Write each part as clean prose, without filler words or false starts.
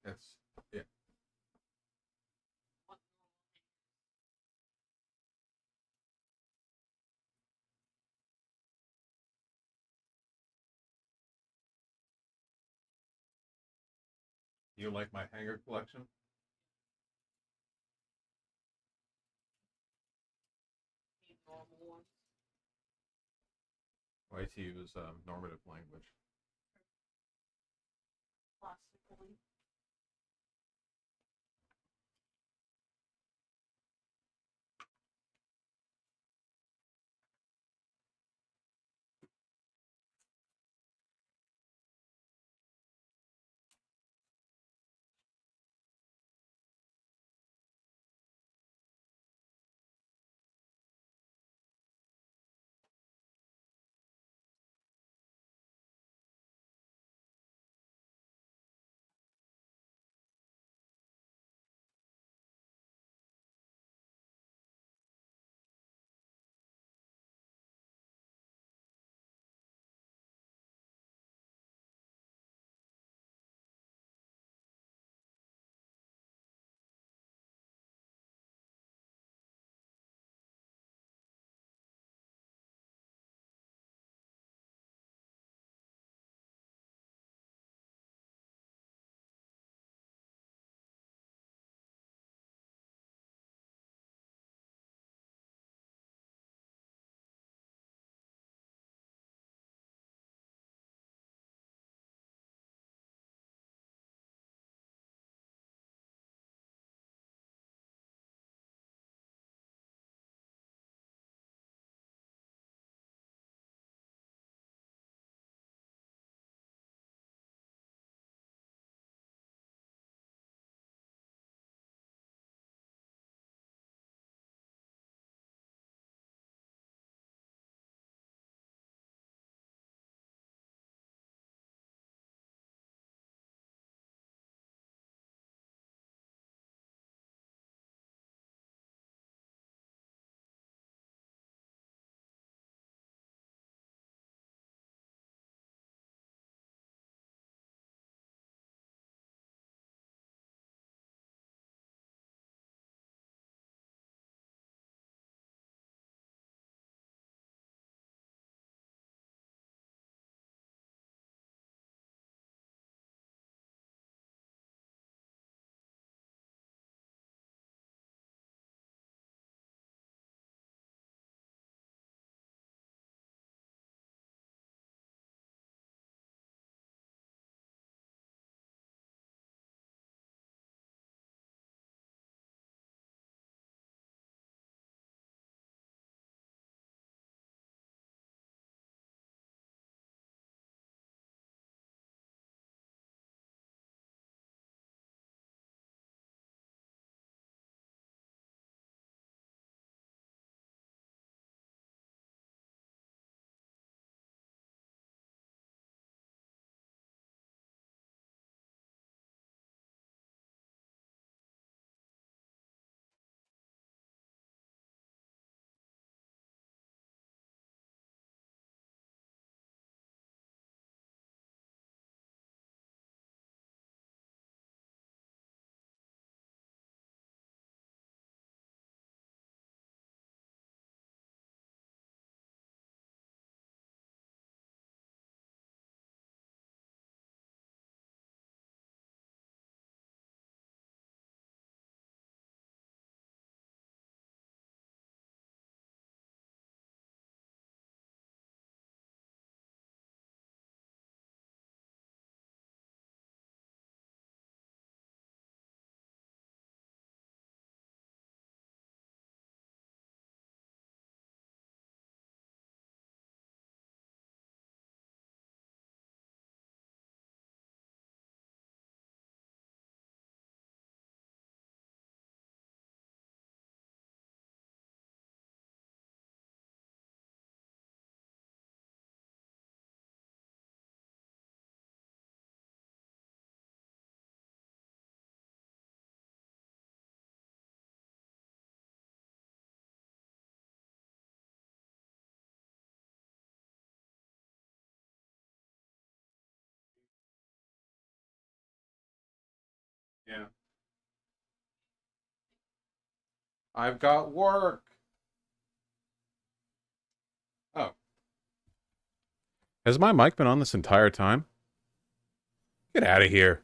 That's yeah. What You like my hanger collection? normal ones? I like to use normative language. Classically. Yeah. I've got work. Oh. Has my mic been on this entire time? Get out of here.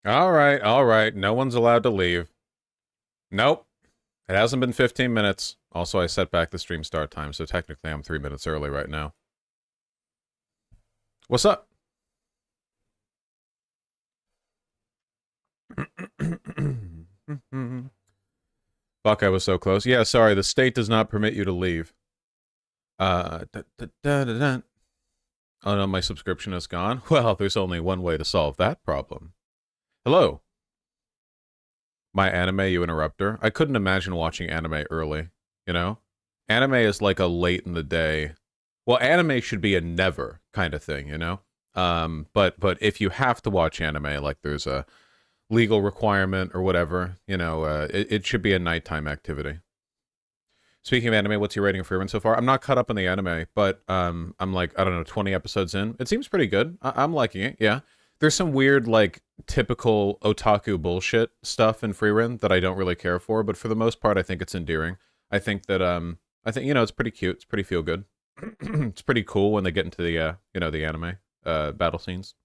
All right. No one's allowed to leave. Nope. It hasn't been 15 minutes. Also, I set back the stream start time, so technically I'm 3 minutes early right now. What's up? Fuck, I was so close. Yeah, sorry, the state does not permit you to leave. Oh no, my subscription is gone. Well, there's only one way to solve that problem. Hello. My anime, you interrupter. I couldn't imagine watching anime early, you know? Anime is like a late in the day. Well, anime should be a never kind of thing, you know? But if you have to watch anime, like there's a legal requirement or whatever, you know, it should be a nighttime activity. Speaking of anime, what's your rating for Frieren so far? I'm not caught up in the anime, but I'm like, I don't know, 20 episodes in. It seems pretty good. I'm liking it, yeah. There's some weird, like, typical otaku bullshit stuff in Frieren that I don't really care for, but for the most part, I think it's endearing. I think that, you know, it's pretty cute. It's pretty feel good. It's pretty cool when they get into the, you know, the anime, battle scenes.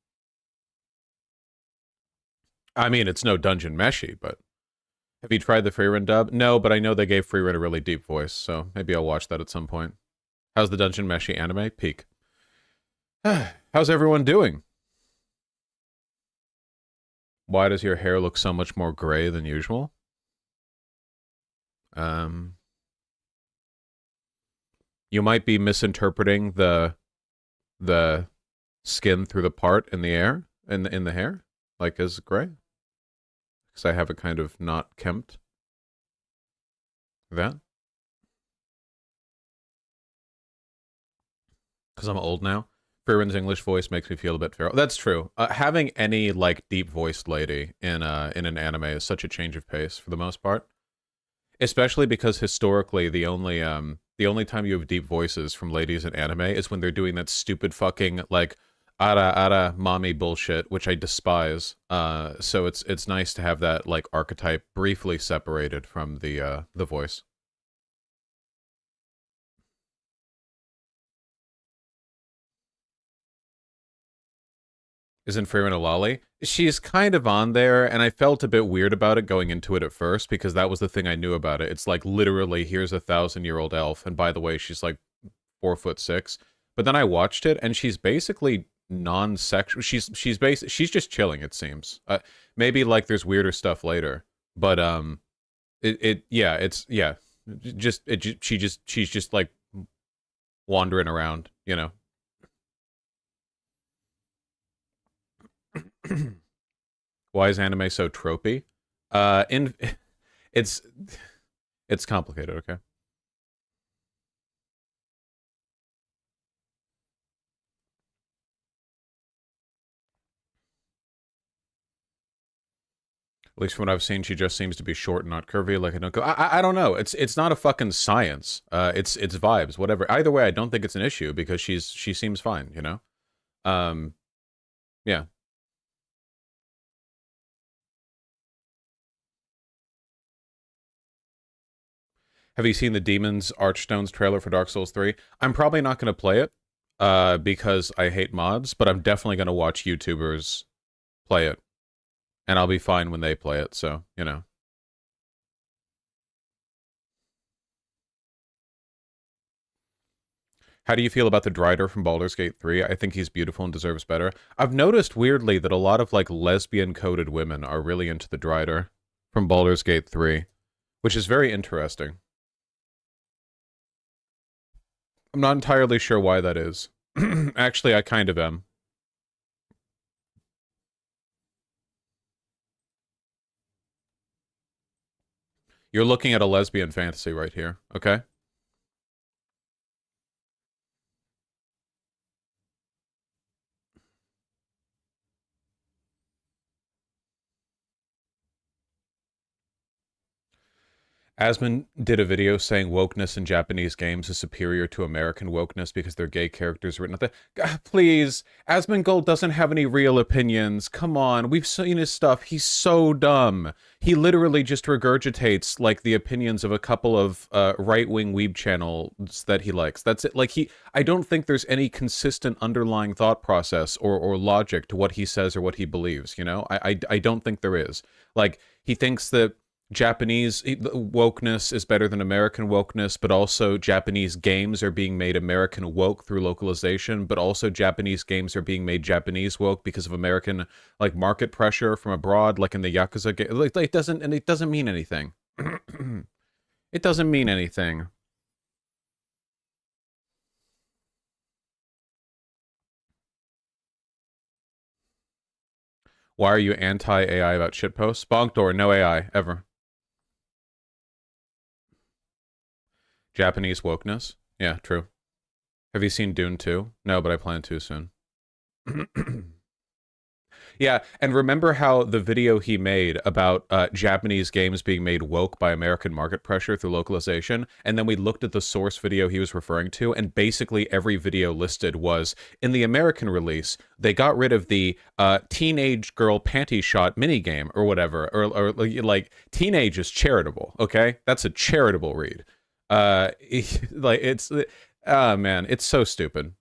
I mean, it's no Dungeon Meshi, but have you tried the Frieren dub? No, but I know they gave Frieren a really deep voice, so maybe I'll watch that at some point. How's the Dungeon Meshi anime? Peak. How's everyone doing? Why does your hair look so much more gray than usual? You might be misinterpreting the skin through the part in the air in the hair, like as gray. Because I have it kind of not kempt. That. Because I'm old now. Frieren's English voice makes me feel a bit feral. That's true. Having any like deep voiced lady in an anime is such a change of pace for the most part. Especially because historically the only time you have deep voices from ladies in anime is when they're doing that stupid fucking like ara mommy bullshit, which I despise. So it's nice to have that like archetype briefly separated from the voice. Isn't Frieren a lolly? She's kind of on there, and I felt a bit weird about it going into it at first because that was the thing I knew about it. It's like literally here's a 1,000-year-old elf, and by the way, she's like 4'6". But then I watched it, and she's basically non-sexual. She's just chilling. It seems. Maybe like there's weirder stuff later, but she's just like wandering around, you know. Why is anime so tropey? In it's it's complicated, okay? At least from what I've seen, she just seems to be short and not curvy. Like I don't go. I don't know. It's not a fucking science. It's vibes. Whatever. Either way, I don't think it's an issue because she seems fine. You know. Um. Yeah. Have you seen the Demons Archstones trailer for Dark Souls 3? I'm probably not going to play it because I hate mods, but I'm definitely going to watch YouTubers play it. And I'll be fine when they play it, so, you know. How do you feel about the Drider from Baldur's Gate 3? I think he's beautiful and deserves better. I've noticed weirdly that a lot of like lesbian-coded women are really into the Drider from Baldur's Gate 3, which is very interesting. I'm not entirely sure why that is. Actually, I kind of am. You're looking at a lesbian fantasy right here, okay? Asmund did a video saying wokeness in Japanese games is superior to American wokeness because their gay characters written at the... God, please, Asmongold doesn't have any real opinions. Come on, we've seen his stuff. He's so dumb. He literally just regurgitates like the opinions of a couple of right-wing weeb channels that he likes. That's it. Like I don't think there's any consistent underlying thought process or logic to what he says or what he believes. You know, I don't think there is. Like he thinks that Japanese wokeness is better than American wokeness, but also Japanese games are being made American woke through localization, but also Japanese games are being made Japanese woke because of American like market pressure from abroad, like in the Yakuza game. Like, it doesn't mean anything. It doesn't mean anything. Why are you anti-AI about shitposts? Bonkdor, no AI, ever. Japanese wokeness? Yeah, true. Have you seen Dune 2? No, but I plan to soon. Yeah, and remember how the video he made about Japanese games being made woke by American market pressure through localization, and then we looked at the source video he was referring to, and basically every video listed was, in the American release, they got rid of the teenage girl panty shot minigame, or whatever, or like, teenage is charitable, okay? That's a charitable read. Like, it's... Oh, man, it's so stupid.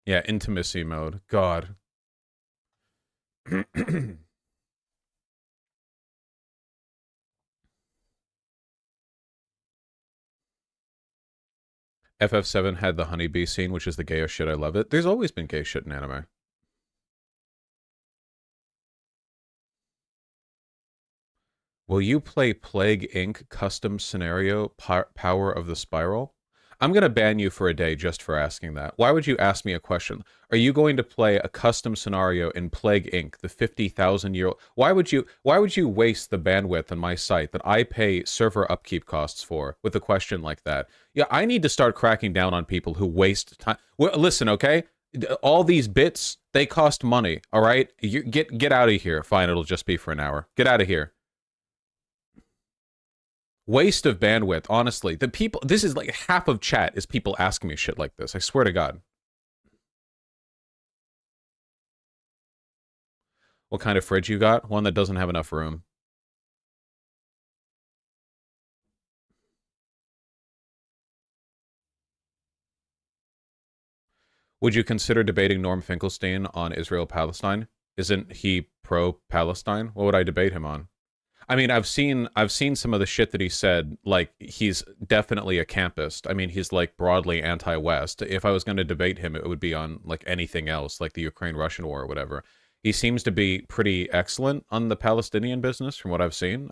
Yeah, intimacy mode. God. FF7 had the honeybee scene, which is the gayest shit. I love it. There's always been gay shit in anime. Will you play Plague Inc. custom scenario Power of the Spiral? I'm going to ban you for a day just for asking that. Why would you ask me a question? Are you going to play a custom scenario in Plague Inc., the 50,000-year-old? Why would you waste the bandwidth on my site that I pay server upkeep costs for with a question like that? Yeah, I need to start cracking down on people who waste time. Well, listen, okay? All these bits, they cost money, all right? You get out of here. Fine, it'll just be for an hour. Get out of here. Waste of bandwidth, honestly. The people, this is like half of chat is people asking me shit like this. I swear to God. What kind of fridge you got? One that doesn't have enough room. Would you consider debating Norm Finkelstein on Israel-Palestine? Isn't he pro-Palestine? What would I debate him on? I mean, I've seen some of the shit that he said. Like, he's definitely a campist. I mean, he's like broadly anti-West. If I was going to debate him, it would be on like anything else, like the Ukraine-Russian war or whatever. He seems to be pretty excellent on the Palestinian business, from what I've seen.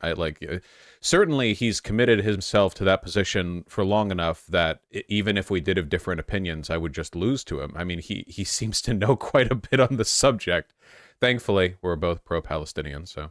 Certainly he's committed himself to that position for long enough that even if we did have different opinions, I would just lose to him. I mean, he seems to know quite a bit on the subject. Thankfully, we're both pro-Palestinian, so.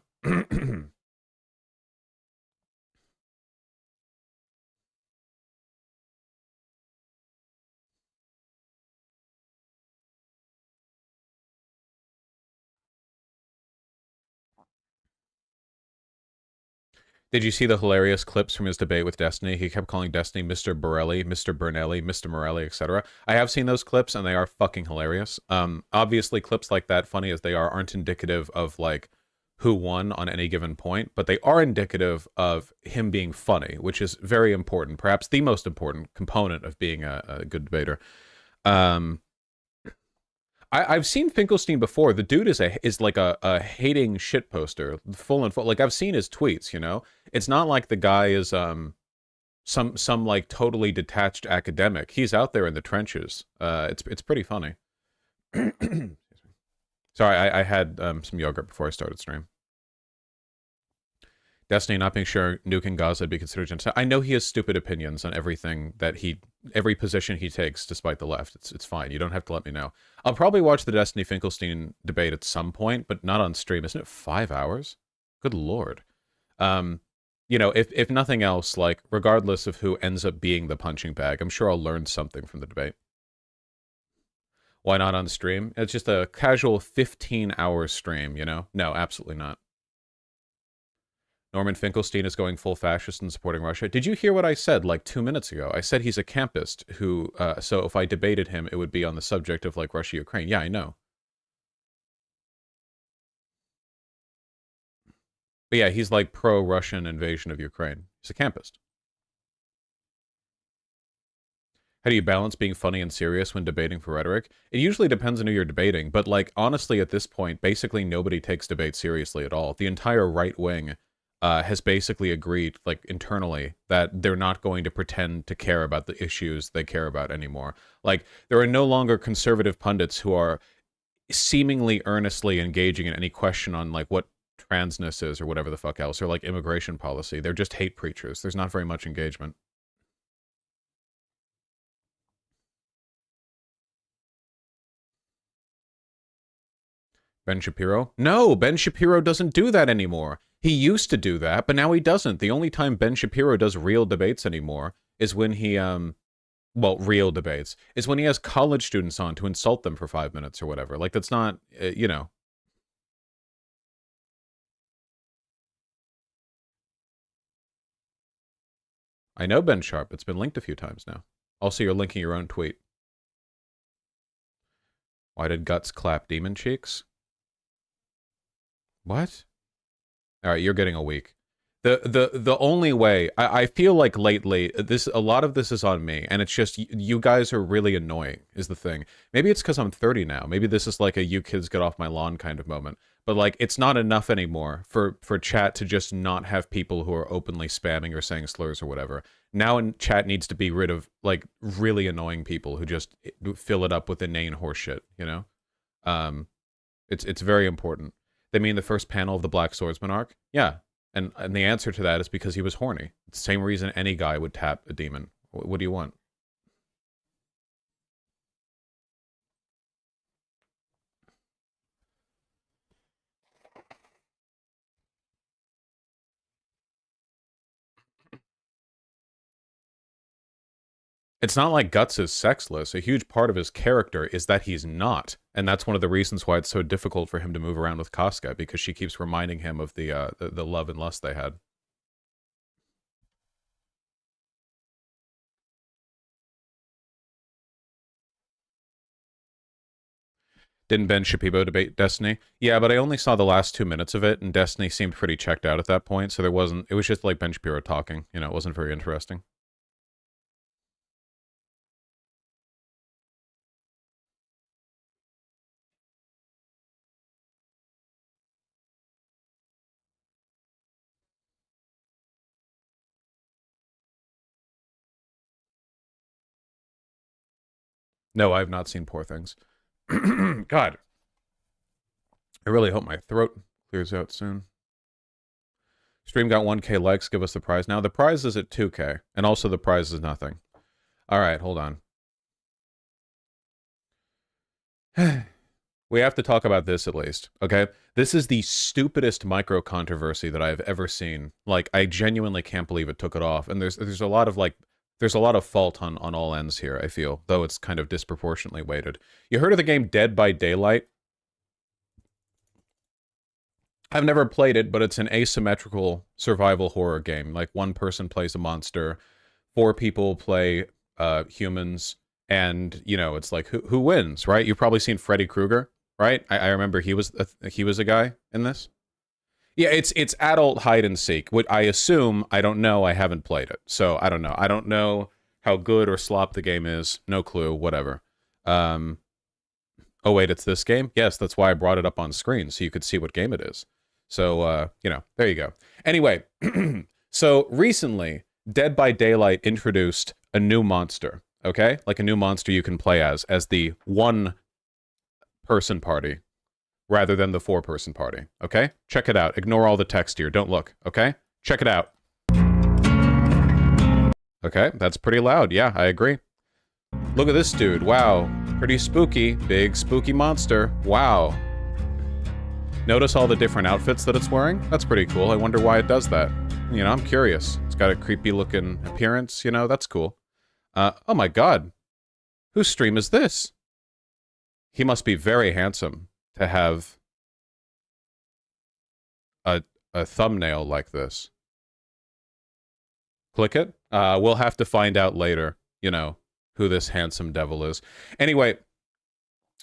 Did you see the hilarious clips from his debate with Destiny? He kept calling Destiny Mr. Borelli, Mr. Bernelli, Mr. Morelli, etc. I have seen those clips, and they are fucking hilarious. Obviously, clips like that, funny as they are, aren't indicative of, like, who won on any given point, but they are indicative of him being funny, which is very important, perhaps the most important component of being a good debater. I've seen Finkelstein before. The dude is like a hating shit poster, full and full. Like, I've seen his tweets, you know? It's not like the guy is some like totally detached academic. He's out there in the trenches. It's pretty funny. Sorry, I had some yogurt before I started stream. Destiny not being sure nuking Gaza would be considered genocide. I know he has stupid opinions on everything that every position he takes, despite the left. It's fine. You don't have to let me know. I'll probably watch the Destiny Finkelstein debate at some point, but not on stream. Isn't it 5 hours? Good lord. You know, if nothing else, like, regardless of who ends up being the punching bag, I'm sure I'll learn something from the debate. Why not on stream? It's just a casual 15-hour stream, you know? No, absolutely not. Norman Finkelstein is going full fascist and supporting Russia. Did you hear what I said like 2 minutes ago? I said he's a campist who, so if I debated him, it would be on the subject of like Russia, Ukraine. Yeah, I know. But yeah, he's like pro-Russian invasion of Ukraine. He's a campist. How do you balance being funny and serious when debating for rhetoric? It usually depends on who you're debating, but like honestly at this point, basically nobody takes debate seriously at all. The entire right wing has basically agreed, like internally, that they're not going to pretend to care about the issues they care about anymore. Like there are no longer conservative pundits who are seemingly earnestly engaging in any question on like what transness is or whatever the fuck else, or like immigration policy. They're just hate preachers. There's not very much engagement. Ben Shapiro? No, Ben Shapiro doesn't do that anymore. He used to do that, but now he doesn't. The only time Ben Shapiro does real debates anymore is when he, well, real debates, is when he has college students on to insult them for 5 minutes or whatever. Like, that's not, you know. I know Ben Sharp. It's been linked a few times now. Also, you're linking your own tweet. Why did Guts clap demon cheeks? What? All right, you're getting a week. The only way I feel like lately a lot of this is on me, and it's just you guys are really annoying is the thing. Maybe it's because I'm 30 now. Maybe this is like a you kids get off my lawn kind of moment. But like it's not enough anymore for chat to just not have people who are openly spamming or saying slurs or whatever. Now chat needs to be rid of like really annoying people who just fill it up with inane horseshit, you know? It's very important. They mean the first panel of the Black Swordsman arc? Yeah. And the answer to that is because he was horny. It's the same reason any guy would tap a demon. What do you want? It's not like Guts is sexless. A huge part of his character is that he's not. And that's one of the reasons why it's so difficult for him to move around with Casca, because she keeps reminding him of the love and lust they had. Didn't Ben Shapiro debate Destiny? Yeah, but I only saw the last 2 minutes of it, and Destiny seemed pretty checked out at that point, so there wasn't... It was just like Ben Shapiro talking. You know, it wasn't very interesting. No, I have not seen Poor Things. God. I really hope my throat clears out soon. Stream got 1K likes. Give us the prize now. The prize is at 2K, and also the prize is nothing. All right, hold on. We have to talk about this at least, okay? This is the stupidest micro controversy that I've ever seen. Like, I genuinely can't believe it took it off. And there's a lot of like, there's a lot of fault on all ends here, I feel, though it's kind of disproportionately weighted. You heard of the game Dead by Daylight? I've never played it, but it's an asymmetrical survival horror game. Like, one person plays a monster, 4 people play humans, and, you know, it's like, who wins, right? You've probably seen Freddy Krueger, right? I remember he was a guy in this. Yeah, it's adult hide and seek. What I assume, I don't know, I haven't played it. So, I don't know. I don't know how good or slop the game is. No clue, whatever. Oh, wait, it's this game? Yes, that's why I brought it up on screen, so you could see what game it is. So, you know, there you go. Anyway, so recently, Dead by Daylight introduced a new monster, okay? Like a new monster you can play as the one-person party, rather than the 4-person party, okay? Check it out. Ignore all the text here. Don't look, okay? Check it out. Okay, that's pretty loud. Yeah, I agree. Look at this dude. Wow. Pretty spooky. Big spooky monster. Wow. Notice all the different outfits that it's wearing? That's pretty cool. I wonder why it does that. You know, I'm curious. It's got a creepy looking appearance, you know, that's cool. Oh my god. Whose stream is this? He must be very handsome to have a a thumbnail like this. Click it. We'll have to find out later, you know, who this handsome devil is. Anyway,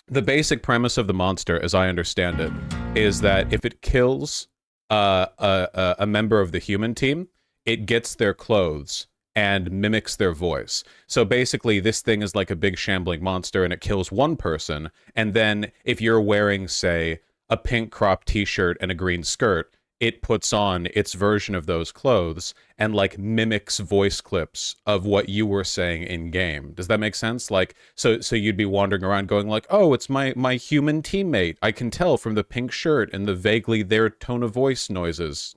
the basic premise of the monster, as I understand it, is that if it kills a member of the human team, it gets their clothes and mimics their voice. So basically, this thing is like a big shambling monster, and it kills one person, and then if you're wearing, say, a pink crop t-shirt and a green skirt, it puts on its version of those clothes and like mimics voice clips of what you were saying in game. Does that make sense? Like, so you'd be wandering around going like, oh, it's my human teammate. I can tell from the pink shirt and the vaguely their tone of voice noises.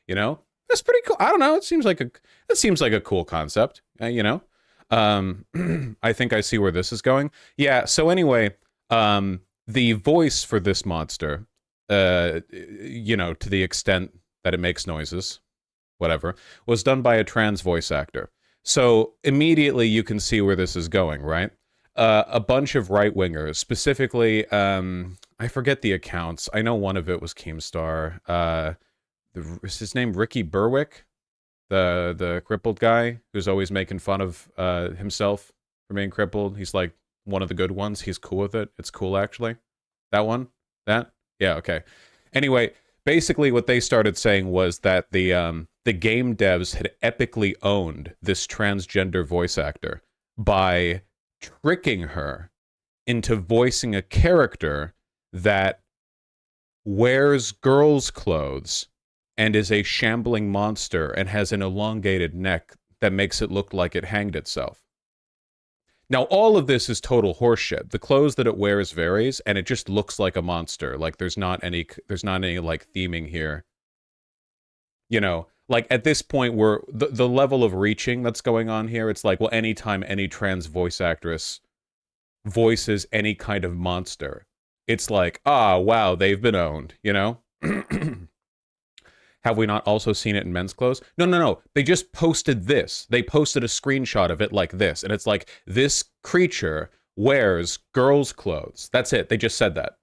You know, that's pretty cool. I don't know. It seems like a cool concept. You know, I think I see where this is going. Yeah. So anyway, the voice for this monster, you know, to the extent that it makes noises, whatever, was done by a trans voice actor. So immediately you can see where this is going, right? A bunch of right-wingers, specifically, I forget the accounts. I know one of it was Keemstar. Is his name Ricky Berwick? The crippled guy who's always making fun of himself for being crippled. He's like one of the good ones. He's cool with it. It's cool, actually. That one? That? Yeah, okay. Anyway, basically what they started saying was that the game devs had epically owned this transgender voice actor by tricking her into voicing a character that wears girls' clothes and is a shambling monster and has an elongated neck that makes it look like it hanged itself. Now, all of this is total horseshit. The clothes that it wears varies, and it just looks like a monster. Like, there's not any like, theming here. You know, like, at this point, where the level of reaching that's going on here, it's like, well, anytime any trans voice actress voices any kind of monster, it's like, ah, wow, they've been owned, you know? Have we not also seen it in men's clothes? No. They just posted this. They posted a screenshot of it like this. And it's like, this creature wears girls' clothes. That's it. They just said that.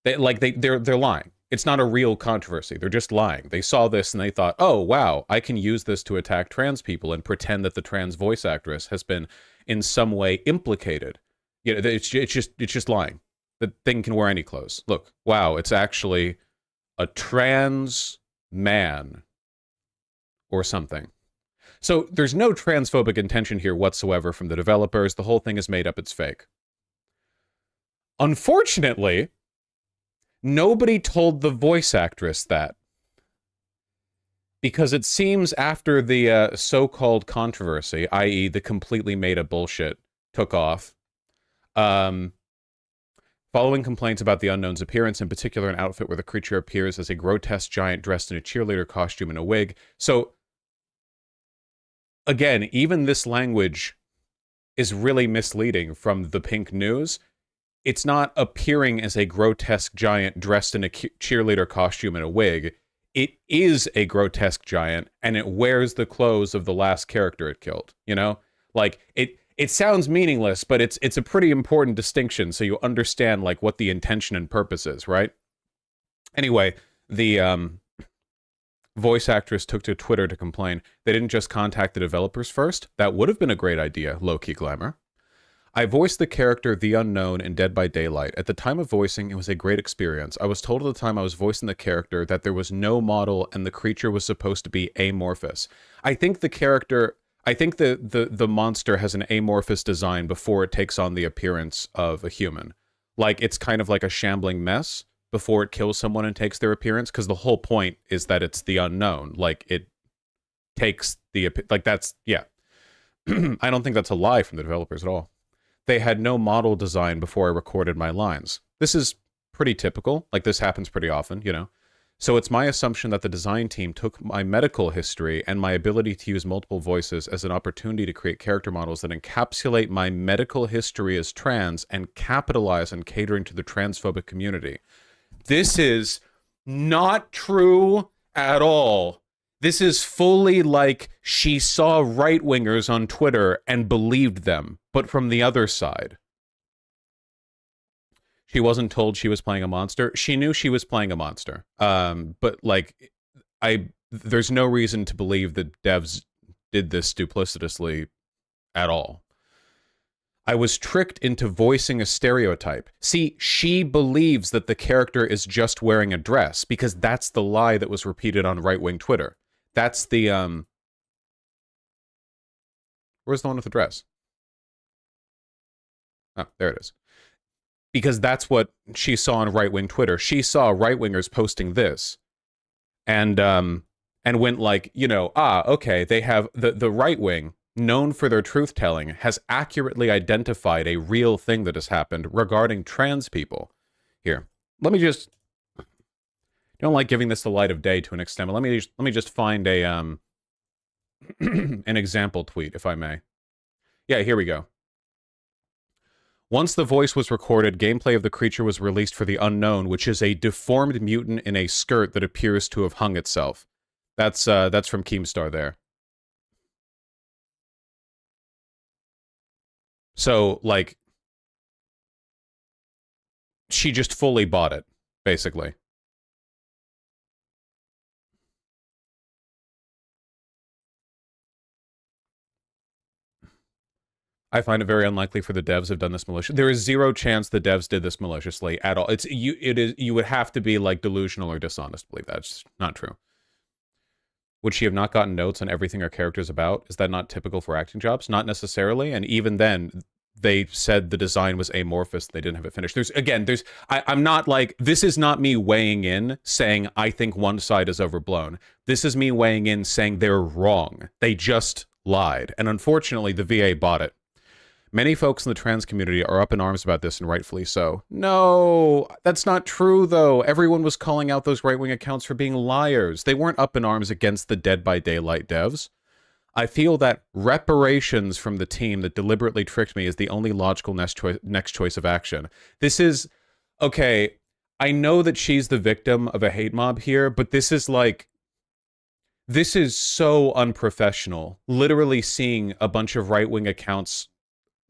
They're lying. It's not a real controversy. They're just lying. They saw this and they thought, oh, wow, I can use this to attack trans people and pretend that the trans voice actress has been in some way implicated. You know, it's just lying. The thing can wear any clothes. Look, wow, it's actually a trans man or something. So there's no transphobic intention here whatsoever from the developers. The whole thing is made up. It's fake. Unfortunately, nobody told the voice actress that, because it seems after the so-called controversy, i.e. the completely made-up bullshit, took off, following complaints about the unknown's appearance, in particular an outfit where the creature appears as a grotesque giant dressed in a cheerleader costume and a wig. So, again, even this language is really misleading from the pink news. It's not appearing as a grotesque giant dressed in a cheerleader costume and a wig. It is a grotesque giant, and it wears the clothes of the last character it killed, you know? Like, it sounds meaningless, but it's a pretty important distinction, so you understand, like, what the intention and purpose is, right? Anyway, the voice actress took to Twitter to complain. They didn't just contact the developers first. That would have been a great idea, low-key glamour. I voiced the character The Unknown in Dead by Daylight. At the time of voicing, it was a great experience. I was told at the time I was voicing the character that there was no model and the creature was supposed to be amorphous. I think the character... I think the monster has an amorphous design before it takes on the appearance of a human. Like, it's kind of like a shambling mess before it kills someone and takes their appearance, because the whole point is that it's the unknown. Like, it takes the... Like, that's... Yeah. I don't think that's a lie from the developers at all. They had no model design before I recorded my lines. This is pretty typical. Like, this happens pretty often, you know? So it's my assumption that the design team took my medical history and my ability to use multiple voices as an opportunity to create character models that encapsulate my medical history as trans and capitalize on catering to the transphobic community. This is not true at all. This is fully like she saw right-wingers on Twitter and believed them, but from the other side. She wasn't told she was playing a monster. She knew she was playing a monster. But, like, there's no reason to believe that devs did this duplicitously at all. I was tricked into voicing a stereotype. See, she believes that the character is just wearing a dress because that's the lie that was repeated on right-wing Twitter. That's the, where's the one with the dress? Oh, there it is. Because that's what she saw on right-wing Twitter. She saw right-wingers posting this. And went like, you know, okay, they have, the right-wing, known for their truth-telling, has accurately identified a real thing that has happened regarding trans people. Here, let me just... I don't like giving this the light of day to an extent, but let me just find a, an example tweet, if I may. Yeah, here we go. Once the voice was recorded, gameplay of the creature was released for the unknown, which is a deformed mutant in a skirt that appears to have hung itself. That's from Keemstar there. So, like, she just fully bought it, basically. I find it very unlikely for the devs have done this maliciously. There is zero chance the devs did this maliciously at all. You would have to be like delusional or dishonest to believe that. It's not true. Would she have not gotten notes on everything her character's about? Is that not typical for acting jobs? Not necessarily. And even then, they said the design was amorphous. They didn't have it finished. I'm not like, this is not me weighing in saying I think one side is overblown. This is me weighing in saying they're wrong. They just lied. And unfortunately, the VA bought it. Many folks in the trans community are up in arms about this, and rightfully so. No, that's not true, though. Everyone was calling out those right-wing accounts for being liars. They weren't up in arms against the Dead by Daylight devs. I feel that reparations from the team that deliberately tricked me is the only logical next choice of action. This is... Okay, I know that she's the victim of a hate mob here, but this is like... This is so unprofessional. Literally seeing a bunch of right-wing accounts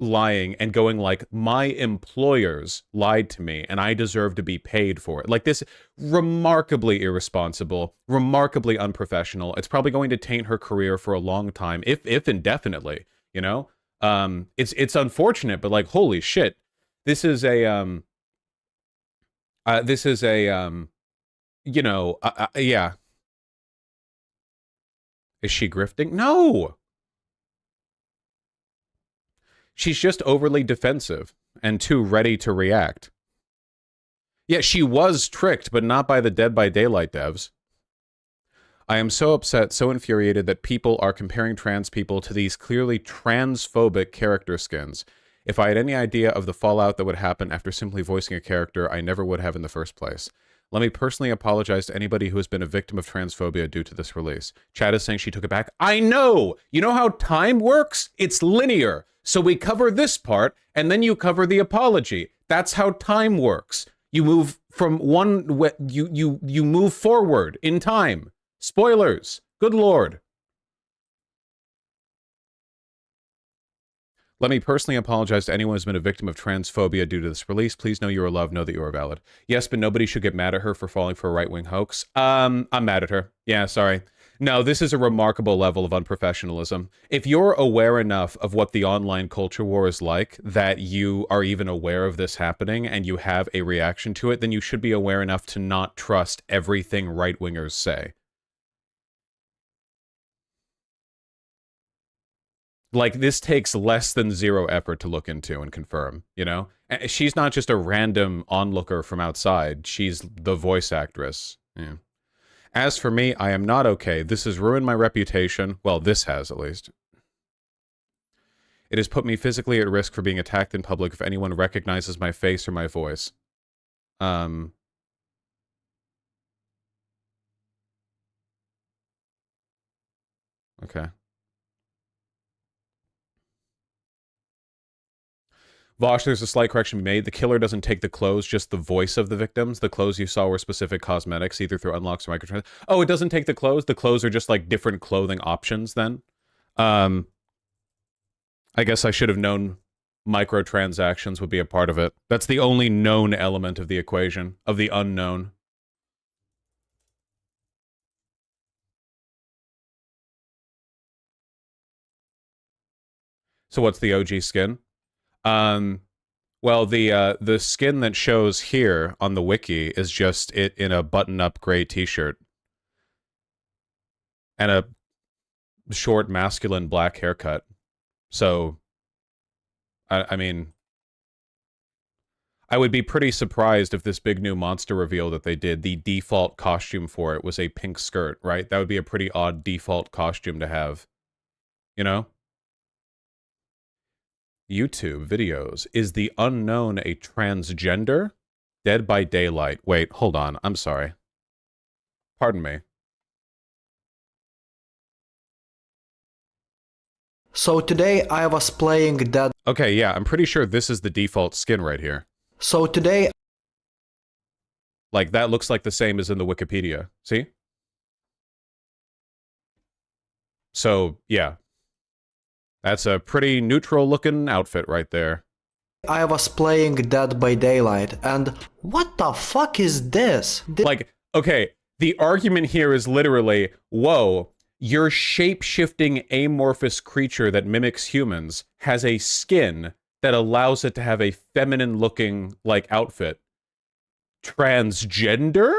lying and going like, my employers lied to me and I deserve to be paid for it. Like, this, remarkably irresponsible, remarkably unprofessional. It's probably going to taint her career for a long time, if indefinitely, you know? It's unfortunate, but like, holy shit. This is a, you know, yeah. Is she grifting? No! She's just overly defensive and too ready to react. Yeah, she was tricked, but not by the Dead by Daylight devs. I am so upset, so infuriated that people are comparing trans people to these clearly transphobic character skins. If I had any idea of the fallout that would happen after simply voicing a character, I never would have in the first place. Let me personally apologize to anybody who has been a victim of transphobia due to this release. Chad is saying she took it back. I know! You know how time works? It's linear. So we cover this part, and then you cover the apology. That's how time works. You move from one... You move forward in time. Spoilers. Good lord. Let me personally apologize to anyone who's been a victim of transphobia due to this release. Please know you are loved. Know that you are valid. Yes, but nobody should get mad at her for falling for a right-wing hoax. I'm mad at her. Yeah, sorry. No, this is a remarkable level of unprofessionalism. If you're aware enough of what the online culture war is like, that you are even aware of this happening and you have a reaction to it, then you should be aware enough to not trust everything right-wingers say. Like, this takes less than zero effort to look into and confirm, you know? She's not just a random onlooker from outside. She's the voice actress. Yeah. As for me, I am not okay. This has ruined my reputation. Well, this has, at least. It has put me physically at risk for being attacked in public if anyone recognizes my face or my voice. Okay. Vosh, there's a slight correction made. The killer doesn't take the clothes, just the voice of the victims. The clothes you saw were specific cosmetics, either through unlocks or microtransactions. Oh, it doesn't take the clothes? The clothes are just like different clothing options then? I guess I should have known microtransactions would be a part of it. That's the only known element of the equation, of the unknown. So what's the OG skin? Well, the skin that shows here on the wiki is just it in a button-up gray t-shirt and a short masculine black haircut. So, I mean, I would be pretty surprised if this big new monster reveal that they did, the default costume for it was a pink skirt, right? That would be a pretty odd default costume to have, you know? YouTube videos. Is the unknown a transgender? Dead by Daylight. Wait, hold on. I'm sorry. Pardon me. So today I was playing Dead. Okay, yeah, I'm pretty sure this is the default skin right here. So today, Like, that looks like the same as in the Wikipedia. See? So, yeah. That's a pretty neutral-looking outfit right there. I was playing Dead by Daylight, and what the fuck is this? Like, okay, the argument here is literally, whoa, your shape-shifting amorphous creature that mimics humans has a skin that allows it to have a feminine-looking, like, outfit. Transgender?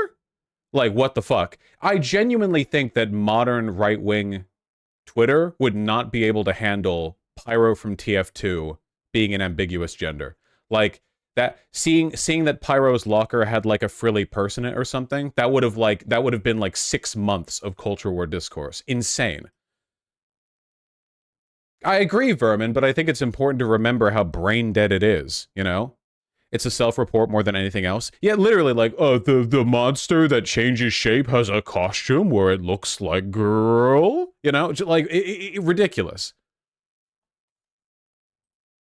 Like, what the fuck? I genuinely think that modern right-wing Twitter would not be able to handle Pyro from TF2 being an ambiguous gender. Like, that seeing that Pyro's locker had like a frilly purse in it or something, that would have been like 6 months of culture war discourse. Insane. I agree, Vermin, but I think it's important to remember how brain dead it is, you know? It's a self-report more than anything else. Yeah, literally, like, the monster that changes shape has a costume where it looks like girl? You know? Just like, ridiculous.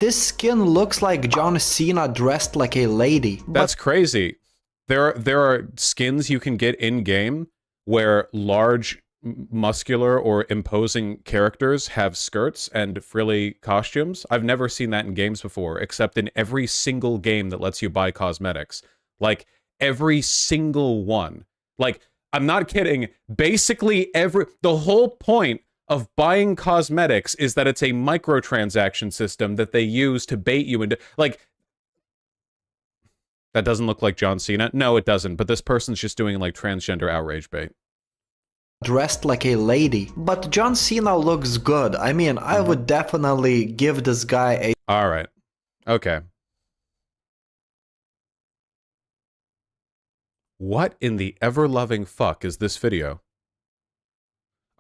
This skin looks like John Cena dressed like a lady. That's crazy. There are skins you can get in-game where large, muscular, or imposing characters have skirts and frilly costumes. I've never seen that in games before, except in every single game that lets you buy cosmetics. Like, every single one. Like, I'm not kidding. Basically, the whole point of buying cosmetics is that it's a microtransaction system that they use to bait you into, like, that doesn't look like John Cena. No, it doesn't, but this person's just doing, like, transgender outrage bait. Dressed like a lady. But John Cena looks good. I mean, I would definitely give this guy a... Alright. Okay. What in the ever-loving fuck is this video?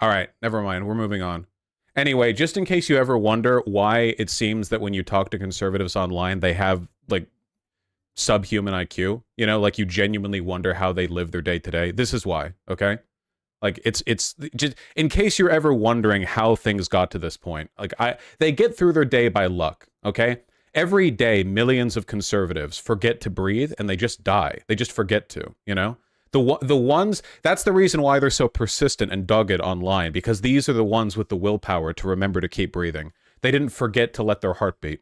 Alright, never mind, we're moving on. Anyway, just in case you ever wonder why it seems that when you talk to conservatives online, they have, like, subhuman IQ, you know, like you genuinely wonder how they live their day-to-day. This is why, okay? Like, it's just, in case you're ever wondering how things got to this point, like, they get through their day by luck, okay? Every day, millions of conservatives forget to breathe, and they just die. They just forget to, you know? The ones, that's the reason why they're so persistent and dogged online, because these are the ones with the willpower to remember to keep breathing. They didn't forget to let their heart beat.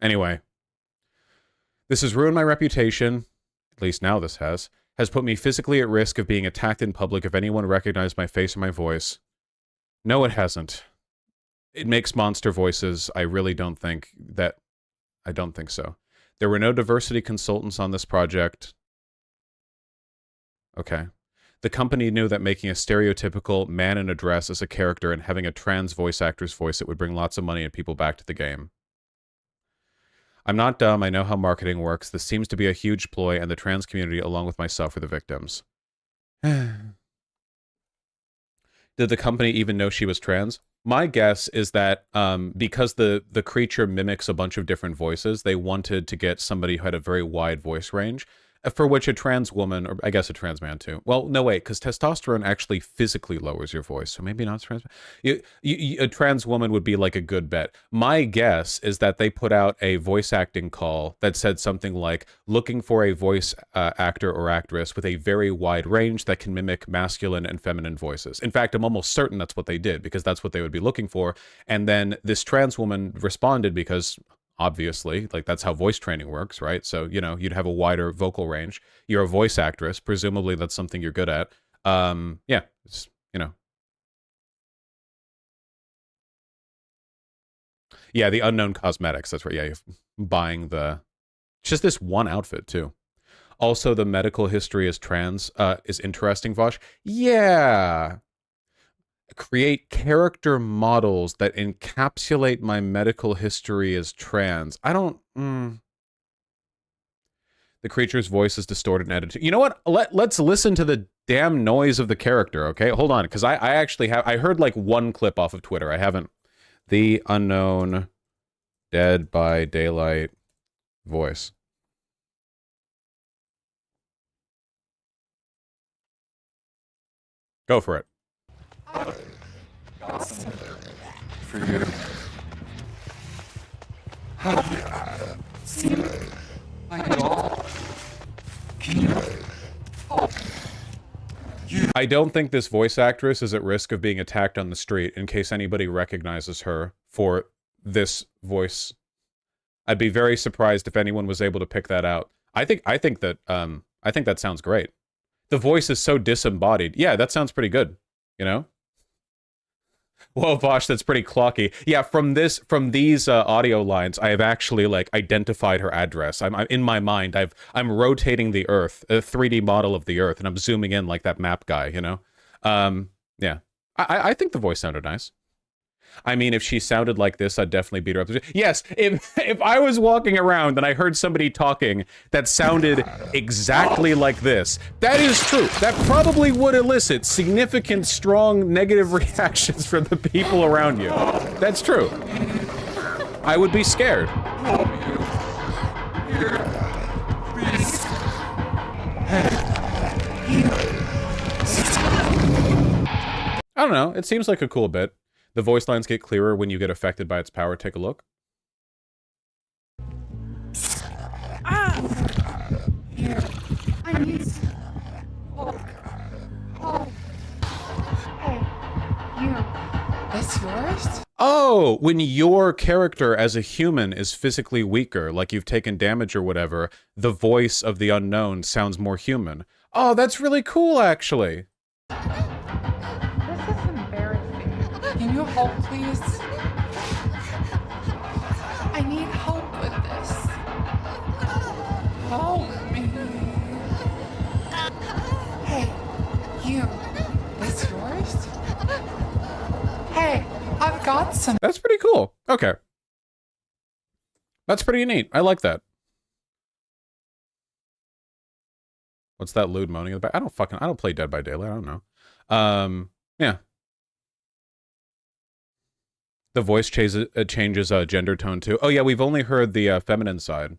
Anyway. This has ruined my reputation, at least now this has put me physically at risk of being attacked in public if anyone recognized my face or my voice. No, it hasn't. It makes monster voices. I don't think so. There were no diversity consultants on this project. Okay. The company knew that making a stereotypical man in a dress as a character and having a trans voice actor's voice, it would bring lots of money and people back to the game. I'm not dumb, I know how marketing works. This seems to be a huge ploy, and the trans community, along with myself, are the victims. Did the company even know she was trans? My guess is that because the creature mimics a bunch of different voices, they wanted to get somebody who had a very wide voice range, for which a trans woman, or I guess a trans man too. Well, no, wait, because testosterone actually physically lowers your voice, so maybe not trans. A trans woman would be like a good bet. My guess is that they put out a voice acting call that said something like, looking for a voice actor or actress with a very wide range that can mimic masculine and feminine voices. In fact, I'm almost certain that's what they did, because that's what they would be looking for. And then this trans woman responded because... obviously, like, that's how voice training works, right? So, you know, you'd have a wider vocal range. You're a voice actress. Presumably that's something you're good at. Yeah, it's, you know. Yeah, the unknown cosmetics. That's right. Yeah, you're buying the... Just this one outfit, too. Also, the medical history is trans is interesting, Vosh. Yeah. Create character models that encapsulate my medical history as trans. I don't... The creature's voice is distorted and edited. You know what? Let's listen to the damn noise of the character, okay? Hold on, because I actually have... I heard, like, one clip off of Twitter. I haven't... The unknown Dead by Daylight voice. Go for it. For you. Seem like it all. Can you? I don't think this voice actress is at risk of being attacked on the street in case anybody recognizes her for this voice. I'd be very surprised if anyone was able to pick that out. I think that sounds great. The voice is so disembodied. Yeah, that sounds pretty good, you know? Whoa, Vosh, that's pretty clocky. Yeah, from these audio lines, I have actually, like, identified her address. I'm in my mind, I'm rotating the Earth, a 3D model of the Earth, and I'm zooming in like that map guy, you know? Yeah. I think the voice sounded nice. I mean, if she sounded like this, I'd definitely beat her up. Yes, if I was walking around and I heard somebody talking that sounded exactly like this, that is true. That probably would elicit significant, strong, negative reactions from the people around you. That's true. I would be scared. I don't know. It seems like a cool bit. The voice lines get clearer when you get affected by its power. Take a look. Here. I need some. Hey, you. That's yours? Oh, when your character as a human is physically weaker, like you've taken damage or whatever, the voice of the unknown sounds more human. Oh, that's really cool, actually. This is embarrassing. Can you help, please? I need help with this. Help me. Hey, you. That's yours? Hey, I've got some. That's pretty cool. Okay. That's pretty neat. I like that. What's that lewd moaning in the back? I don't play Dead by Daylight. I don't know. Yeah. The voice changes gender tone too. Oh yeah, we've only heard the feminine side.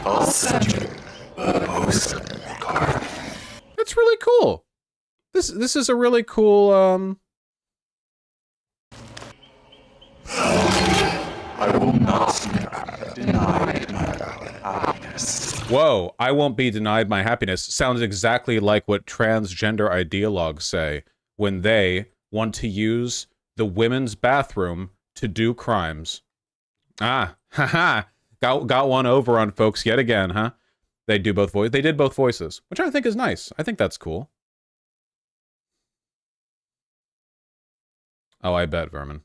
I'll send you a postcard. That's really cool. This is a really cool I will not deny my happiness. Whoa, I won't be denied my happiness. Sounds exactly like what transgender ideologues say when they want to use the women's bathroom to do crimes. Ah, haha. Got one over on folks yet again, huh? They do both voices. They did both voices, which I think is nice. I think that's cool. Oh, I bet, Vermin.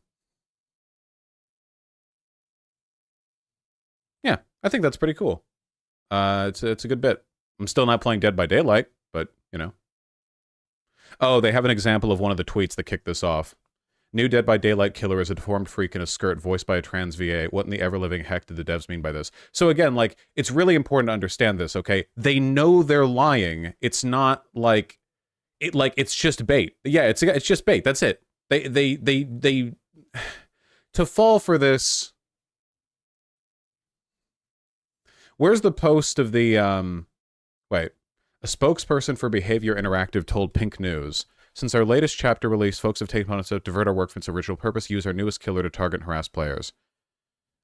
Yeah, I think that's pretty cool. It's a good bit. I'm still not playing Dead by Daylight, but, you know. Oh, they have an example of one of the tweets that kicked this off. New Dead by Daylight killer is a deformed freak in a skirt voiced by a trans VA. What in the ever-living heck did the devs mean by this? So again, like, it's really important to understand this, okay? They know they're lying. It's not like... it's just bait. Yeah, it's just bait. That's it. They to fall for this. Where's the post of the wait, a spokesperson for Behavior Interactive told Pink News, since our latest chapter release, folks have taken on us to divert our work from its original purpose, use our newest killer to target and harass players.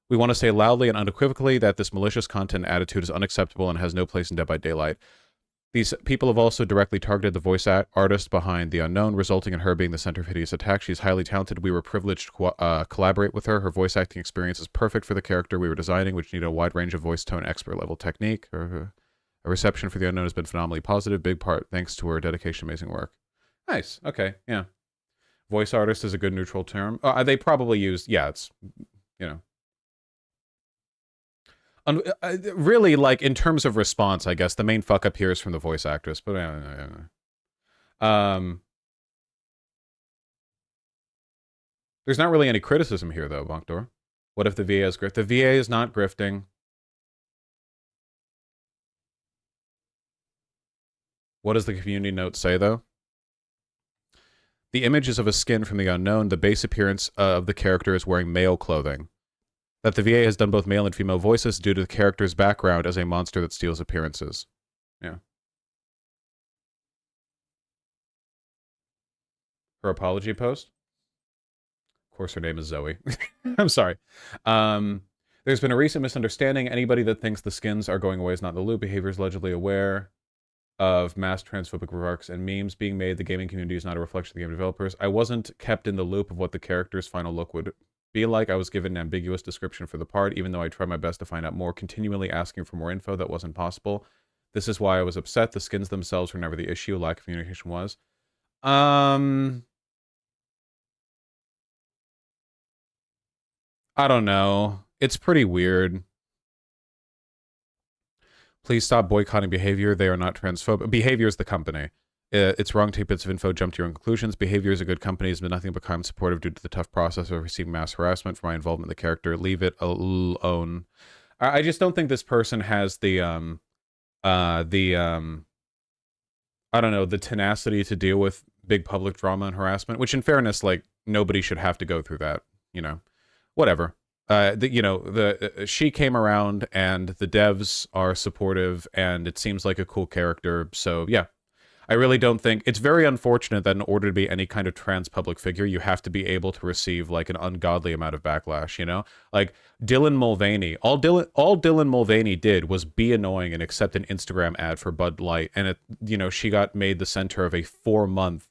We want to say loudly and unequivocally that this malicious content attitude is unacceptable and has no place in Dead by Daylight. These people have also directly targeted the voice artist behind The Unknown, resulting in her being the center of hideous attack. She's highly talented. We were privileged to collaborate with her. Her voice acting experience is perfect for the character we were designing, which needed a wide range of voice tone, expert level technique. Her reception for The Unknown has been phenomenally positive, big part thanks to her dedication, amazing work. Nice. Okay. Yeah. Voice artist is a good neutral term. They probably use, yeah, it's, you know. Really, like, in terms of response, I guess, the main fuck up here is from the voice actress, but there's not really any criticism here, though, Bonkdor. What if the VA is grift? The VA is not grifting. What does the community note say, though? The image is of a skin from The Unknown. The base appearance of the character is wearing male clothing. That the VA has done both male and female voices due to the character's background as a monster that steals appearances. Yeah. Her apology post? Of course, her name is Zoe. I'm sorry. There's been a recent misunderstanding. Anybody that thinks the skins are going away is not in the loop. Behavior is allegedly aware of mass transphobic remarks and memes being made. The gaming community is not a reflection of the game developers. I wasn't kept in the loop of what the character's final look would be like. I was given an ambiguous description for the part, even though I tried my best to find out more, continually asking for more info that wasn't possible. This is why I was upset. The skins themselves were never the issue. Lack of communication was. I don't know. It's pretty weird. Please stop boycotting behavior. They are not transphobic. Behavior is the company. It's wrong to take bits of info, jump to your own conclusions. Behavior is a good company. Has been nothing but kind supportive due to the tough process of receiving mass harassment for my involvement in the character. Leave it alone. I just don't think this person has the I don't know, the tenacity to deal with big public drama and harassment, which in fairness, like, nobody should have to go through that, you know. Whatever. She came around and the devs are supportive and it seems like a cool character. So yeah, I really don't think it's very unfortunate that in order to be any kind of trans public figure, you have to be able to receive like an ungodly amount of backlash, you know, like Dylan Mulvaney, all Dylan Mulvaney did was be annoying and accept an Instagram ad for Bud Light. And it, you know, she got made the center of a 4-month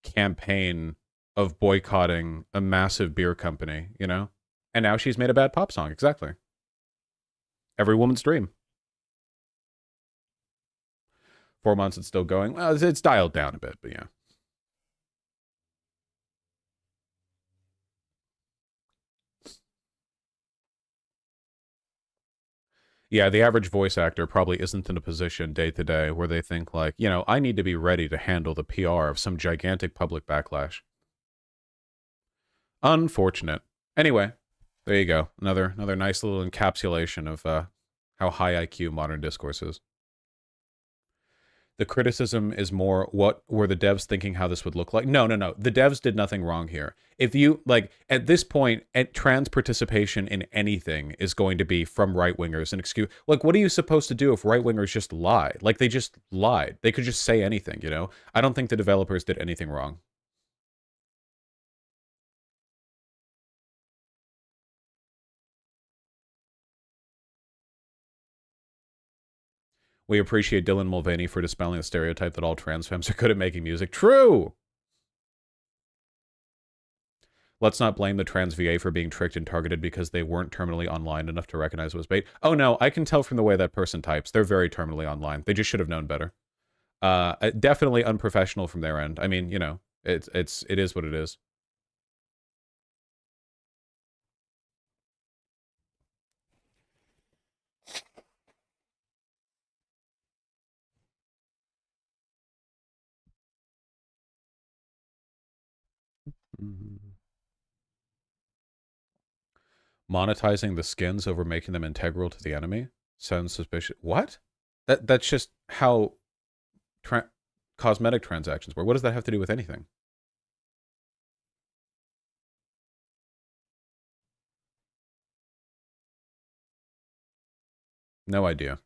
campaign of boycotting a massive beer company, you know? And now she's made a bad pop song. Exactly. Every woman's dream. 4 months, it's still going. Well, it's dialed down a bit, but yeah. Yeah, the average voice actor probably isn't in a position day to day where they think like, you know, I need to be ready to handle the PR of some gigantic public backlash. Unfortunate. Anyway. There you go. Another nice little encapsulation of how high IQ modern discourse is. The criticism is more, what were the devs thinking how this would look like? No. The devs did nothing wrong here. If you, like, at this point, trans participation in anything is going to be from right-wingers. An excuse. Like, what are you supposed to do if right-wingers just lie? Like, they just lied. They could just say anything, you know? I don't think the developers did anything wrong. We appreciate Dylan Mulvaney for dispelling the stereotype that all trans femmes are good at making music. True! Let's not blame the trans VA for being tricked and targeted because they weren't terminally online enough to recognize it was bait. Oh no, I can tell from the way that person types. They're very terminally online. They just should have known better. Definitely unprofessional from their end. I mean, you know, it is what it is. Monetizing the skins over making them integral to the enemy sounds suspicious. What? That's just how cosmetic transactions work. What does that have to do with anything? No idea.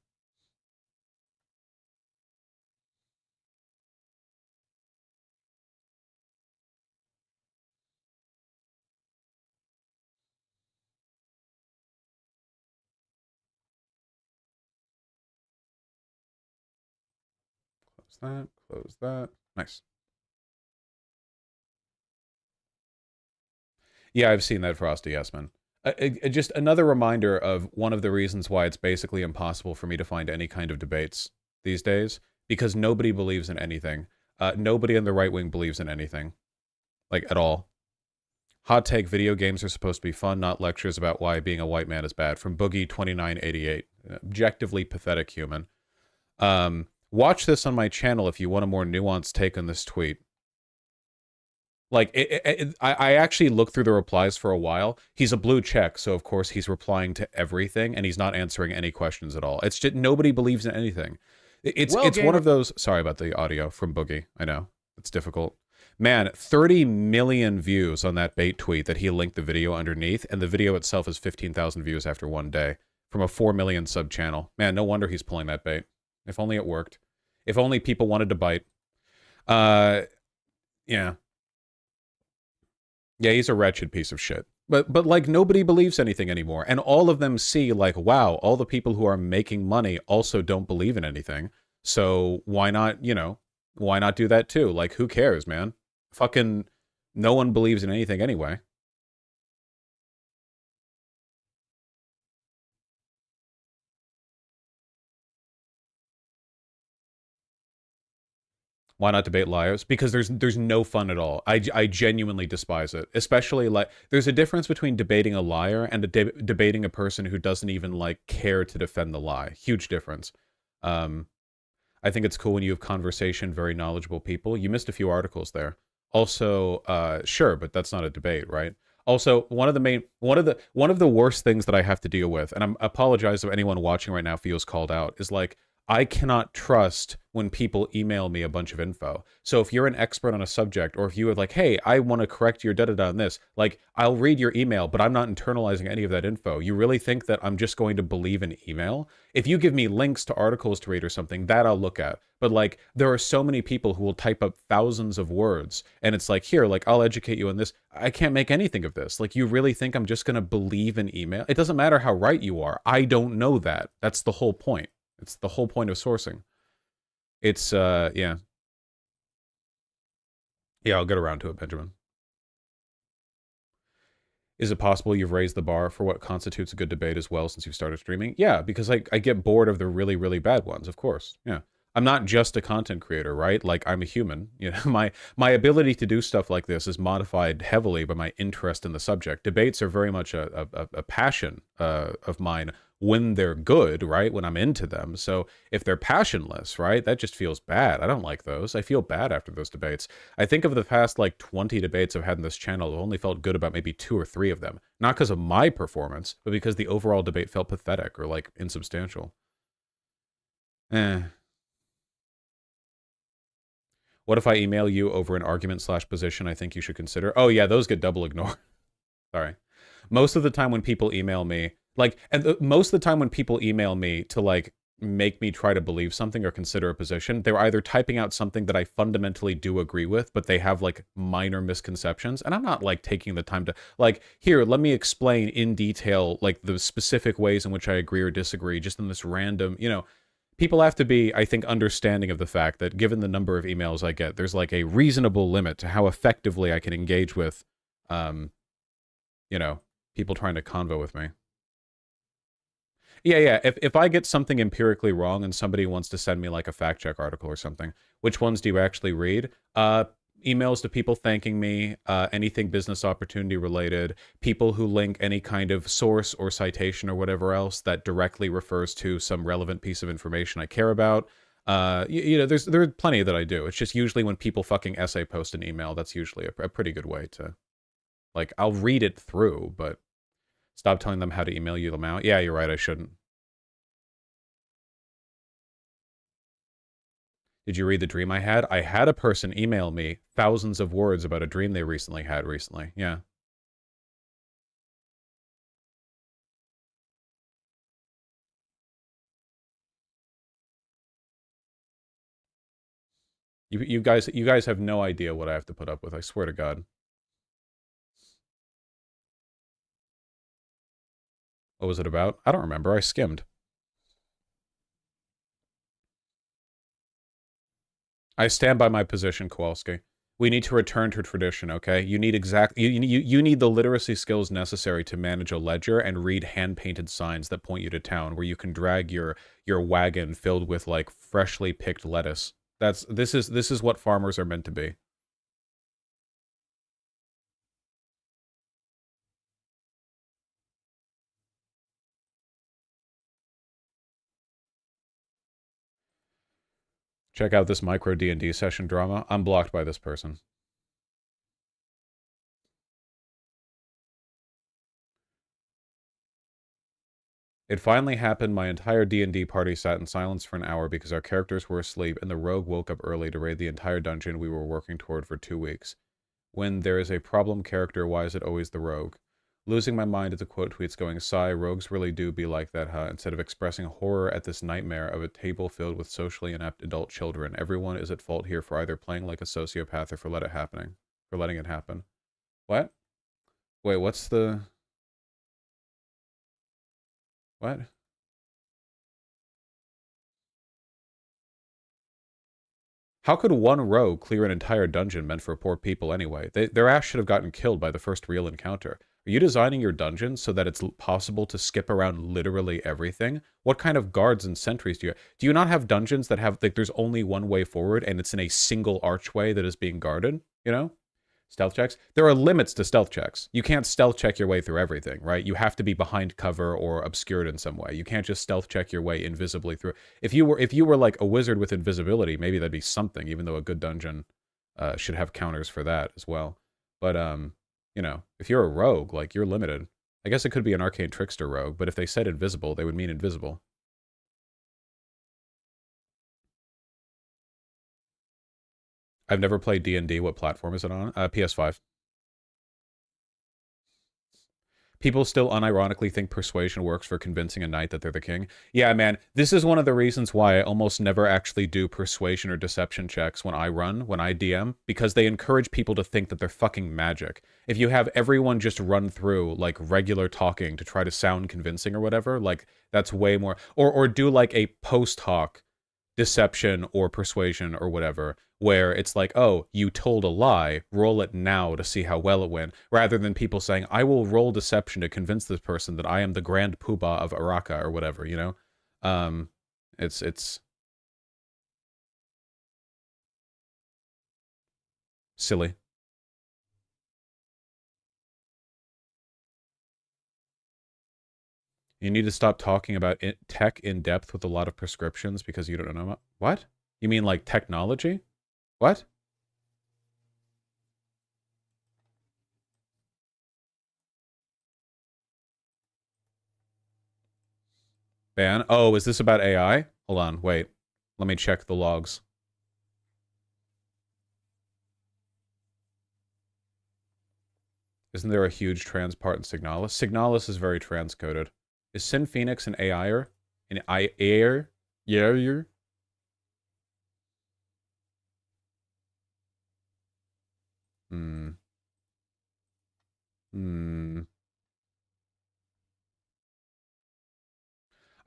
Close that. Close that. Nice. Yeah, I've seen that, Frosty. Yes, man. Just another reminder of one of the reasons why it's basically impossible for me to find any kind of debates these days, because nobody believes in anything. Nobody in the right wing believes in anything, like at all. Hot take: video games are supposed to be fun, not lectures about why being a white man is bad. From Boogie2988. Objectively pathetic human. Watch this on my channel if you want a more nuanced take on this tweet. Like, I actually looked through the replies for a while. He's a blue check, so of course he's replying to everything, and he's not answering any questions at all. It's just nobody believes in anything. It's one of those... Sorry about the audio from Boogie. I know. It's difficult. Man, 30 million views on that bait tweet that he linked the video underneath, and the video itself is 15,000 views after one day from a 4 million sub channel. Man, no wonder he's pulling that bait. If only it worked. If only people wanted to bite. Yeah. Yeah, he's a wretched piece of shit. But like, nobody believes anything anymore. And all of them see, like, wow, all the people who are making money also don't believe in anything. So why not, you know, why not do that too? Like, who cares, man? Fucking no one believes in anything anyway. Why not debate liars? Because there's no fun at all. I genuinely despise it. Especially, like, there's a difference between debating a liar and debating a person who doesn't even, like, care to defend the lie. Huge difference. I think it's cool when you have conversation, very knowledgeable people. You missed a few articles there. Also, sure, but that's not a debate, right? Also, one of the worst things that I have to deal with, and I apologize if anyone watching right now feels called out, is like, I cannot trust when people email me a bunch of info. So if you're an expert on a subject, or if you are like, hey, I want to correct your da-da-da on this, like, I'll read your email, but I'm not internalizing any of that info. You really think that I'm just going to believe an email? If you give me links to articles to read or something, that I'll look at. But like, there are so many people who will type up thousands of words, and it's like, here, like, I'll educate you on this. I can't make anything of this. Like, you really think I'm just going to believe an email? It doesn't matter how right you are. I don't know that. That's the whole point. It's the whole point of sourcing. It's, yeah. Yeah, I'll get around to it, Benjamin. Is it possible you've raised the bar for what constitutes a good debate as well since you've started streaming? Yeah, because I get bored of the really, really bad ones, of course. Yeah. I'm not just a content creator, right? Like, I'm a human. You know, my ability to do stuff like this is modified heavily by my interest in the subject. Debates are very much a passion of mine when they're good, right? When I'm into them. So if they're passionless, right? That just feels bad. I don't like those. I feel bad after those debates. I think of the past, like, 20 debates I've had in this channel, I've only felt good about maybe 2 or 3 of them. Not because of my performance, but because the overall debate felt pathetic or, like, insubstantial. What if I email you over an argument/position I think you should consider? Oh yeah, those get double ignored. Sorry. Most of the time when people email me, like, most of the time when people email me to, like, make me try to believe something or consider a position, they're either typing out something that I fundamentally do agree with, but they have, like, minor misconceptions, and I'm not, like, taking the time to, like, here, let me explain in detail, like, the specific ways in which I agree or disagree, just in this random, you know. People have to be, I think, understanding of the fact that given the number of emails I get, there's, like, a reasonable limit to how effectively I can engage with, you know, people trying to convo with me. Yeah. If I get something empirically wrong and somebody wants to send me, like, a fact check article or something, which ones do you actually read? Emails to people thanking me, anything business opportunity related, people who link any kind of source or citation or whatever else that directly refers to some relevant piece of information I care about. You know, there are plenty that I do. It's just usually when people fucking essay post an email, that's usually a pretty good way to, like, I'll read it through, but stop telling them how to email you them out. Yeah, you're right, I shouldn't. Did you read the dream I had? I had a person email me thousands of words about a dream they recently had recently. Yeah. You guys have no idea what I have to put up with, I swear to God. What was it about? I don't remember. I skimmed. I stand by my position, Kowalski. We need to return to tradition, okay? You need you need the literacy skills necessary to manage a ledger and read hand-painted signs that point you to town, where you can drag your wagon filled with like freshly picked lettuce. This is what farmers are meant to be. Check out this micro D&D session drama. I'm blocked by this person. It finally happened. My entire D&D party sat in silence for an hour because our characters were asleep and the rogue woke up early to raid the entire dungeon we were working toward for 2 weeks. When there is a problem character, why is it always the rogue? Losing my mind at the quote tweets going, sigh, rogues really do be like that, huh? Instead of expressing horror at this nightmare of a table filled with socially inept adult children, everyone is at fault here for either playing like a sociopath or for letting it happen. What? Wait, what's the... What? How could one rogue clear an entire dungeon meant for poor people anyway? Their ass should have gotten killed by the first real encounter. Are you designing your dungeon so that it's possible to skip around literally everything? What kind of guards and sentries do you have? Do you not have dungeons that have, like, there's only one way forward and it's in a single archway that is being guarded? You know? Stealth checks? There are limits to stealth checks. You can't stealth check your way through everything, right? You have to be behind cover or obscured in some way. You can't just stealth check your way invisibly through. If you were like a wizard with invisibility, maybe that'd be something, even though a good dungeon should have counters for that as well. But you know, if you're a rogue, like, you're limited. I guess it could be an arcane trickster rogue, but if they said invisible, they would mean invisible. I've never played D&D. What platform is it on? PS5. People still unironically think persuasion works for convincing a knight that they're the king. Yeah, man, this is one of the reasons why I almost never actually do persuasion or deception checks when I DM, because they encourage people to think that they're fucking magic. If you have everyone just run through, like, regular talking to try to sound convincing or whatever, like, that's way more... Or do, like, a post-hoc deception or persuasion or whatever, where it's like, oh, you told a lie, roll it now to see how well it went, rather than people saying, I will roll deception to convince this person that I am the Grand Poobah of Araka or whatever, you know? It's silly. You need to stop talking about tech in depth with a lot of prescriptions because you don't know about... What? You mean like technology? What? Ban? Oh, is this about AI? Hold on, wait. Let me check the logs. Isn't there a huge trans part in Signalis? Signalis is very transcoded. Is Sin Phoenix an AIer? An IAer? Yeah.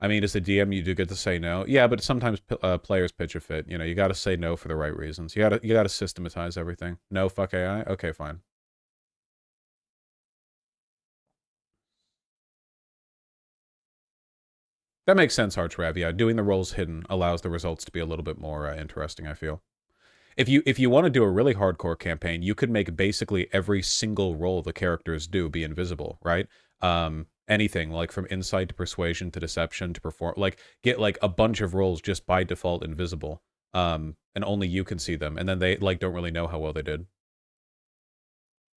I mean, as a DM, you do get to say no. Yeah, but sometimes players pitch a fit. You know, you got to say no for the right reasons. You got to systematize everything. No, fuck AI. Okay, fine. That makes sense, Archrav. Yeah, doing the roles hidden allows the results to be a little bit more interesting, I feel. If you want to do a really hardcore campaign, you could make basically every single role the characters do be invisible, right? Anything, like from insight to persuasion to deception to perform, like, get like a bunch of roles just by default invisible, and only you can see them, and then they, like, don't really know how well they did.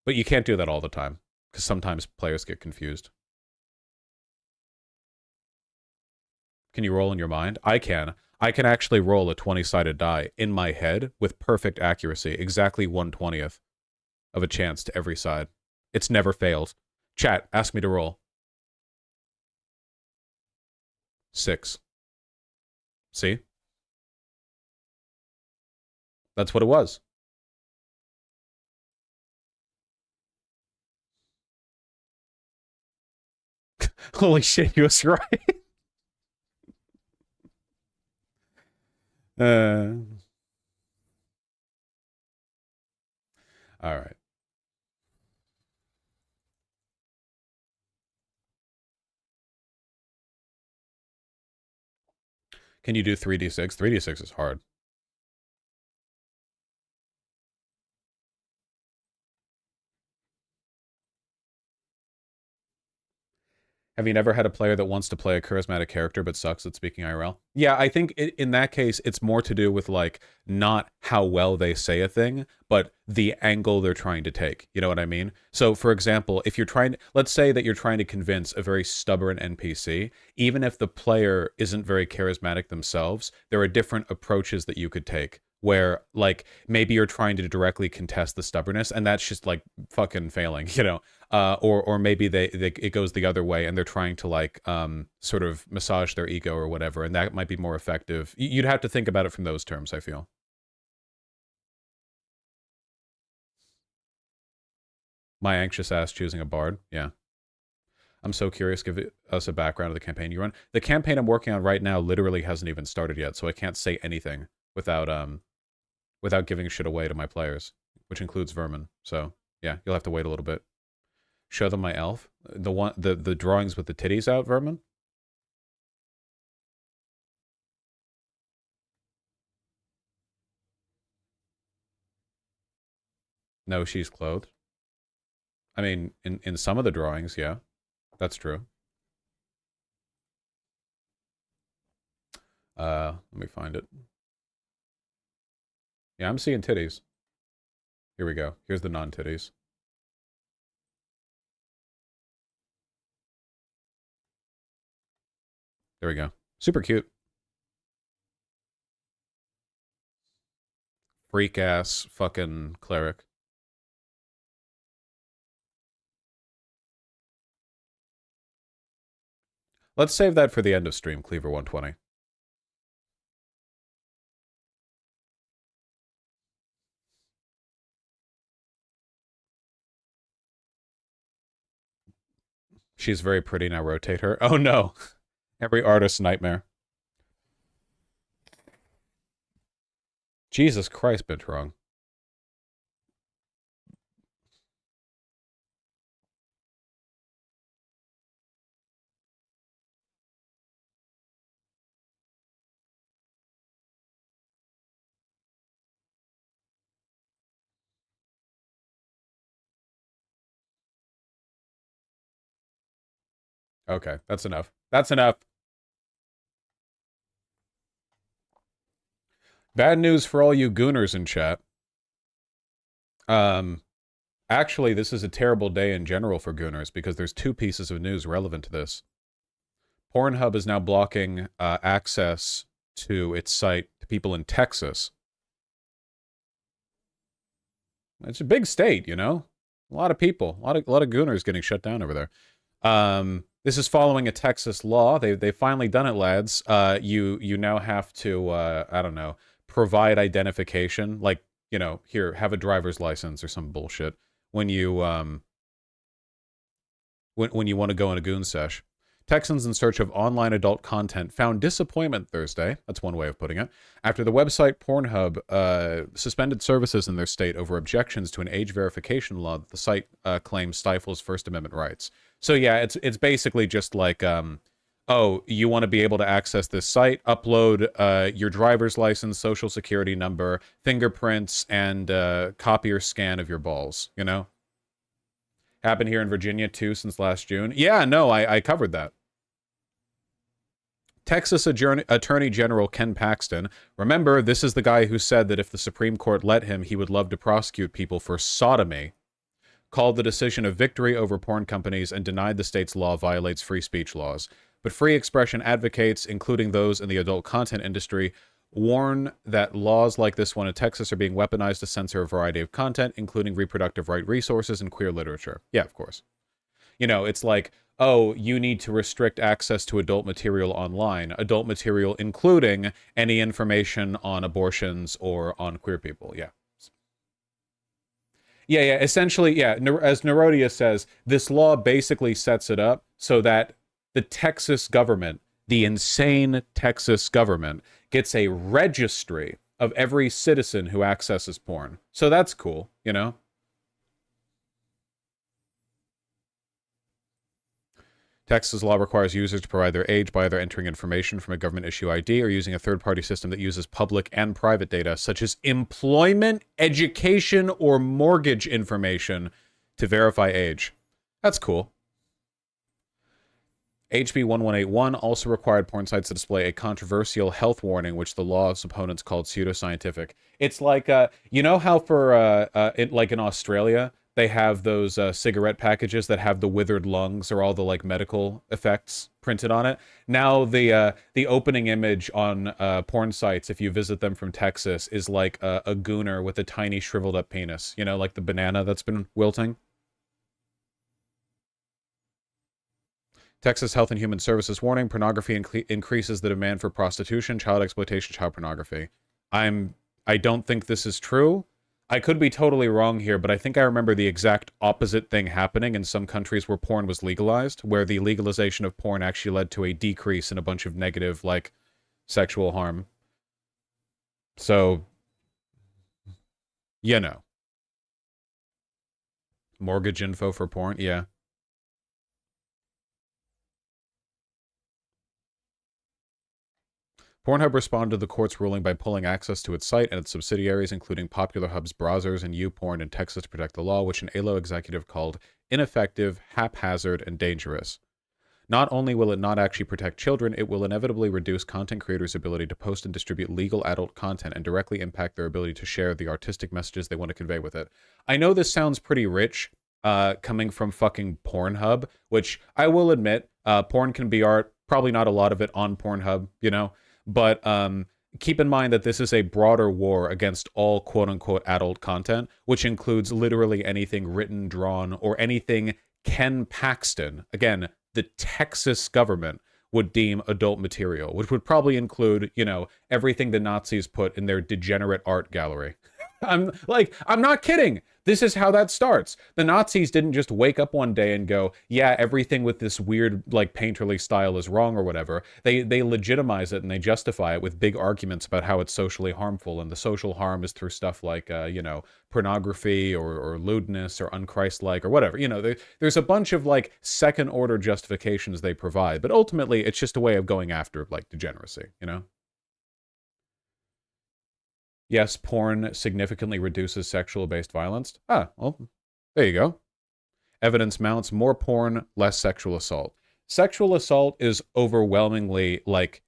But you can't do that all the time, because sometimes players get confused. Can you roll in your mind? I can. I can actually roll a 20-sided die in my head with perfect accuracy, exactly 1/20th of a chance to every side. It's never failed. Chat, ask me to roll. 6. See? That's what it was. Holy shit, he was right. All right. Can you do 3d6? 3d6 is hard. Have you never had a player that wants to play a charismatic character but sucks at speaking IRL? Yeah, I think in that case, it's more to do with like not how well they say a thing, but the angle they're trying to take. You know what I mean? So, for example, if you're trying, let's say that you're trying to convince a very stubborn NPC, even if the player isn't very charismatic themselves, there are different approaches that you could take. Where like maybe you're trying to directly contest the stubbornness, and that's just like fucking failing, you know. Or maybe they it goes the other way and they're trying to like sort of massage their ego or whatever, and that might be more effective. You'd have to think about it from those terms, I feel. My anxious ass choosing a bard, yeah. I'm so curious. Give us a background of the campaign you run. The campaign I'm working on right now literally hasn't even started yet, so I can't say anything without without giving shit away to my players, which includes Vermin. So yeah, you'll have to wait a little bit. Show them my elf. The drawings with the titties out, Vermin? No, she's clothed. I mean, in some of the drawings, yeah. That's true. Let me find it. Yeah, I'm seeing titties. Here we go. Here's the non-titties. There we go. Super cute. Freak ass fucking cleric. Let's save that for the end of stream, Cleaver 120. She's very pretty, now rotate her. Oh no. Every artist's nightmare. Jesus Christ, been wrong. Okay, that's enough. That's enough. Bad news for all you gooners in chat. Actually, this is a terrible day in general for gooners because there's two pieces of news relevant to this. Pornhub is now blocking access to its site to people in Texas. It's a big state, you know? A lot of people, a lot of gooners getting shut down over there. This is following a Texas law. They've finally done it, lads. You now have to I don't know, provide identification, like, you know, here, have a driver's license or some bullshit when you when you want to go in a goon sesh. Texans in search of online adult content found disappointment Thursday, that's one way of putting it, after the website Pornhub suspended services in their state over objections to an age verification law that the site claims stifles First Amendment rights. So yeah, it's basically just like, oh, you want to be able to access this site, upload your driver's license, social security number, fingerprints, and copy or scan of your balls, you know? Happened here in Virginia, too, since last June. Yeah, no, I covered that. Texas Attorney General Ken Paxton, remember, this is the guy who said that if the Supreme Court let him, he would love to prosecute people for sodomy, called the decision a victory over porn companies and denied the state's law violates free speech laws. But free expression advocates, including those in the adult content industry, warn that laws like this one in Texas are being weaponized to censor a variety of content, including reproductive right resources and queer literature. Yeah, of course. You know, it's like, oh, you need to restrict access to adult material online. Adult material including any information on abortions or on queer people. Yeah. Yeah, essentially, yeah. As Nerodia says, this law basically sets it up so that the Texas government, the insane Texas government, gets a registry of every citizen who accesses porn. So that's cool, you know? Texas law requires users to provide their age by either entering information from a government issue ID or using a third-party system that uses public and private data, such as employment, education, or mortgage information to verify age. That's cool. HB 1181 also required porn sites to display a controversial health warning, which the law's opponents called pseudoscientific. It's like, you know how for, like in Australia, they have those cigarette packages that have the withered lungs or all the like medical effects printed on it. Now the opening image on porn sites, if you visit them from Texas, is like a gooner with a tiny shriveled up penis. You know, like the banana that's been wilting. Texas Health and Human Services warning: pornography increases the demand for prostitution, child exploitation, child pornography. I don't think this is true. I could be totally wrong here, but I think I remember the exact opposite thing happening in some countries where porn was legalized, where the legalization of porn actually led to a decrease in a bunch of negative, like, sexual harm. So, you know. Mortgage info for porn? Yeah. Pornhub responded to the court's ruling by pulling access to its site and its subsidiaries, including Popular Hub's browsers and YouPorn in Texas to protect the law, which an ALO executive called ineffective, haphazard, and dangerous. Not only will it not actually protect children, it will inevitably reduce content creators' ability to post and distribute legal adult content and directly impact their ability to share the artistic messages they want to convey with it. I know this sounds pretty rich, coming from fucking Pornhub, which I will admit, porn can be art, probably not a lot of it on Pornhub, you know? But keep in mind that this is a broader war against all quote-unquote adult content, which includes literally anything written, drawn, or anything Ken Paxton, again, the Texas government, would deem adult material, which would probably include, you know, everything the Nazis put in their degenerate art gallery. I'm not kidding. This is how that starts. The Nazis didn't just wake up one day and go, yeah, everything with this weird, like, painterly style is wrong or whatever. They legitimize it and they justify it with big arguments about how it's socially harmful, and the social harm is through stuff like, you know, pornography or lewdness or unchristlike or whatever. You know, there's a bunch of, like, second-order justifications they provide, but ultimately it's just a way of going after, like, degeneracy, you know? Yes, porn significantly reduces sexual-based violence. Ah, well, there you go. Evidence mounts: more porn, less sexual assault. Sexual assault is overwhelmingly, like,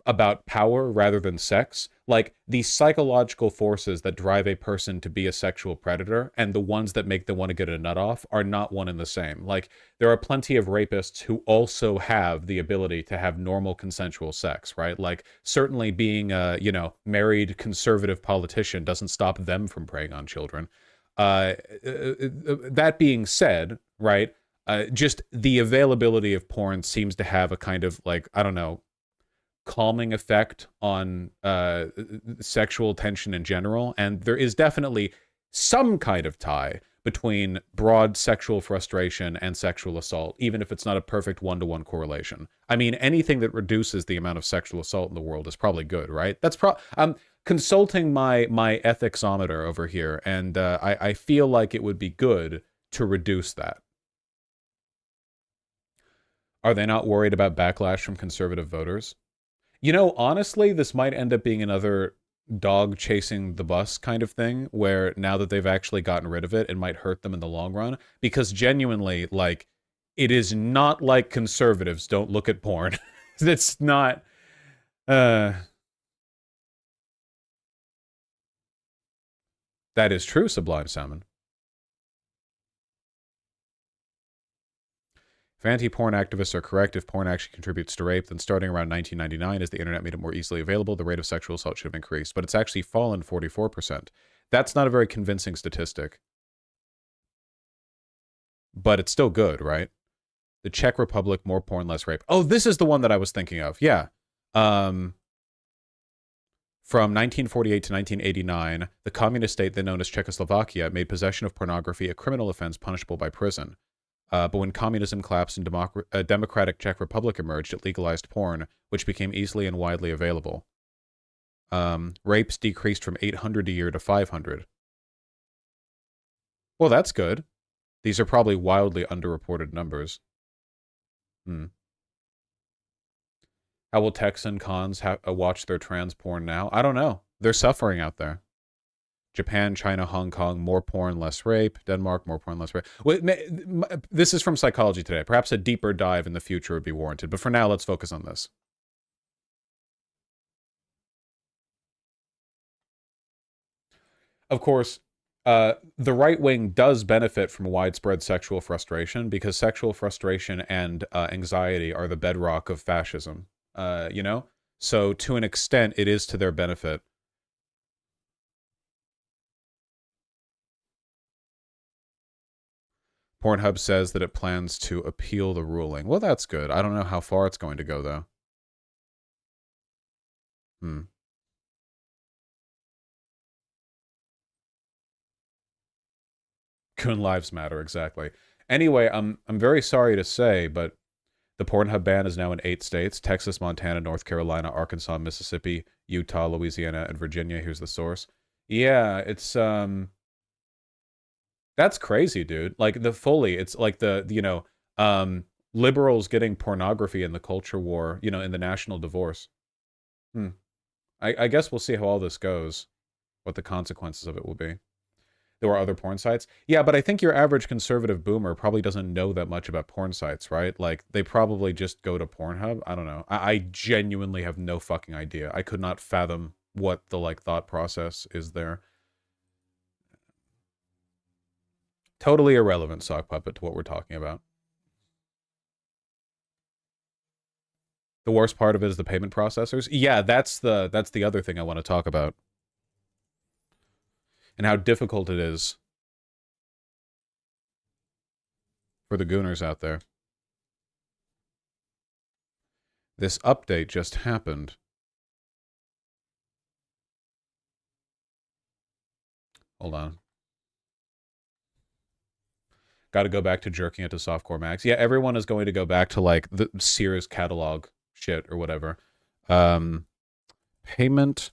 about power rather than sex. Like, the psychological forces that drive a person to be a sexual predator and the ones that make them want to get a nut off are not one and the same. Like, there are plenty of rapists who also have the ability to have normal consensual sex, right? Like, certainly being a, you know, married conservative politician doesn't stop them from preying on children. That being said, right, just the availability of porn seems to have a kind of, like, I don't know, calming effect on sexual tension in general, and there is definitely some kind of tie between broad sexual frustration and sexual assault, even if it's not a perfect one-to-one correlation. I mean, anything that reduces the amount of sexual assault in the world is probably good, right? That's I'm consulting my ethicsometer over here, and I feel like it would be good to reduce that. Are they not worried about backlash from conservative voters? You know, honestly, this might end up being another dog chasing the bus kind of thing, where now that they've actually gotten rid of it, it might hurt them in the long run. Because genuinely, like, it is not like conservatives don't look at porn. It's not... That is true, Sublime Salmon. If anti-porn activists are correct, if porn actually contributes to rape, then starting around 1999, as the internet made it more easily available, the rate of sexual assault should have increased. But it's actually fallen 44%. That's not a very convincing statistic. But it's still good, right? The Czech Republic, more porn, less rape. Oh, this is the one that I was thinking of. Yeah. From 1948 to 1989, the communist state then known as Czechoslovakia made possession of pornography a criminal offense punishable by prison. But when communism collapsed and a democratic Czech Republic emerged, it legalized porn, which became easily and widely available. Rapes decreased from 800 a year to 500. Well, that's good. These are probably wildly underreported numbers. Hmm. How will Texan cons watch their trans porn now? I don't know. They're suffering out there. Japan, China, Hong Kong, more porn, less rape. Denmark, more porn, less rape. This is from Psychology Today. Perhaps a deeper dive in the future would be warranted. But for now, let's focus on this. Of course, the right wing does benefit from widespread sexual frustration because sexual frustration and anxiety are the bedrock of fascism. You know? So to an extent, it is to their benefit. Pornhub says that it plans to appeal the ruling. Well, that's good. I don't know how far it's going to go, though. Coon lives matter, exactly. Anyway, I'm very sorry to say, but the Pornhub ban is now in 8 states: Texas, Montana, North Carolina, Arkansas, Mississippi, Utah, Louisiana, and Virginia. Here's the source. Yeah, it's that's crazy, dude. Like it's like liberals getting pornography in the culture war, you know, in the national divorce. I guess we'll see how all this goes, what the consequences of it will be. There are other porn sites. Yeah, but I think your average conservative boomer probably doesn't know that much about porn sites, right? Like, they probably just go to Pornhub. I don't know. I genuinely have no fucking idea. I could not fathom what the, like, thought process is there. Totally irrelevant, Sock Puppet, to what we're talking about. The worst part of it is the payment processors. Yeah, that's the other thing I want to talk about. And how difficult it is for the gooners out there. This update just happened. Hold on. Got to go back to jerking it to Softcore Max. Yeah, everyone is going to go back to, like, the Sears catalog shit or whatever. Payment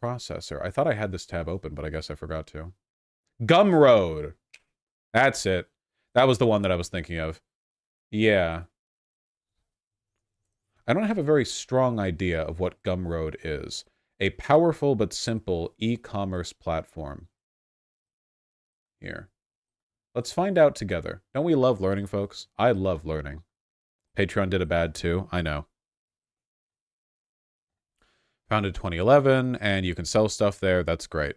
processor. I thought I had this tab open, but I guess I forgot to. Gumroad. That's it. That was the one that I was thinking of. Yeah. I don't have a very strong idea of what Gumroad is. A powerful but simple e-commerce platform. Here. Let's find out together. Don't we love learning, folks? I love learning. Patreon did a bad too. I know. Founded 2011, and you can sell stuff there. That's great.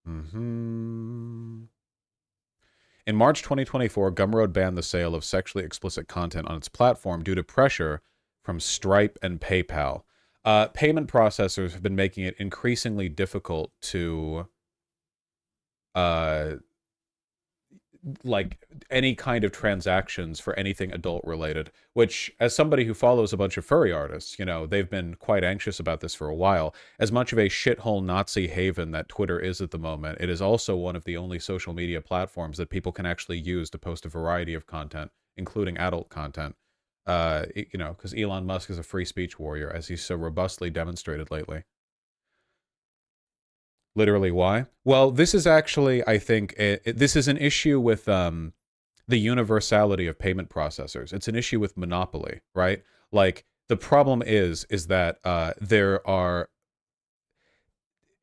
In March 2024, Gumroad banned the sale of sexually explicit content on its platform due to pressure from Stripe and PayPal. Payment processors have been making it increasingly difficult to like any kind of transactions for anything adult related, which, as somebody who follows a bunch of furry artists, you know, they've been quite anxious about this for a while. As much of a shithole Nazi haven that Twitter is at the moment, it is also one of the only social media platforms that people can actually use to post a variety of content, including adult content. You know, because Elon Musk is a free speech warrior, as he's so robustly demonstrated lately. Literally, why? Well, this is actually, I think, this is an issue with the universality of payment processors. It's an issue with monopoly, right? Like, the problem is that there are,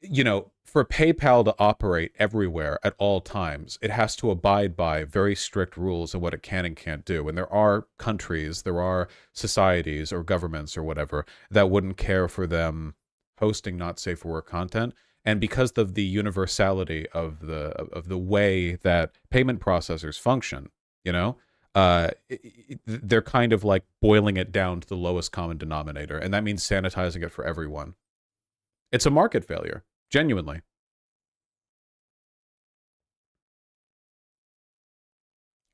you know, for PayPal to operate everywhere at all times, it has to abide by very strict rules of what it can and can't do. And there are countries, there are societies or governments or whatever that wouldn't care for them hosting not safe for work content. And because of the universality of the way that payment processors function, you know, they're kind of like boiling it down to the lowest common denominator. And that means sanitizing it for everyone. It's a market failure, genuinely.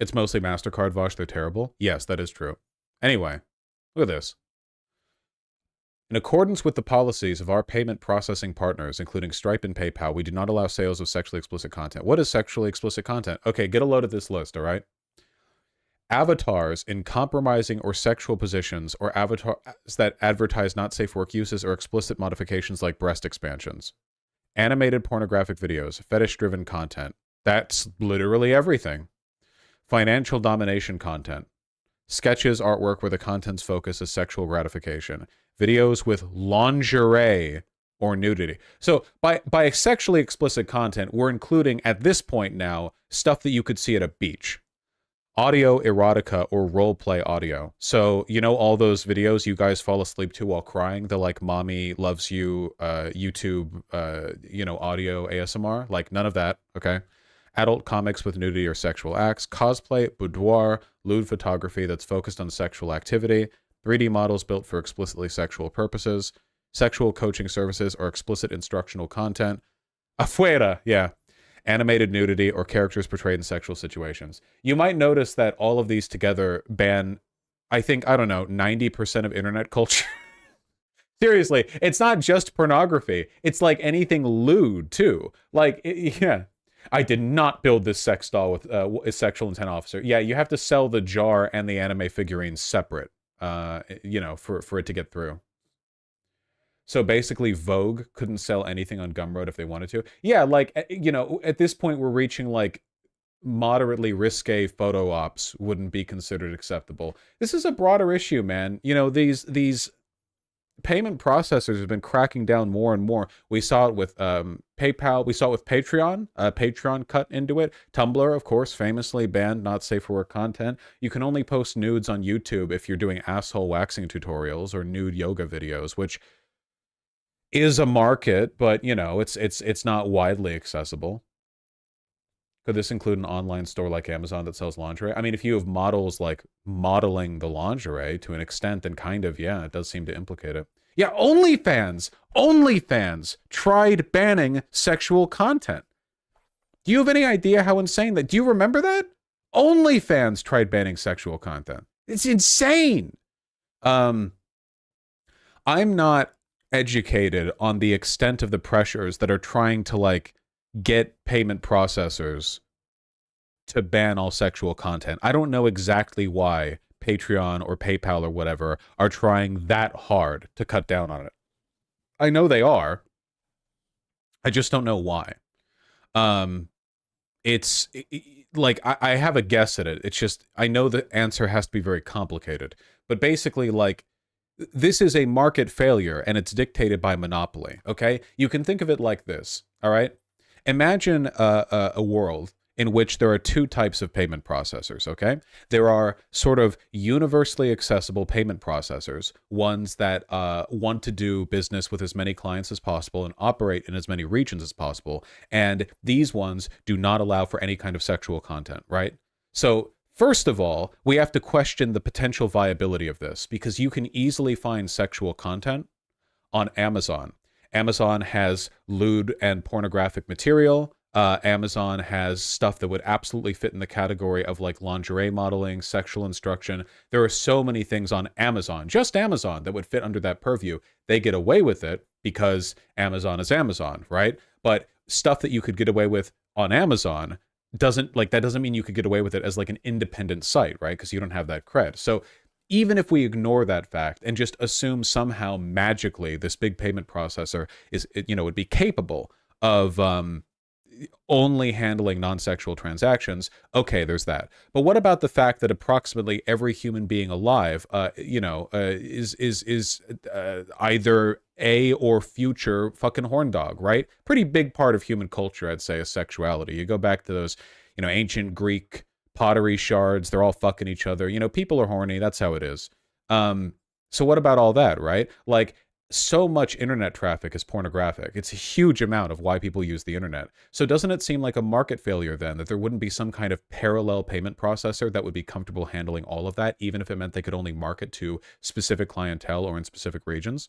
It's mostly MasterCard, Vosh. They're terrible. Yes, that is true. Anyway, look at this. In accordance with the policies of our payment processing partners, including Stripe and PayPal, we do not allow sales of sexually explicit content. What is sexually explicit content? Okay, get a load of this list, all right? Avatars in compromising or sexual positions, or avatars that advertise not safe work uses or explicit modifications like breast expansions. Animated pornographic videos, fetish-driven content. That's literally everything. Financial domination content. Sketches, artwork where the content's focus is sexual gratification. Videos with lingerie or nudity. So by sexually explicit content, we're including at this point now stuff that you could see at a beach. Audio erotica or role play audio. So, you know, all those videos you guys fall asleep to while crying, the like mommy loves you YouTube you know, audio ASMR, like none of that, okay? Adult comics with nudity or sexual acts, cosplay, boudoir, lewd photography that's focused on sexual activity, 3D models built for explicitly sexual purposes, sexual coaching services or explicit instructional content. Afuera, yeah. Animated nudity or characters portrayed in sexual situations. You might notice that all of these together ban, I think, I don't know, 90% of internet culture. Seriously, it's not just pornography. It's like anything lewd, too. Like, yeah. I did not build this sex doll with a sexual intent officer. Yeah, you have to sell the jar and the anime figurines separate, you know, for it to get through. So basically, Vogue couldn't sell anything on Gumroad if they wanted to. Yeah, like, you know, at this point, we're reaching, like, moderately risque photo ops wouldn't be considered acceptable. This is a broader issue, man. You know, these payment processors have been cracking down more and more. We saw it with PayPal. We saw it with Patreon. Patreon cut into it. Tumblr, of course, famously banned not safe for work content. You can only post nudes on YouTube if you're doing asshole waxing tutorials or nude yoga videos, which is a market, but you know, it's not widely accessible. Could this include an online store like Amazon that sells lingerie? I mean, if you have models like modeling the lingerie to an extent, then kind of, yeah, it does seem to implicate it. Yeah, OnlyFans tried banning sexual content. Do you have any idea how insane that? Do you remember that? OnlyFans tried banning sexual content. It's insane. I'm not educated on the extent of the pressures that are trying to like get payment processors to ban all sexual content. I don't know exactly why Patreon or PayPal or whatever are trying that hard to cut down on it. I know they are. I just don't know why. It's like I have a guess at it. It's just I know the answer has to be very complicated. But basically, like, this is a market failure and it's dictated by monopoly, okay? You can think of it like this, all right? Imagine a world in which there are two types of payment processors, okay? There are sort of universally accessible payment processors, ones that want to do business with as many clients as possible and operate in as many regions as possible. And these ones do not allow for any kind of sexual content, right? So first of all, we have to question the potential viability of this because you can easily find sexual content on Amazon. Amazon has lewd and pornographic material. Amazon has stuff that would absolutely fit in the category of like lingerie modeling, sexual instruction. There are so many things on Amazon, just Amazon, that would fit under that purview. They get away with it because Amazon is Amazon, right? But stuff that you could get away with on Amazon doesn't mean you could get away with it as like an independent site, right? Because you don't have that cred. So even if we ignore that fact and just assume somehow magically this big payment processor is, you know, would be capable of only handling non-sexual transactions, okay, there's that. But what about the fact that approximately every human being alive, you know, is either a or future fucking horn dog, right? Pretty big part of human culture, I'd say, is sexuality. You go back to those, you know, ancient Greek pottery shards, they're all fucking each other. You know, people are horny, that's how it is. So what about all that, right? Like, so much internet traffic is pornographic. It's a huge amount of why people use the internet. So doesn't it seem like a market failure then that there wouldn't be some kind of parallel payment processor that would be comfortable handling all of that, even if it meant they could only market to specific clientele or in specific regions?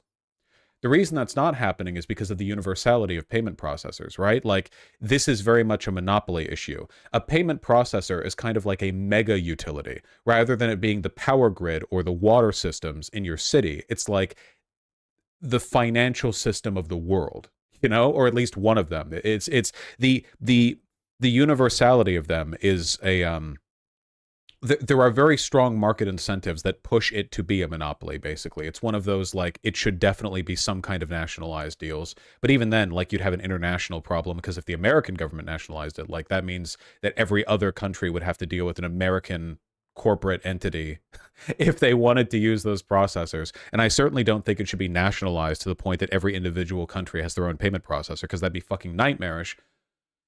The reason that's not happening is because of the universality of payment processors, right? Like, this is very much a monopoly issue. A payment processor is kind of like a mega utility. Rather than it being the power grid or the water systems in your city, it's like the financial system of the world, you know, or at least one of them. It's the universality of them is a there are very strong market incentives that push it to be a monopoly, basically. It's one of those, like, it should definitely be some kind of nationalized deals. But even then, like, you'd have an international problem, because if the American government nationalized it, like, that means that every other country would have to deal with an American corporate entity if they wanted to use those processors. And I certainly don't think it should be nationalized to the point that every individual country has their own payment processor, because that'd be fucking nightmarish.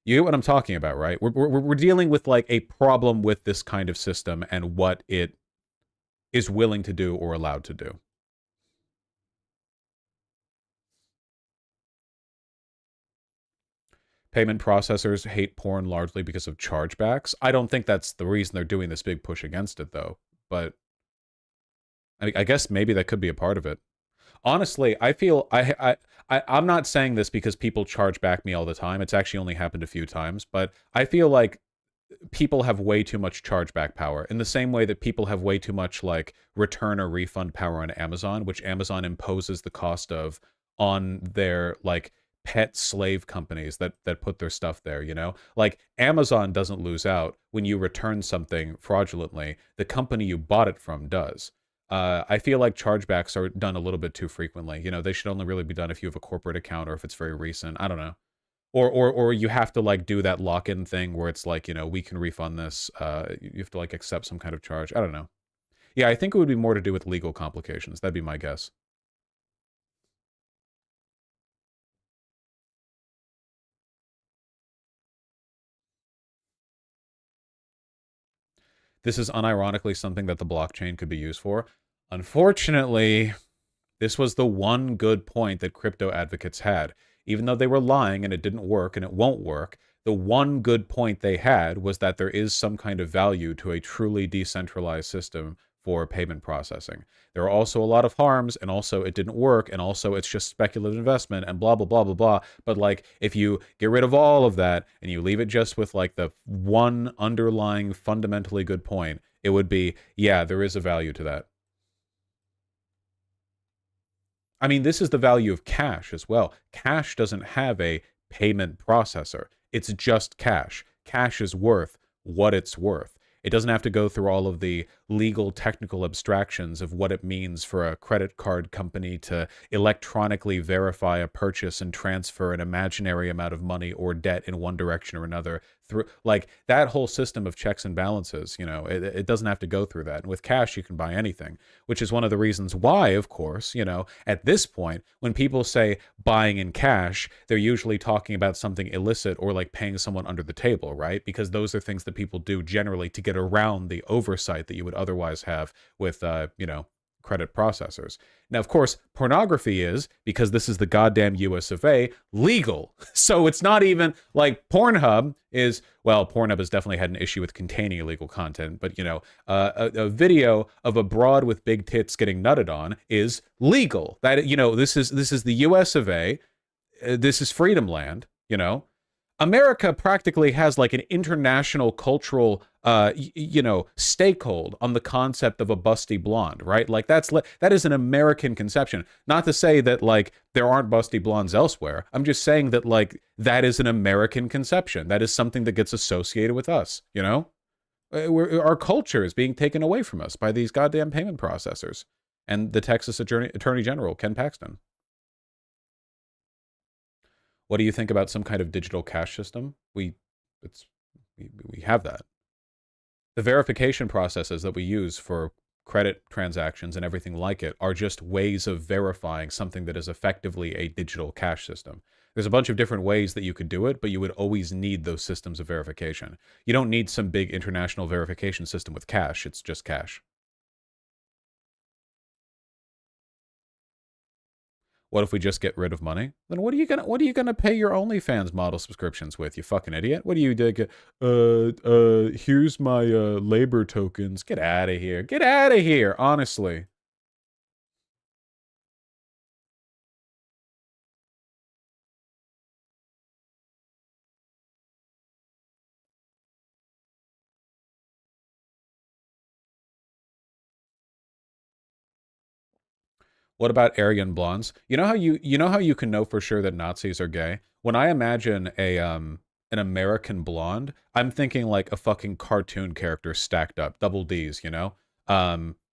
You get what I'm talking about, right? We're dealing with like a problem with this kind of system and what it is willing to do or allowed to do. Payment processors hate porn largely because of chargebacks. I don't think that's the reason they're doing this big push against it, though. But I guess maybe that could be a part of it. Honestly, I feel I'm not saying this because people charge back me all the time. It's actually only happened a few times, but I feel like people have way too much chargeback power, in the same way that people have way too much like return or refund power on Amazon, which Amazon imposes the cost of on their like pet slave companies that put their stuff there, you know? Like Amazon doesn't lose out when you return something fraudulently. The company you bought it from does. I feel like chargebacks are done a little bit too frequently. You know, they should only really be done if you have a corporate account or if it's very recent. I don't know. Or you have to like do that lock-in thing where it's like, you know, we can refund this. You have to like accept some kind of charge. I don't know. Yeah, I think it would be more to do with legal complications. That'd be my guess. This is unironically something that the blockchain could be used for. Unfortunately, this was the one good point that crypto advocates had. Even though they were lying and it didn't work and it won't work, the one good point they had was that there is some kind of value to a truly decentralized system for payment processing. There are also a lot of harms, and also it didn't work, and also it's just speculative investment and blah, blah, blah, blah, blah. But like, if you get rid of all of that and you leave it just with like the one underlying fundamentally good point, it would be, yeah, there is a value to that. I mean, this is the value of cash as well. Cash doesn't have a payment processor. It's just cash. Cash is worth what it's worth. It doesn't have to go through all of the legal technical abstractions of what it means for a credit card company to electronically verify a purchase and transfer an imaginary amount of money or debt in one direction or another through like that whole system of checks and balances. You know, it doesn't have to go through that. And with cash, you can buy anything, which is one of the reasons why, of course, you know, at this point, when people say buying in cash, they're usually talking about something illicit or like paying someone under the table, right? Because those are things that people do generally to get around the oversight that you would otherwise have with, you know, credit processors. Now, of course, pornography is, because this is the goddamn US of A, legal. So it's not even like Pornhub is, well, Pornhub has definitely had an issue with containing illegal content, but, you know, a video of a broad with big tits getting nutted on is legal. That, you know, this is the US of A. This is freedom land, you know. America practically has like an international cultural, you know, stakehold on the concept of a busty blonde, right? Like that is an American conception. Not to say that like there aren't busty blondes elsewhere. I'm just saying that like that is an American conception. That is something that gets associated with us, you know? Our culture is being taken away from us by these goddamn payment processors and the Texas Attorney General, Ken Paxton. What do you think about some kind of digital cash system? We have that. The verification processes that we use for credit transactions and everything like it are just ways of verifying something that is effectively a digital cash system. There's a bunch of different ways that you could do it, but you would always need those systems of verification. You don't need some big international verification system with cash. It's just cash. What if we just get rid of money? Then what are you gonna pay your OnlyFans model subscriptions with, you fucking idiot? What do you do? Here's my labor tokens. Get out of here. Get out of here, honestly. What about Aryan blondes? You know how you can know for sure that Nazis are gay? When I imagine an American blonde, I'm thinking like a fucking cartoon character stacked up, double D's, you know?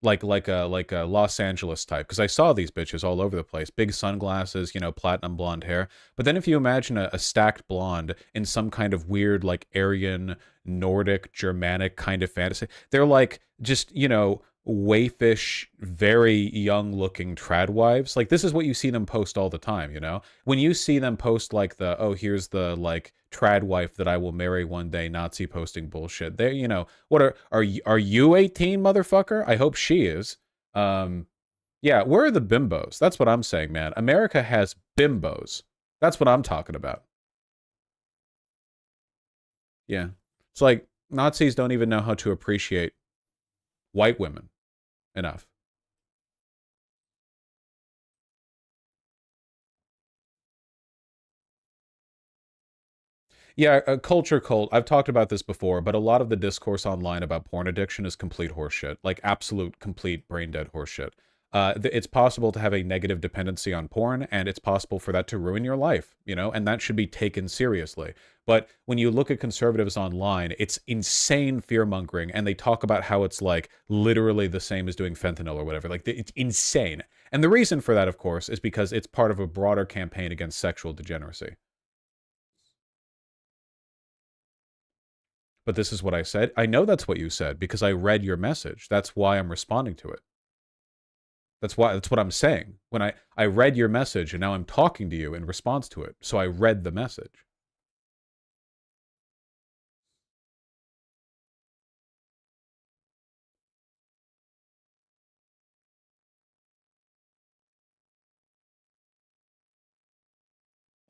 Like a Los Angeles type. Because I saw these bitches all over the place. Big sunglasses, you know, platinum blonde hair. But then if you imagine a stacked blonde in some kind of weird, like Aryan, Nordic, Germanic kind of fantasy, they're like just, you know, waifish, very young looking trad wives. Like this is what you see them post all the time, you know? When you see them post like the, oh, here's the like trad wife that I will marry one day, Nazi posting bullshit. They, you know, what are you 18, motherfucker? I hope she is. Yeah, where are the bimbos? That's what I'm saying, man. America has bimbos. That's what I'm talking about. Yeah. It's like Nazis don't even know how to appreciate white women enough. Yeah, a culture cult. I've talked about this before, but a lot of the discourse online about porn addiction is complete horseshit. Like absolute, complete brain dead horseshit. It's possible to have a negative dependency on porn, and it's possible for that to ruin your life, you know, and that should be taken seriously. But when you look at conservatives online, it's insane fear mongering, and they talk about how it's like literally the same as doing fentanyl or whatever. Like it's insane. And the reason for that, of course, is because it's part of a broader campaign against sexual degeneracy. But this is what I said. I know that's what you said because I read your message. That's why I'm responding to it. That's what I'm saying. When I read your message and now I'm talking to you in response to it. So I read the message.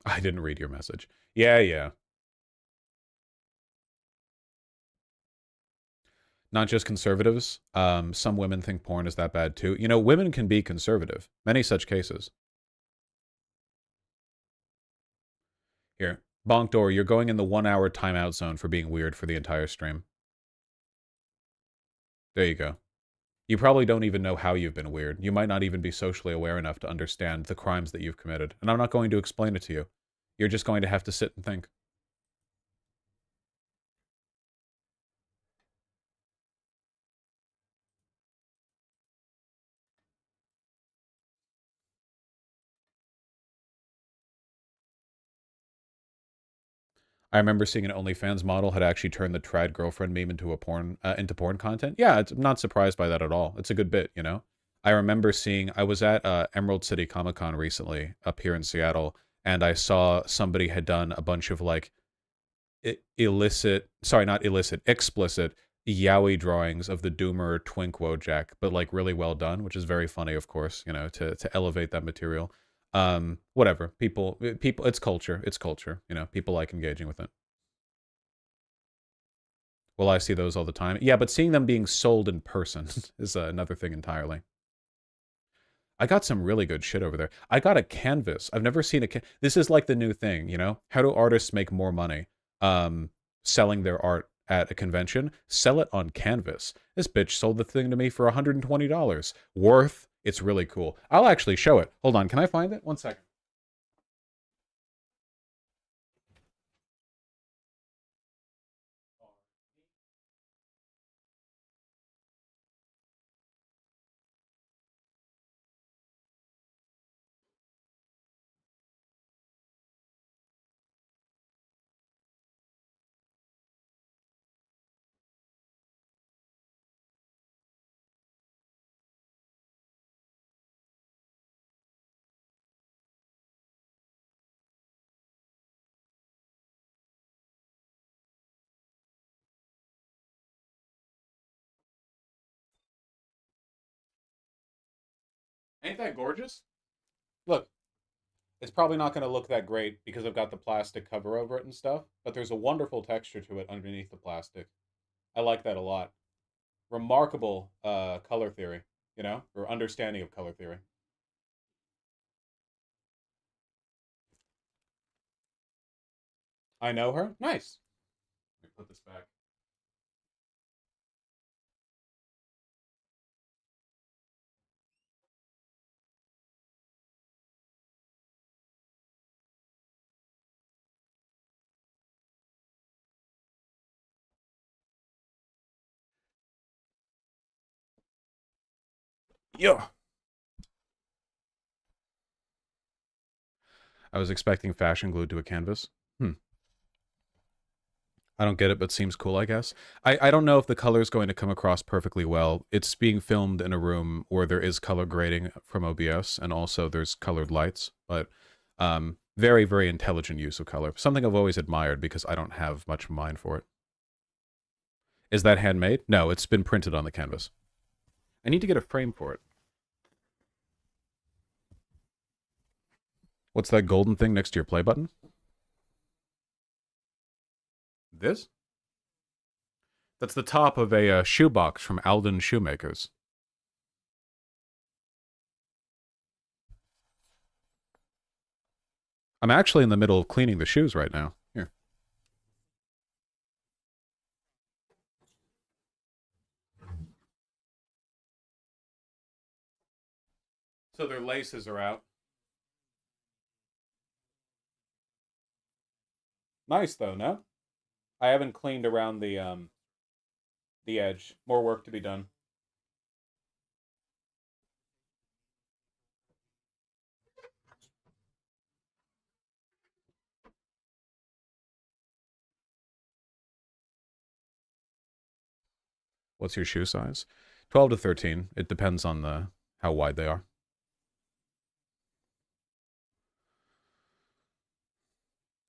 I didn't read your message. Yeah, yeah. Not just conservatives. Some women think porn is that bad too. You know, women can be conservative. Many such cases. Here, Bonk Door, you're going in the 1 hour timeout zone for being weird for the entire stream. There you go. You probably don't even know how you've been weird. You might not even be socially aware enough to understand the crimes that you've committed. And I'm not going to explain it to you. You're just going to have to sit and think. I remember seeing an OnlyFans model had actually turned the trad girlfriend meme into porn content. Yeah, I'm not surprised by that at all. It's a good bit, you know. I remember seeing. I was at Emerald City Comic Con recently up here in Seattle, and I saw somebody had done a bunch of like illicit, sorry, not illicit, explicit yaoi drawings of the Doomer Twink Wojak, but like really well done, which is very funny, of course, you know, to elevate that material. Whatever. People it's culture. It's culture, you know, people like engaging with it. Well, I see those all the time. Yeah, but seeing them being sold in person is another thing entirely. I got some really good shit over there. I got a canvas. I've never seen this is like the new thing, you know? How do artists make more money? Selling their art at a convention, sell it on canvas. This bitch sold the thing to me for $120. Worth. It's really cool. I'll actually show it. Hold on, can I find it? 1 second. Ain't that gorgeous? Look, it's probably not going to look that great because I've got the plastic cover over it and stuff, but there's a wonderful texture to it underneath the plastic. I like that a lot. Remarkable color theory, you know, or understanding of color theory. I know her. Nice. Let me put this back. Yeah. I was expecting fashion glued to a canvas. I don't get it, but seems cool, I guess. I don't know if the color is going to come across perfectly well. It's being filmed in a room where there is color grading from OBS, and also there's colored lights, but very, very intelligent use of color. Something I've always admired because I don't have much mind for it. Is that handmade? No, it's been printed on the canvas. I need to get a frame for it. What's that golden thing next to your play button? This? That's the top of a shoebox from Alden Shoemakers. I'm actually in the middle of cleaning the shoes right now. Here. So their laces are out. Nice though, no? I haven't cleaned around the edge. More work to be done. What's your shoe size? 12 to 13. It depends on the how wide they are.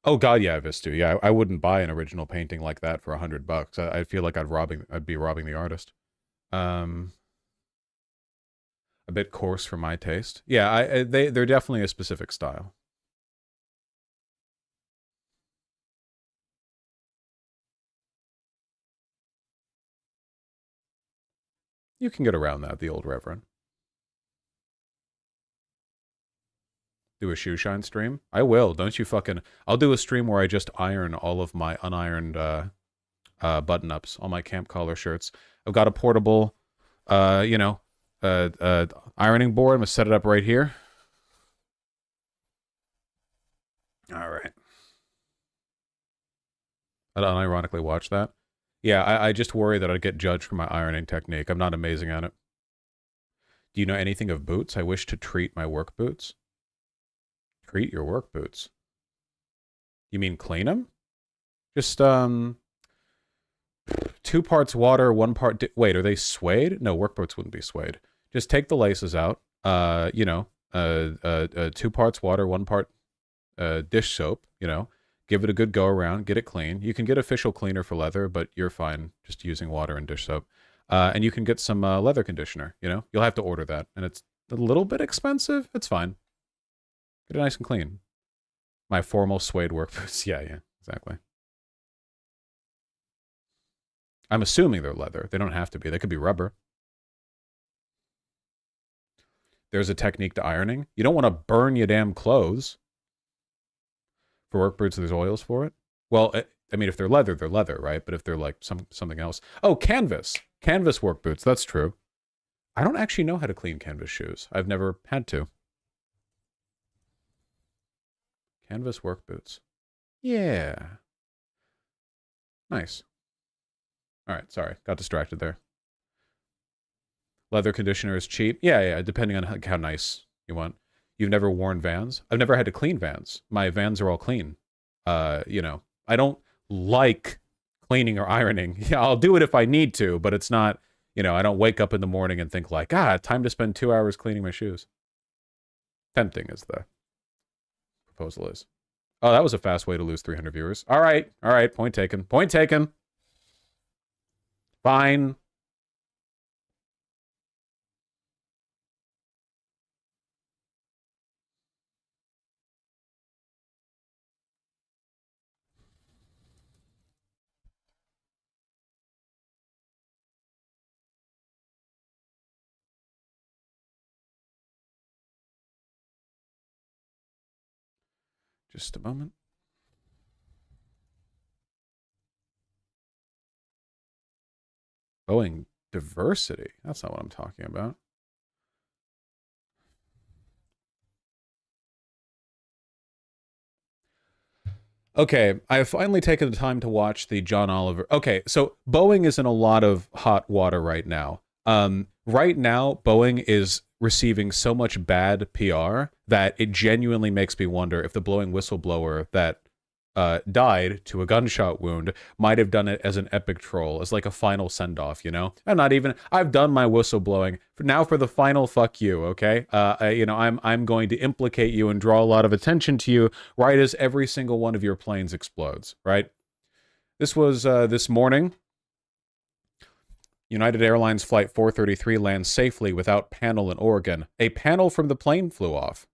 Oh god, yeah, Vistu. Yeah, I wouldn't buy an original painting like that for $100. I feel like I'd be robbing the artist. A bit coarse for my taste. Yeah, they're definitely a specific style. You can get around that, the old Reverend. Do a shoe shine stream? I will. Don't you fucking... I'll do a stream where I just iron all of my unironed button-ups, all my camp collar shirts. I've got a portable, ironing board. I'm going to set it up right here. All right. I'd unironically watch that. Yeah, I just worry that I'd get judged for my ironing technique. I'm not amazing at it. Do you know anything of boots? I wish to treat my work boots. Treat your work boots. You mean clean them? Just, 2 parts water, 1 part... Wait, are they suede? No, work boots wouldn't be suede. Just take the laces out. 2 parts water, 1 part dish soap, Give it a good go around, get it clean. You can get official cleaner for leather, but you're fine just using water and dish soap. And you can get some leather conditioner, You'll have to order that. And it's a little bit expensive. It's fine. Get it nice and clean. My formal suede work boots. Yeah, exactly. I'm assuming they're leather. They don't have to be. They could be rubber. There's a technique to ironing. You don't want to burn your damn clothes. For work boots, there's oils for it. Well, I mean, if they're leather, right? But if they're like something else. Oh, canvas. Canvas work boots. That's true. I don't actually know how to clean canvas shoes. I've never had to. Canvas work boots. Yeah. Nice. All right, sorry. Got distracted there. Leather conditioner is cheap. Yeah, depending on how nice you want. You've never worn Vans? I've never had to clean Vans. My Vans are all clean. I don't like cleaning or ironing. Yeah, I'll do it if I need to, but it's not, I don't wake up in the morning and think like, time to spend 2 hours cleaning my shoes. Tempting as the proposal is. Oh, that was a fast way to lose 300 viewers. All right. Point taken. Point taken. Fine. Just a moment. Boeing diversity. That's not what I'm talking about. Okay, I have finally taken the time to watch the John Oliver. Okay, so Boeing is in a lot of hot water right now. Right now, Boeing is receiving so much bad PR that it genuinely makes me wonder if the blowing whistleblower that died to a gunshot wound might have done it as an epic troll, as like a final send-off, you know? I've done my whistleblowing. Now for the final fuck you, okay? I'm going to implicate you and draw a lot of attention to you right as every single one of your planes explodes, right? This was this morning. United Airlines Flight 433 lands safely without panel in Oregon. A panel from the plane flew off.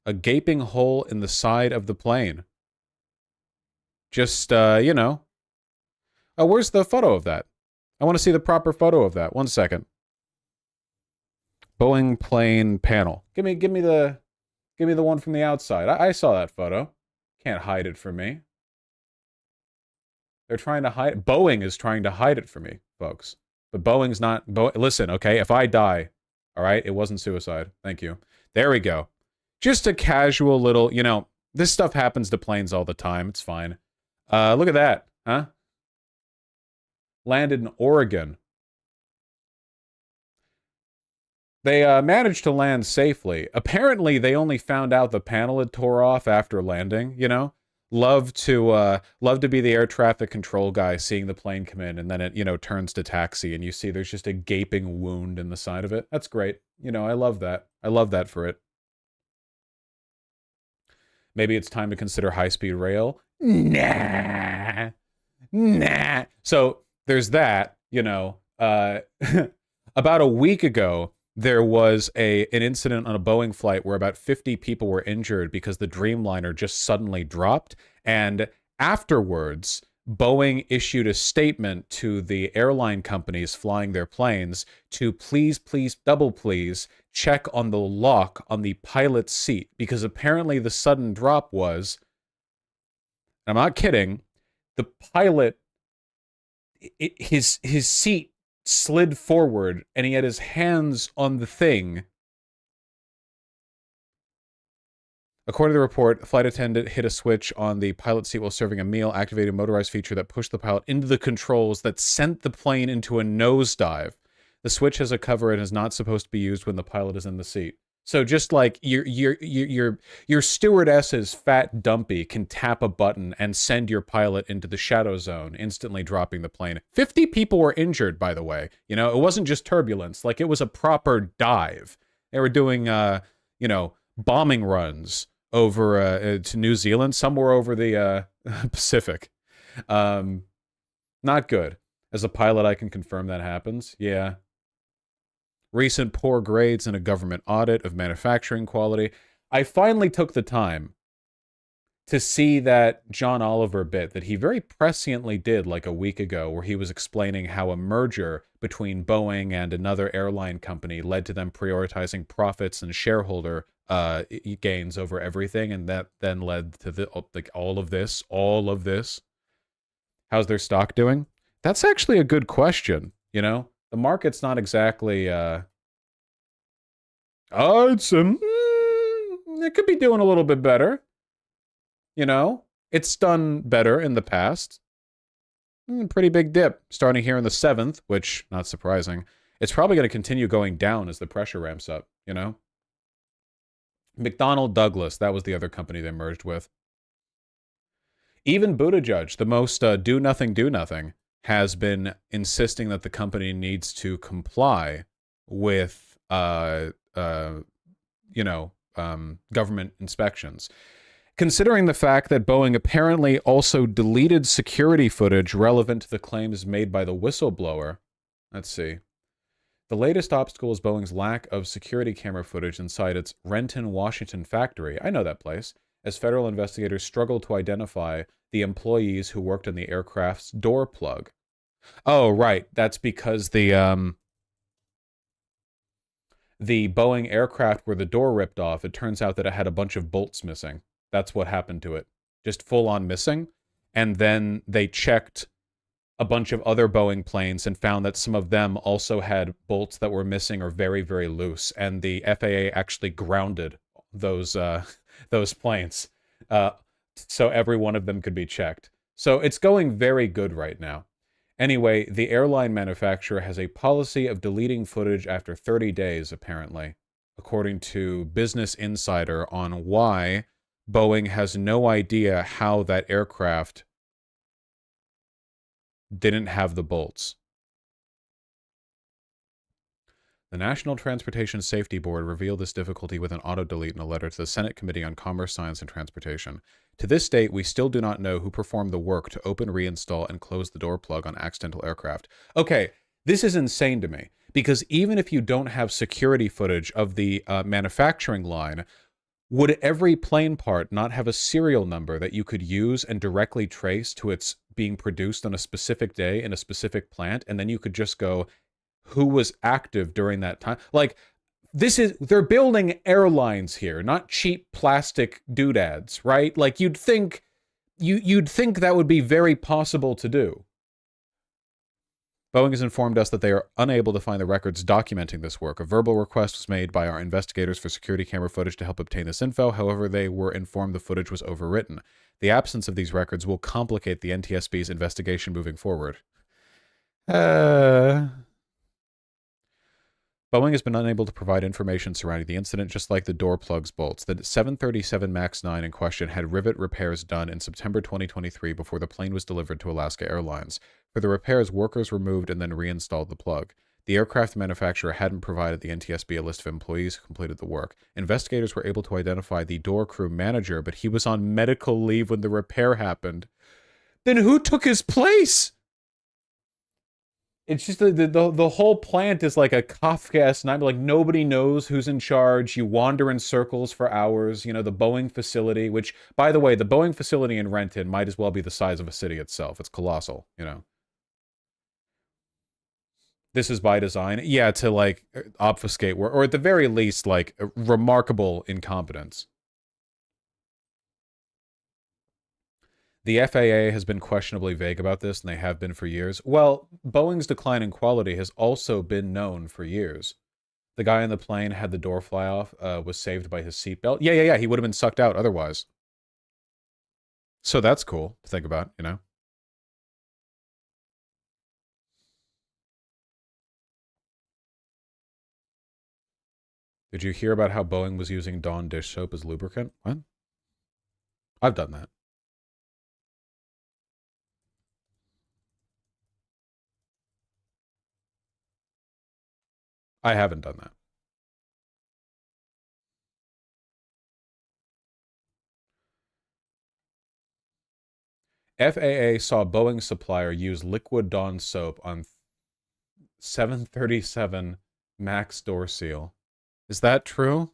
A gaping hole in the side of the plane. Just, where's the photo of that? I want to see the proper photo of that. 1 second. Boeing plane panel. Give me the one from the outside. I saw that photo. Can't hide it from me. They're trying to hide. Boeing is trying to hide it from me, folks. But Boeing's not. Listen, okay. If I die, all right, it wasn't suicide. Thank you. There we go. Just a casual little. This stuff happens to planes all the time. It's fine. Look at that, huh? Landed in Oregon. They managed to land safely. Apparently, they only found out the panel had tore off after landing, Love to be the air traffic control guy seeing the plane come in and then it, turns to taxi and you see there's just a gaping wound in the side of it. That's great. I love that. I love that for it. Maybe it's time to consider high-speed rail. Nah. So there's that, about a week ago, there was an incident on a Boeing flight where about 50 people were injured because the Dreamliner just suddenly dropped. And afterwards, Boeing issued a statement to the airline companies flying their planes to please, double please, check on the lock on the pilot's seat. Because apparently the sudden drop was, I'm not kidding, the pilot, his seat slid forward and he had his hands on the thing. According to the report, a flight attendant hit a switch on the pilot's seat while serving a meal, activating a motorized feature that pushed the pilot into the controls that sent the plane into a nosedive. The switch has a cover and is not supposed to be used when the pilot is in the seat. So just like your stewardess's fat dumpy can tap a button and send your pilot into the shadow zone, instantly dropping the plane. 50 people were injured, by the way. It wasn't just turbulence. Like, it was a proper dive. They were doing, bombing runs over to New Zealand, somewhere over the Pacific. Not good. As a pilot, I can confirm that happens. Yeah. Recent poor grades in a government audit of manufacturing quality. I finally took the time to see that John Oliver bit that he very presciently did like a week ago, where he was explaining how a merger between Boeing and another airline company led to them prioritizing profits and shareholder gains over everything, and that then led to all of this. How's their stock doing? That's actually a good question. The market's not exactly, it could be doing a little bit better. It's done better in the past. Pretty big dip starting here in the 7th, which, not surprising. It's probably going to continue going down as the pressure ramps up, McDonnell Douglas, that was the other company they merged with. Even Buttigieg, the most do nothing, has been insisting that the company needs to comply with, government inspections. Considering the fact that Boeing apparently also deleted security footage relevant to the claims made by the whistleblower. Let's see. The latest obstacle is Boeing's lack of security camera footage inside its Renton, Washington factory. I know that place. As federal investigators struggle to identify the employees who worked on the aircraft's door plug. Oh, right. That's because the Boeing aircraft where the door ripped off, it turns out that it had a bunch of bolts missing. That's what happened to it. Just full on missing. And then they checked a bunch of other Boeing planes and found that some of them also had bolts that were missing or very, very loose. And the FAA actually grounded those planes. So every one of them could be checked. So it's going very good right now. Anyway, the airline manufacturer has a policy of deleting footage after 30 days, apparently, according to Business Insider, on why Boeing has no idea how that aircraft didn't have the bolts. The National Transportation Safety Board revealed this difficulty with an auto-delete in a letter to the Senate Committee on Commerce, Science, and Transportation. To this date, we still do not know who performed the work to open, reinstall, and close the door plug on accidental aircraft. Okay, this is insane to me, because even if you don't have security footage of the manufacturing line, would every plane part not have a serial number that you could use and directly trace to its being produced on a specific day in a specific plant, and then you could just go, who was active during that time? Like, they're building airlines here, not cheap plastic doodads, right? Like, you'd think that would be very possible to do. Boeing has informed us that they are unable to find the records documenting this work. A verbal request was made by our investigators for security camera footage to help obtain this info. However, they were informed the footage was overwritten. The absence of these records will complicate the NTSB's investigation moving forward. Boeing has been unable to provide information surrounding the incident, just like the door plugs bolts. The 737 MAX 9 in question had rivet repairs done in September 2023 before the plane was delivered to Alaska Airlines. For the repairs, workers removed and then reinstalled the plug. The aircraft manufacturer hadn't provided the NTSB a list of employees who completed the work. Investigators were able to identify the door crew manager, but he was on medical leave when the repair happened. Then who took his place? It's just the whole plant is like a Kafkaesque nightmare. Like, nobody knows who's in charge. You wander in circles for hours. You know, the Boeing facility, which, by the way, the Boeing facility in Renton might as well be the size of a city itself. It's colossal, you know. This is by design. Yeah, to, like, obfuscate, or at the very least, like, remarkable incompetence. The FAA has been questionably vague about this, and they have been for years. Well, Boeing's decline in quality has also been known for years. The guy in the plane had the door fly off, was saved by his seatbelt. Yeah, he would have been sucked out otherwise. So that's cool to think about, you know? Did you hear about how Boeing was using Dawn dish soap as lubricant? What? I've done that. I haven't done that. FAA saw Boeing supplier use liquid Dawn soap on 737 MAX door seal. Is that true?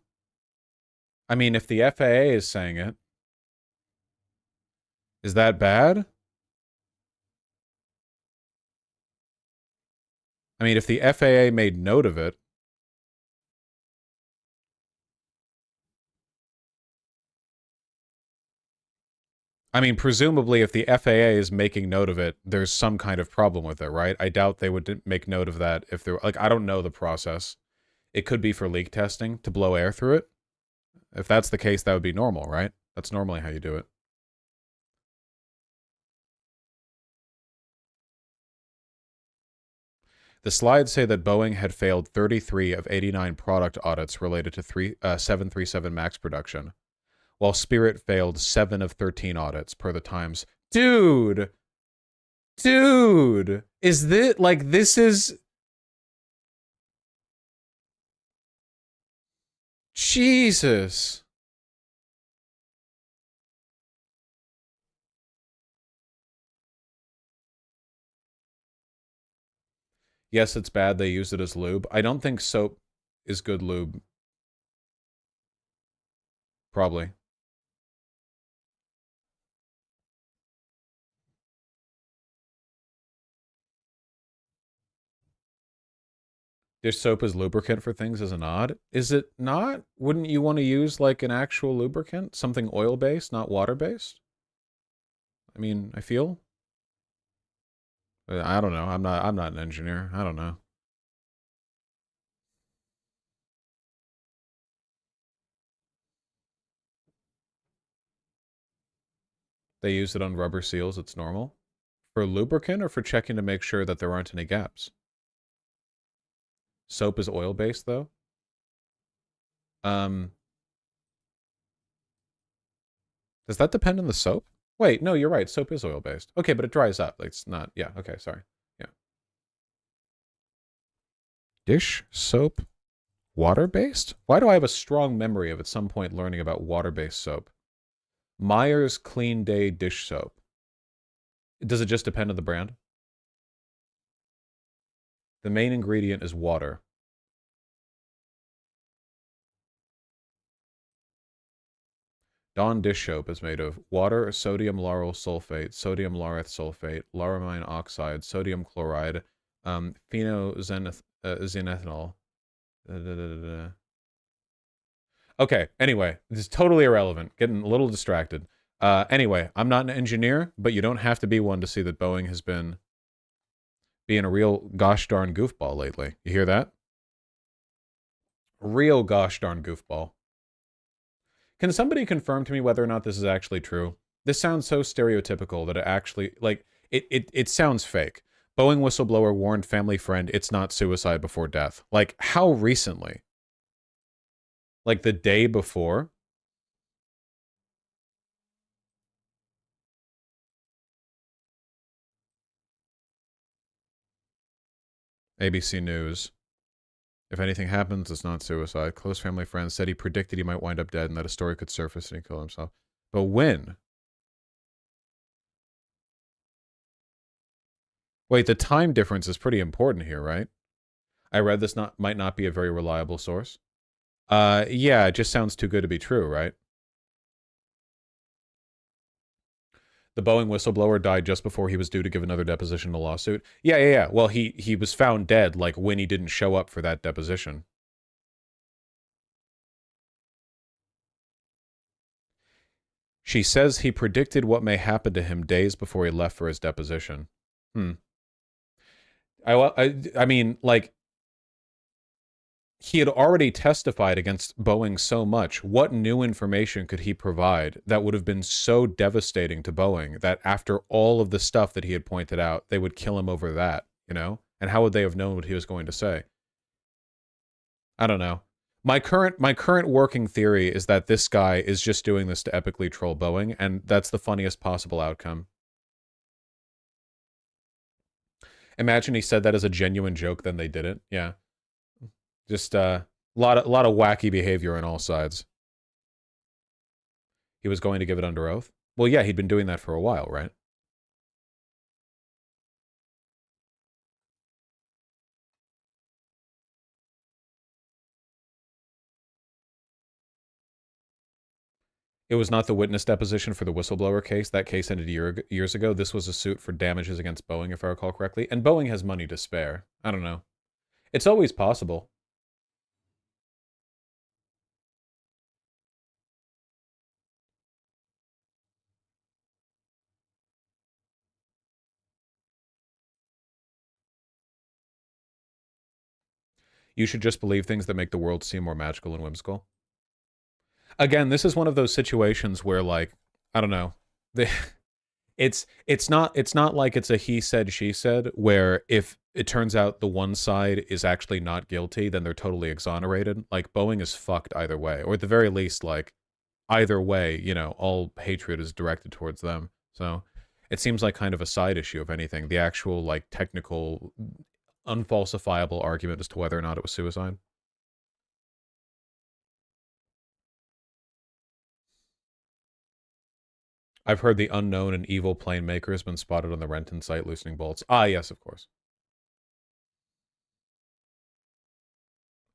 I mean, if the FAA is saying it, is that bad? I mean, if the FAA made note of it, I mean, presumably if the FAA is making note of it, there's some kind of problem with it, right? I doubt they would make note of that if they're, like, I don't know the process. It could be for leak testing, to blow air through it. If that's the case, that would be normal, right? That's normally how you do it. The slides say that Boeing had failed 33 of 89 product audits related to 737 MAX production, while Spirit failed 7 of 13 audits per the Times. Dude! Is this, like, this is... Jesus! Yes, it's bad they use it as lube. I don't think soap is good lube. Probably. Dish soap is lubricant for things as an odd. Is it not? Wouldn't you want to use, like, an actual lubricant? Something oil-based, not water-based? I mean, I feel... I don't know. I'm not an engineer. I don't know. They use it on rubber seals. It's normal. For lubricant or for checking to make sure that there aren't any gaps? Soap is oil-based, though? Does that depend on the soap? Wait, no, you're right. Soap is oil-based. Okay, but it dries up. Like, it's not... Yeah, okay, sorry. Yeah. Dish soap water-based? Why do I have a strong memory of at some point learning about water-based soap? Meyer's Clean Day dish soap. Does it just depend on the brand? The main ingredient is water. Dawn dish soap is made of water, sodium lauryl sulfate, sodium laureth sulfate, lauramine oxide, sodium chloride, phenoxyethanol. Okay, anyway, this is totally irrelevant. Getting a little distracted. Anyway, I'm not an engineer, but you don't have to be one to see that Boeing has been being a real gosh darn goofball lately. You hear that? Real gosh darn goofball. Can somebody confirm to me whether or not this is actually true? This sounds so stereotypical that it actually, like, it sounds fake. Boeing whistleblower warned family friend it's not suicide before death. Like, how recently? Like, the day before? ABC News. If anything happens, it's not suicide. Close family friends said he predicted he might wind up dead and that a story could surface and he'd kill himself. But when? Wait, the time difference is pretty important here, right? I read this might not be a very reliable source. Yeah, it just sounds too good to be true, right? The Boeing whistleblower died just before he was due to give another deposition in a lawsuit. Yeah. Well, he was found dead, like, when he didn't show up for that deposition. She says he predicted what may happen to him days before he left for his deposition. I mean, like, he had already testified against Boeing so much. What new information could he provide that would have been so devastating to Boeing that after all of the stuff that he had pointed out, they would kill him over that, you know? And how would they have known what he was going to say? I don't know. My current working theory is that this guy is just doing this to epically troll Boeing, and that's the funniest possible outcome. Imagine he said that as a genuine joke, then they didn't. Yeah. Just a lot of wacky behavior on all sides. He was going to give it under oath? Well, yeah, he'd been doing that for a while, right? It was not the witness deposition for the whistleblower case. That case ended years ago. This was a suit for damages against Boeing, if I recall correctly. And Boeing has money to spare. I don't know. It's always possible. You should just believe things that make the world seem more magical and whimsical. Again, this is one of those situations where, like, I don't know. It's not like it's a he said, she said, where if it turns out the one side is actually not guilty, then they're totally exonerated. Like, Boeing is fucked either way. Or at the very least, like, either way, you know, all hatred is directed towards them. So it seems like kind of a side issue, if anything. The actual, like, technical, unfalsifiable argument as to whether or not it was suicide. I've heard the unknown and evil plane maker has been spotted on the Renton site loosening bolts. Ah, yes, of course.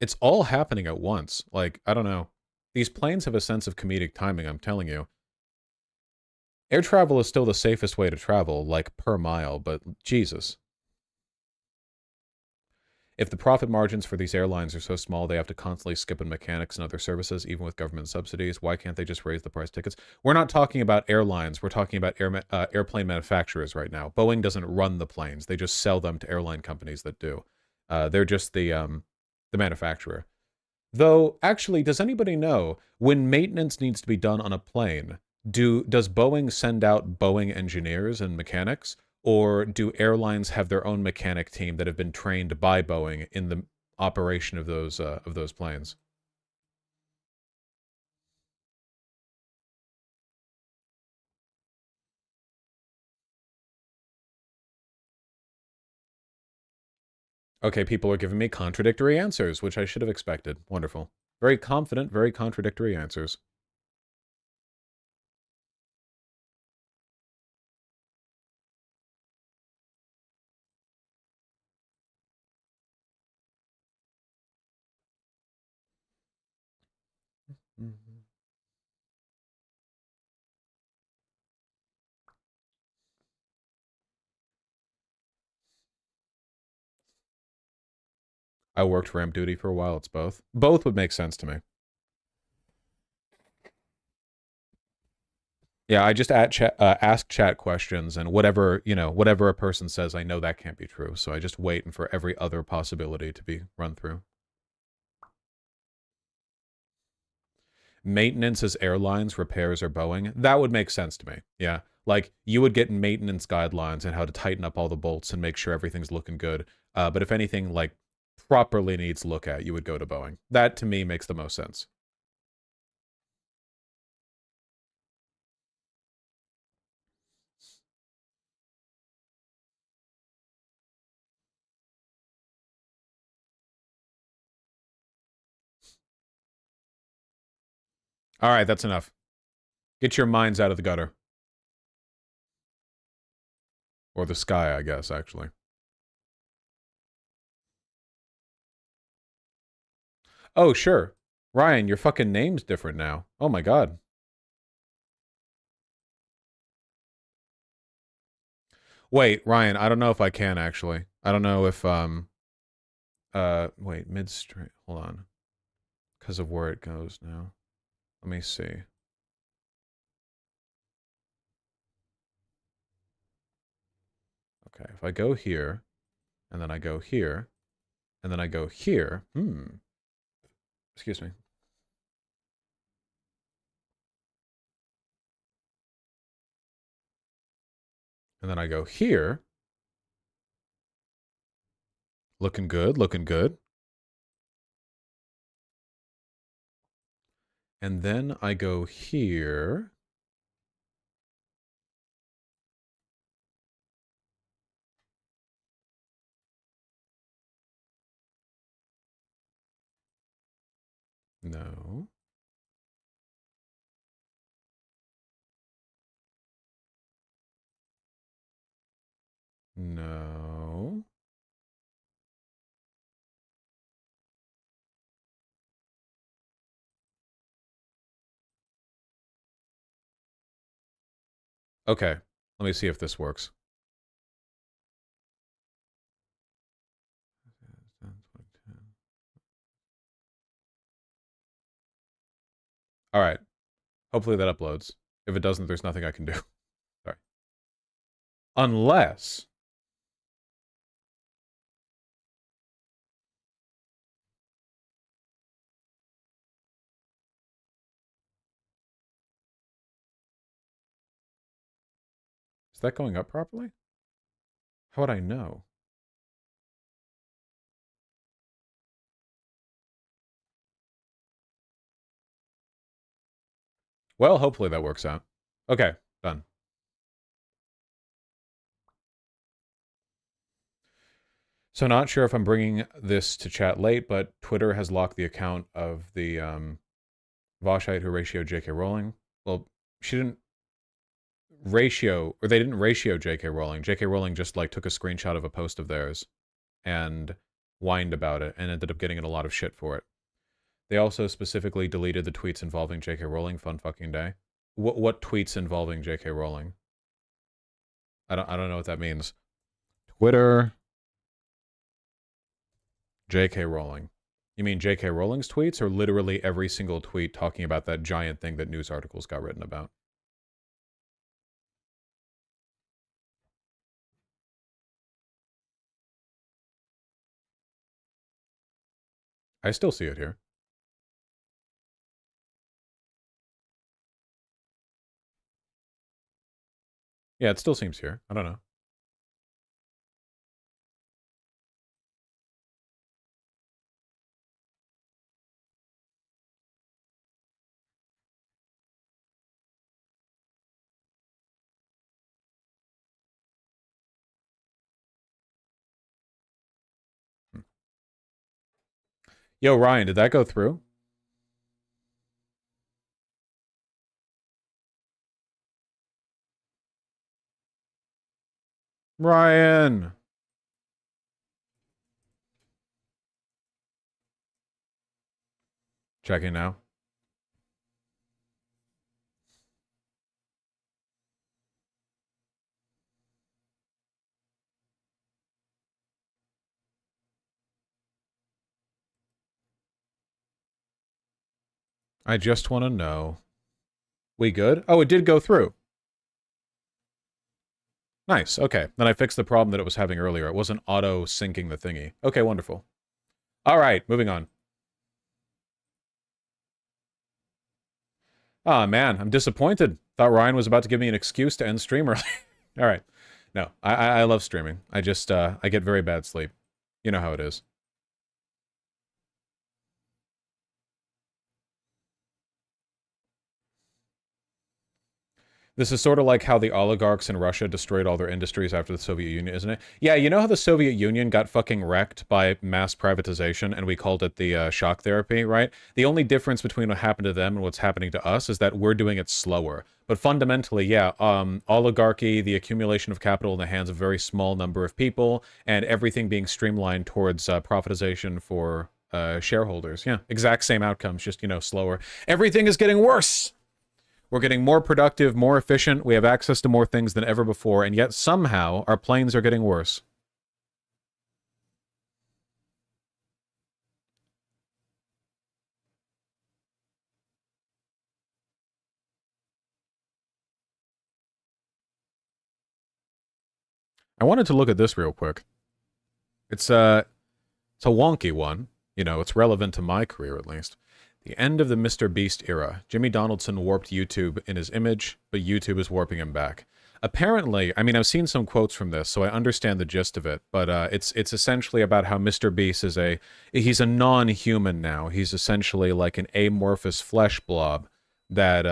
It's all happening at once. Like, I don't know. These planes have a sense of comedic timing, I'm telling you. Air travel is still the safest way to travel, like, per mile, but Jesus. If the profit margins for these airlines are so small they have to constantly skip in mechanics and other services, even with government subsidies, why can't they just raise the price tickets? We're not talking about airlines. We're talking about airplane manufacturers right now. Boeing doesn't run the planes. They just sell them to airline companies that do. They're just the manufacturer. Though, actually, does anybody know when maintenance needs to be done on a plane, does Boeing send out Boeing engineers and mechanics? Or do airlines have their own mechanic team that have been trained by Boeing in the operation of those planes? Okay, people are giving me contradictory answers, which I should have expected. Wonderful. Very confident, very contradictory answers. I worked ramp duty for a while. It's both. Both would make sense to me. Yeah, I just ask chat questions, and whatever whatever a person says, I know that can't be true. So I just wait for every other possibility to be run through. Maintenance is airlines, repairs are Boeing. That would make sense to me. Yeah, like you would get maintenance guidelines and how to tighten up all the bolts and make sure everything's looking good. But if anything like properly needs look at, you would go to Boeing. That to me makes the most sense. All right, that's enough. Get your minds out of the gutter. Or the sky, I guess, actually. Oh, sure. Ryan, your fucking name's different now. Oh my god. Wait, Ryan, I don't know if I can actually. I don't know if wait, mid-straight. Hold on. Because of where it goes now. Let me see. Okay, if I go here, and then I go here, and then I go here. Excuse me. And then I go here. Looking good, looking good. And then I go here. No. No. Okay, let me see if this works. All right. Hopefully that uploads. If it doesn't, there's nothing I can do. Sorry. Unless... Is that going up properly? How would I know? Well, hopefully that works out. Okay, done. So not sure if I'm bringing this to chat late, but Twitter has locked the account of the Voshite who ratioed J.K. Rowling. Well, she didn't ratio, or they didn't ratio J.K. Rowling. J.K. Rowling just like took a screenshot of a post of theirs and whined about it and ended up getting in a lot of shit for it. They also specifically deleted the tweets involving J.K. Rowling. Fun fucking day. What tweets involving J.K. Rowling? I don't know what that means. Twitter. J.K. Rowling. You mean J.K. Rowling's tweets, or literally every single tweet talking about that giant thing that news articles got written about? I still see it here. Yeah, it still seems here. I don't know. Yo, Ryan, did that go through? Ryan! Checking now. I just want to know. We good? Oh, it did go through. Nice. Okay. Then I fixed the problem that it was having earlier. It wasn't auto-syncing the thingy. Okay, wonderful. All right, moving on. Ah, man, I'm disappointed. Thought Ryan was about to give me an excuse to end stream early. All right. No, I love streaming. I just, I get very bad sleep. You know how it is. This is sort of like how the oligarchs in Russia destroyed all their industries after the Soviet Union, isn't it? Yeah, you know how the Soviet Union got fucking wrecked by mass privatization and we called it the shock therapy, right? The only difference between what happened to them and what's happening to us is that we're doing it slower. But fundamentally, yeah, oligarchy, the accumulation of capital in the hands of a very small number of people, and everything being streamlined towards privatization for shareholders. Yeah, exact same outcomes, just, you know, slower. Everything is getting worse! We're getting more productive, more efficient, we have access to more things than ever before, and yet somehow our planes are getting worse. I wanted to look at this real quick. It's a wonky one. You know, it's relevant to my career at least. The end of the Mr. Beast era. Jimmy Donaldson warped YouTube in his image, but YouTube is warping him back. Apparently, I mean, I've seen some quotes from this, so I understand the gist of it, but it's essentially about how Mr. Beast is he's a non-human now. He's essentially like an amorphous flesh blob that,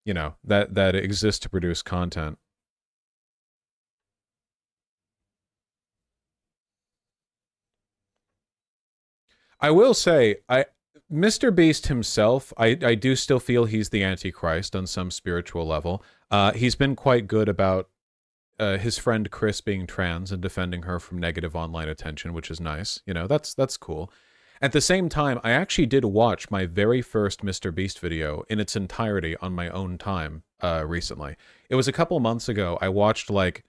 you know, that exists to produce content. I will say, Mr. Beast himself, I do still feel he's the Antichrist on some spiritual level. He's been quite good about his friend Chris being trans and defending her from negative online attention, which is nice. You know, that's cool. At the same time, I actually did watch my very first Mr. Beast video in its entirety on my own time recently. It was a couple months ago. I watched, like,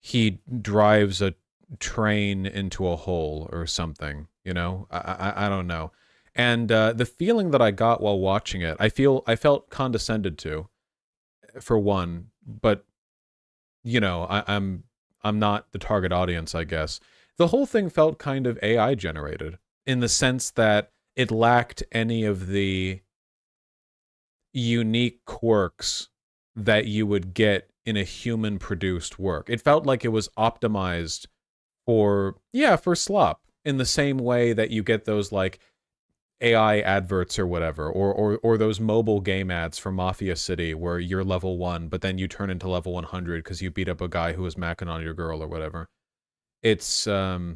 he drives a train into a hole or something, you know? I don't know. And the feeling that I got while watching it, I felt condescended to, for one, but, you know, I'm not the target audience, I guess. The whole thing felt kind of AI generated in the sense that it lacked any of the unique quirks that you would get in a human produced work. It felt like it was optimized for slop, in the same way that you get those, like, AI adverts or whatever, or those mobile game ads for Mafia City where you're level 1, but then you turn into level 100 because you beat up a guy who was macking on your girl or whatever. It's, yeah,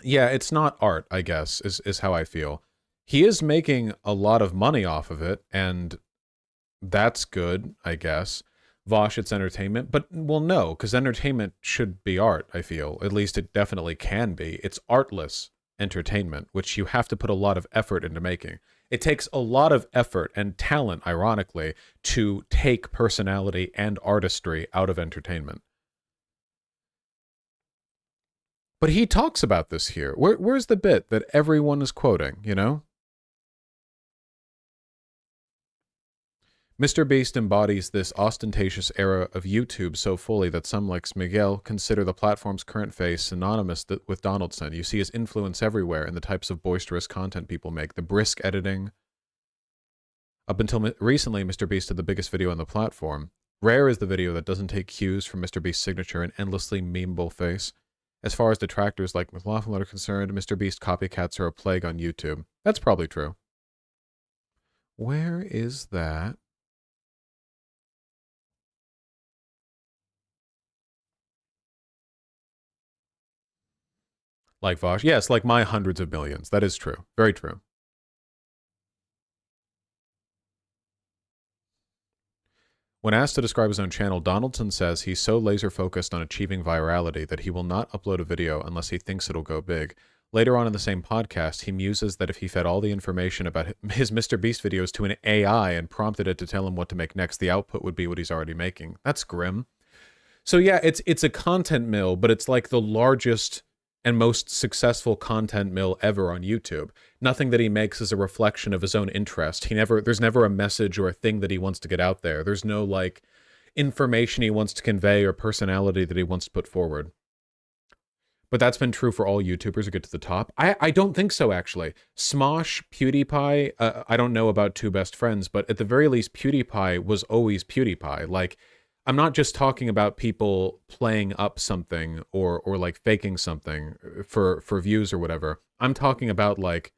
it's not art, I guess, is how I feel. He is making a lot of money off of it, and that's good, I guess. Vosh, it's entertainment. But, well, no, because entertainment should be art, I feel. At least it definitely can be. It's artless entertainment, which you have to put a lot of effort into making. It takes a lot of effort and talent, ironically, to take personality and artistry out of entertainment. But he talks about this here. Where's the bit that everyone is quoting, you know? Mr. Beast embodies this ostentatious era of YouTube so fully that some, like Miguel, consider the platform's current face synonymous with Donaldson. You see his influence everywhere in the types of boisterous content people make, the brisk editing. Up until recently, Mr. Beast did the biggest video on the platform. Rare is the video that doesn't take cues from Mr. Beast's signature and endlessly memeable face. As far as detractors like McLaughlin are concerned, Mr. Beast copycats are a plague on YouTube. That's probably true. Where is that? Like Vosh. Yes, like my hundreds of millions. That is true. Very true. When asked to describe his own channel, Donaldson says he's so laser focused on achieving virality that he will not upload a video unless he thinks it'll go big. Later on in the same podcast, he muses that if he fed all the information about his Mr. Beast videos to an AI and prompted it to tell him what to make next, the output would be what he's already making. That's grim. So yeah, it's a content mill, but it's like the largest and most successful content mill ever on YouTube. Nothing that he makes is a reflection of his own interest. There's never a message or a thing that he wants to get out there. There's no like information he wants to convey or personality that he wants to put forward. But that's been true for all YouTubers who get to the top. I don't think so, actually. Smosh, PewDiePie, I don't know about Two Best Friends, but at the very least, PewDiePie was always PewDiePie. Like, I'm not just talking about people playing up something or like faking something for views or whatever. I'm talking about like,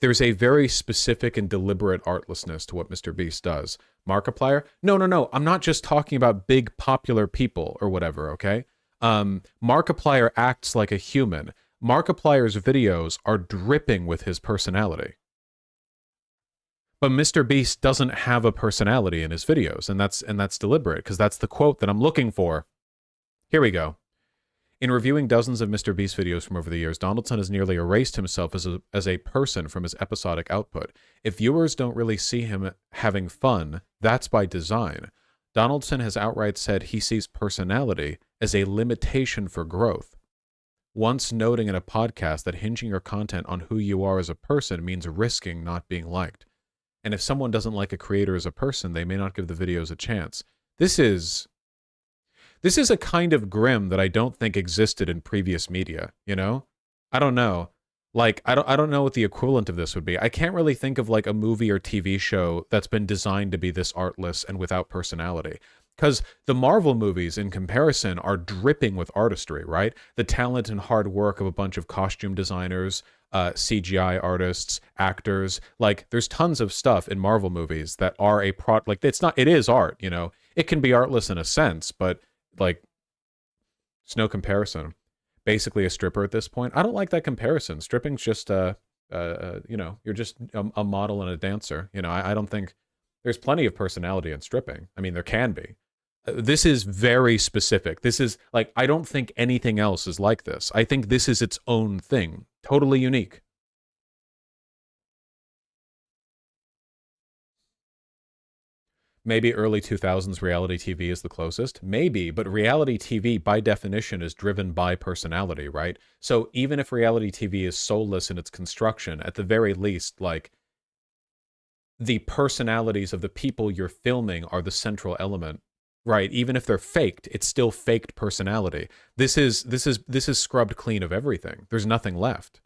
there's a very specific and deliberate artlessness to what Mr. Beast does. Markiplier? No. I'm not just talking about big popular people or whatever, okay? Markiplier acts like a human. Markiplier's videos are dripping with his personality. But Mr. Beast doesn't have a personality in his videos, and that's deliberate, because that's the quote that I'm looking for. Here we go. In reviewing dozens of Mr. Beast videos from over the years, Donaldson has nearly erased himself as a person from his episodic output. If viewers don't really see him having fun, that's by design. Donaldson has outright said he sees personality as a limitation for growth. Once noting in a podcast that hinging your content on who you are as a person means risking not being liked. And if someone doesn't like a creator as a person, they may not give the videos a chance. This is a kind of grim that I don't think existed in previous media, you know? I don't know. Like, I don't know what the equivalent of this would be. I can't really think of like a movie or TV show that's been designed to be this artless and without personality. Because the Marvel movies, in comparison, are dripping with artistry, right? The talent and hard work of a bunch of costume designers, CGI artists, actors. Like, there's tons of stuff in Marvel movies that are it is art, you know? It can be artless in a sense, but, like, it's no comparison. Basically a stripper at this point. I don't like that comparison. Stripping's just, you know, you're just a model and a dancer. You know, I don't think there's plenty of personality in stripping. I mean, there can be. This is very specific. This is, like, I don't think anything else is like this. I think this is its own thing. Totally unique. Maybe early 2000s reality TV is the closest. Maybe, but reality TV, by definition, is driven by personality, right? So even if reality TV is soulless in its construction, at the very least, like, the personalities of the people you're filming are the central element, right? Even if they're faked, it's still faked personality. This is scrubbed clean of everything. There's nothing left.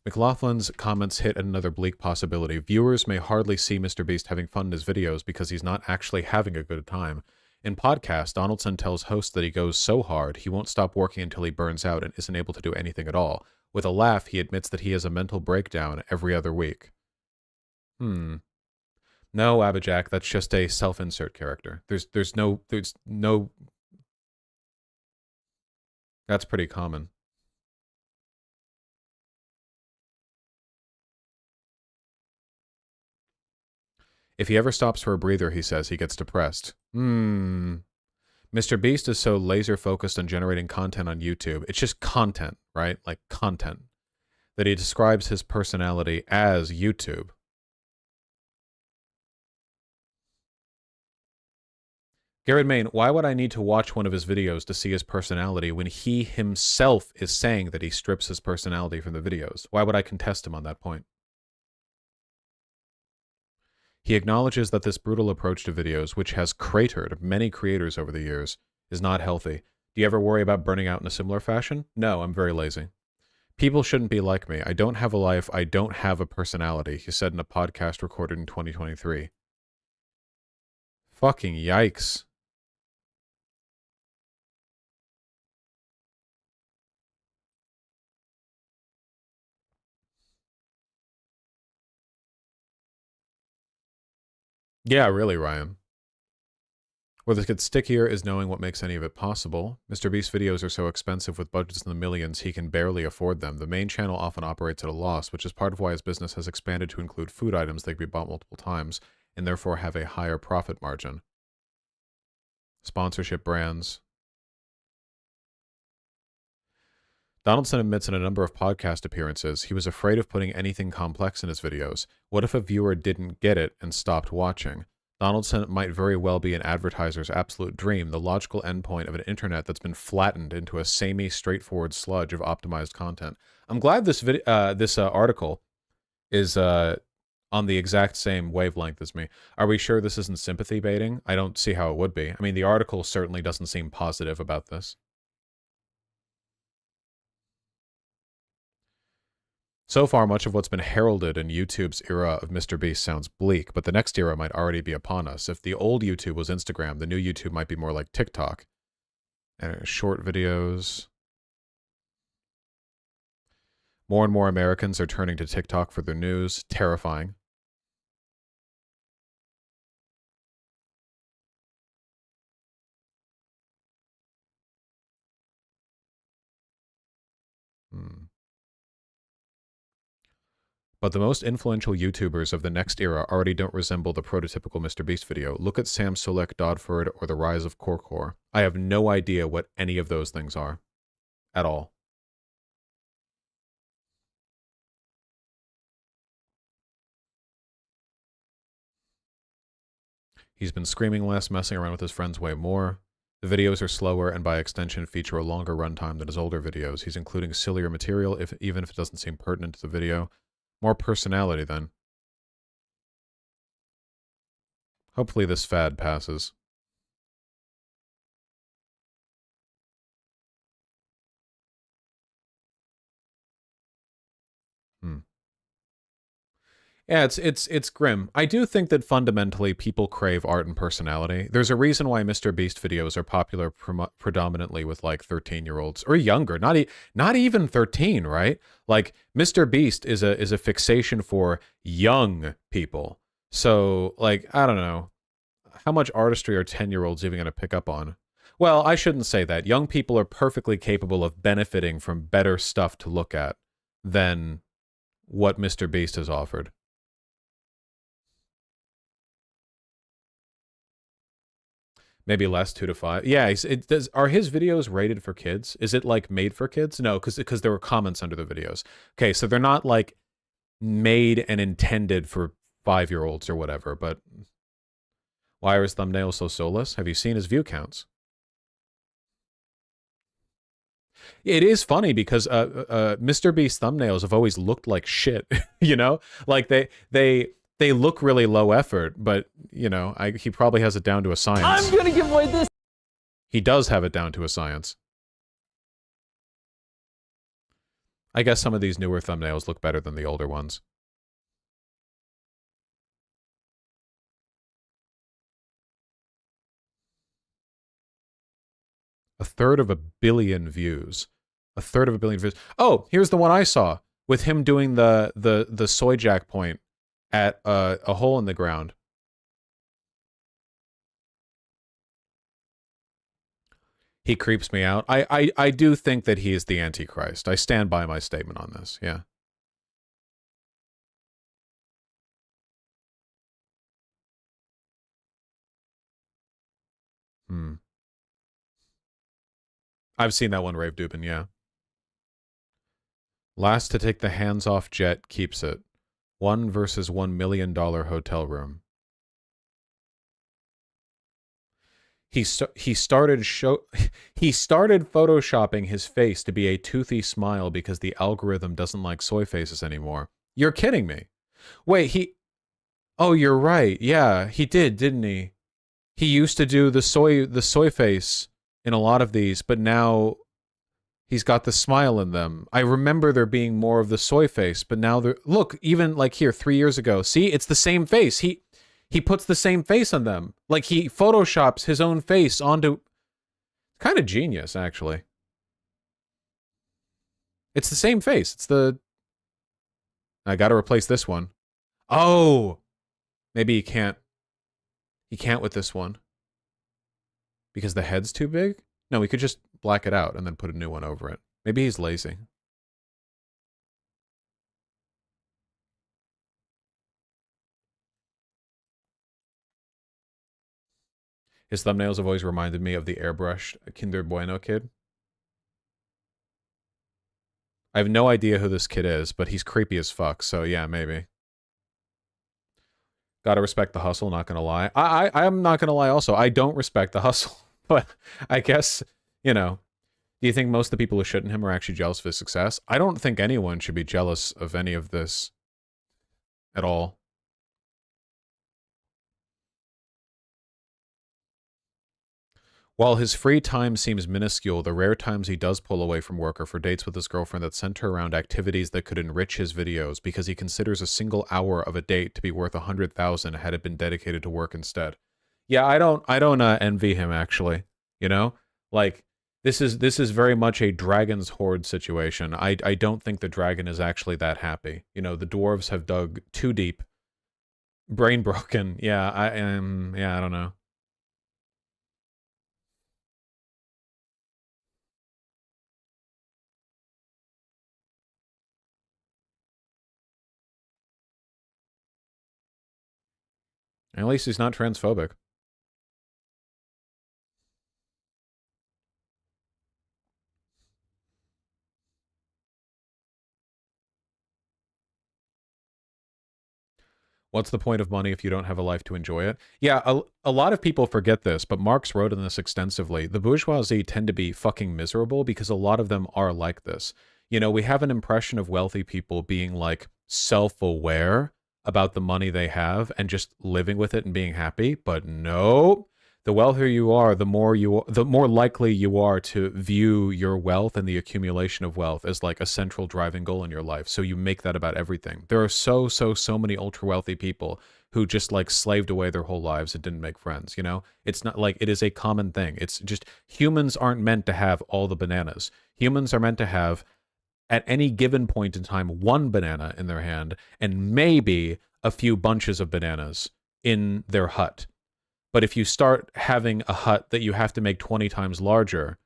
McLaughlin's comments hit at another bleak possibility. Viewers may hardly see Mr. Beast having fun in his videos because he's not actually having a good time. In podcast, Donaldson tells hosts that he goes so hard he won't stop working until he burns out and isn't able to do anything at all. With a laugh, he admits that he has a mental breakdown every other week. No, Abijak, that's just a self-insert character. There's no... That's pretty common. If he ever stops for a breather, he says, he gets depressed. Mr. Beast is so laser focused on generating content on YouTube. It's just content, right? Like content. That he describes his personality as YouTube. Garrett Main, why would I need to watch one of his videos to see his personality when he himself is saying that he strips his personality from the videos? Why would I contest him on that point? He acknowledges that this brutal approach to videos, which has cratered many creators over the years, is not healthy. Do you ever worry about burning out in a similar fashion? No, I'm very lazy. People shouldn't be like me. I don't have a life. I don't have a personality, he said in a podcast recorded in 2023. Fucking yikes. Yeah, really, Ryan. What gets stickier is knowing what makes any of it possible. Mr. Beast's videos are so expensive with budgets in the millions, he can barely afford them. The main channel often operates at a loss, which is part of why his business has expanded to include food items that can be bought multiple times, and therefore have a higher profit margin. Sponsorship brands. Donaldson admits in a number of podcast appearances he was afraid of putting anything complex in his videos. What if a viewer didn't get it and stopped watching? Donaldson might very well be an advertiser's absolute dream, the logical endpoint of an internet that's been flattened into a samey, straightforward sludge of optimized content. I'm glad this article is on the exact same wavelength as me. Are we sure this isn't sympathy baiting? I don't see how it would be. I mean, the article certainly doesn't seem positive about this. So far, much of what's been heralded in YouTube's era of Mr. Beast sounds bleak, but the next era might already be upon us. If the old YouTube was Instagram, the new YouTube might be more like TikTok. Short videos. More and more Americans are turning to TikTok for their news. Terrifying. But the most influential YouTubers of the next era already don't resemble the prototypical Mr. Beast video. Look at Sam Solek Dodford or The Rise of Korkor. I have no idea what any of those things are. At all. He's been screaming less, messing around with his friends way more. The videos are slower and by extension feature a longer runtime than his older videos. He's including sillier material, even if it doesn't seem pertinent to the video. More personality, then. Hopefully this fad passes. Yeah, it's grim. I do think that fundamentally people crave art and personality. There's a reason why Mr. Beast videos are popular predominantly with like 13-year-olds or younger. Not even 13, right? Like Mr. Beast is a fixation for young people. So like I don't know, how much artistry are 10-year-olds even going to pick up on? Well, I shouldn't say that. Young people are perfectly capable of benefiting from better stuff to look at than what Mr. Beast has offered. Maybe less, 2 to 5. Yeah, it does. Are his videos rated for kids? Is it like made for kids? No, because there were comments under the videos. Okay, so they're not like made and intended for 5-year-olds or whatever. But why are his thumbnails so soulless? Have you seen his view counts? It is funny because Mr. Beast thumbnails have always looked like shit. You know, like they look really low effort, but, you know, he probably has it down to a science. I'm gonna give away this! He does have it down to a science. I guess some of these newer thumbnails look better than the older ones. A third of a billion views. A third of a billion views. Oh, here's the one I saw with him doing the soy jack point at a hole in the ground. He creeps me out. I do think that he is the Antichrist. I stand by my statement on this. Yeah. I've seen that one, Rave Dubin, yeah. Last to take the hands-off jet keeps it. 1 versus $1 million hotel room. He started photoshopping his face to be a toothy smile because the algorithm doesn't like soy faces anymore. You're kidding me. Wait, oh, you're right. Yeah, he did, didn't he? He used to do the soy face in a lot of these, but now he's got the smile in them. I remember there being more of the soy face, but now look, even like here 3 years ago. See, it's the same face. He puts the same face on them. Like he photoshops his own face onto. Kind of genius, actually. It's the same face. It's the. I got to replace this one. Oh, maybe he can't. He can't with this one. Because the head's too big? No, we could just black it out and then put a new one over it. Maybe he's lazy. His thumbnails have always reminded me of the airbrushed Kinder Bueno kid. I have no idea who this kid is, but he's creepy as fuck, so yeah, maybe. Gotta respect the hustle, not gonna lie. I'm not gonna lie also. I don't respect the hustle, but I guess, you know, do you think most of the people who shouldn't him are actually jealous of his success? I don't think anyone should be jealous of any of this at all. While his free time seems minuscule, the rare times he does pull away from work are for dates with his girlfriend that center around activities that could enrich his videos because he considers a single hour of a date to be worth 100,000 had it been dedicated to work instead. Yeah, I don't envy him actually. You know, like this is very much a dragon's hoard situation. I don't think the dragon is actually that happy. You know, the dwarves have dug too deep, brain broken. Yeah, I am. Yeah, I don't know. At least he's not transphobic. What's the point of money if you don't have a life to enjoy it? Yeah, a lot of people forget this, but Marx wrote on this extensively. The bourgeoisie tend to be fucking miserable because a lot of them are like this. You know, we have an impression of wealthy people being like self-aware about the money they have and just living with it and being happy, but no. The wealthier you are, the more likely you are to view your wealth and the accumulation of wealth as like a central driving goal in your life. So you make that about everything. There are so many ultra wealthy people who just like slaved away their whole lives and didn't make friends, you know? It's not like it is a common thing. It's just humans aren't meant to have all the bananas. Humans are meant to have at any given point in time one banana in their hand and maybe a few bunches of bananas in their hut. But if you start having a hut that you have to make 20 times larger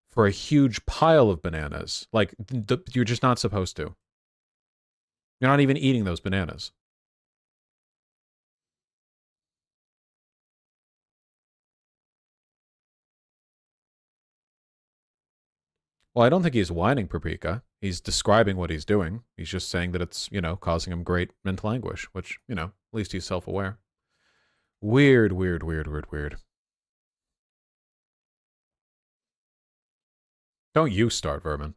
for a huge pile of bananas, like you're just not supposed to. You're not even eating those bananas. Well, I don't think he's whining Paprika. He's describing what he's doing. He's just saying that it's, you know, causing him great mental anguish, which, you know, at least he's self-aware. Weird. Don't you start, Vermin.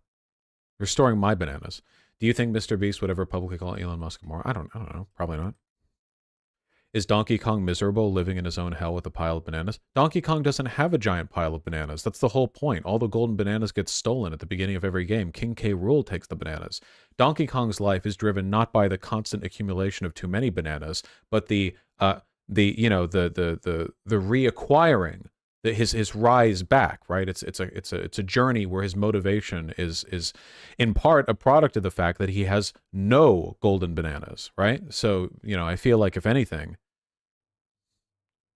You're storing my bananas. Do you think Mr. Beast would ever publicly call Elon Musk more? I don't know. Probably not. Is Donkey Kong miserable living in his own hell with a pile of bananas? Donkey Kong doesn't have a giant pile of bananas. That's the whole point. All the golden bananas get stolen at the beginning of every game. King K. Rool takes the bananas. Donkey Kong's life is driven not by the constant accumulation of too many bananas, but the reacquiring, his rise back, right? It's a journey where his motivation is in part a product of the fact that he has no golden bananas, right? So, you know, I feel like if anything,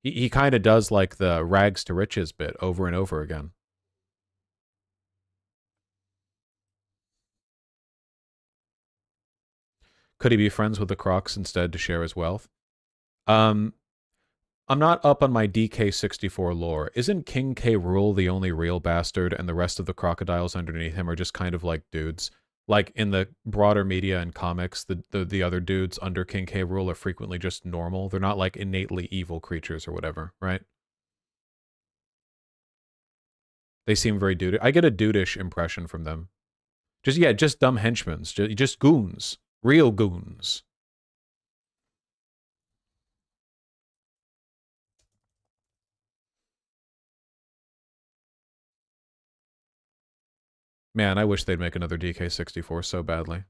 he kind of does like the rags to riches bit over and over again. Could he be friends with the Crocs instead to share his wealth? I'm not up on my DK64 lore. Isn't King K. Rool the only real bastard and the rest of the crocodiles underneath him are just kind of like dudes? Like in the broader media and comics, the other dudes under King K. Rool are frequently just normal. They're not like innately evil creatures or whatever, right? They seem very dude. I get a dudeish impression from them. Just dumb henchmen. Just goons. Real goons. Man, I wish they'd make another DK64 so badly.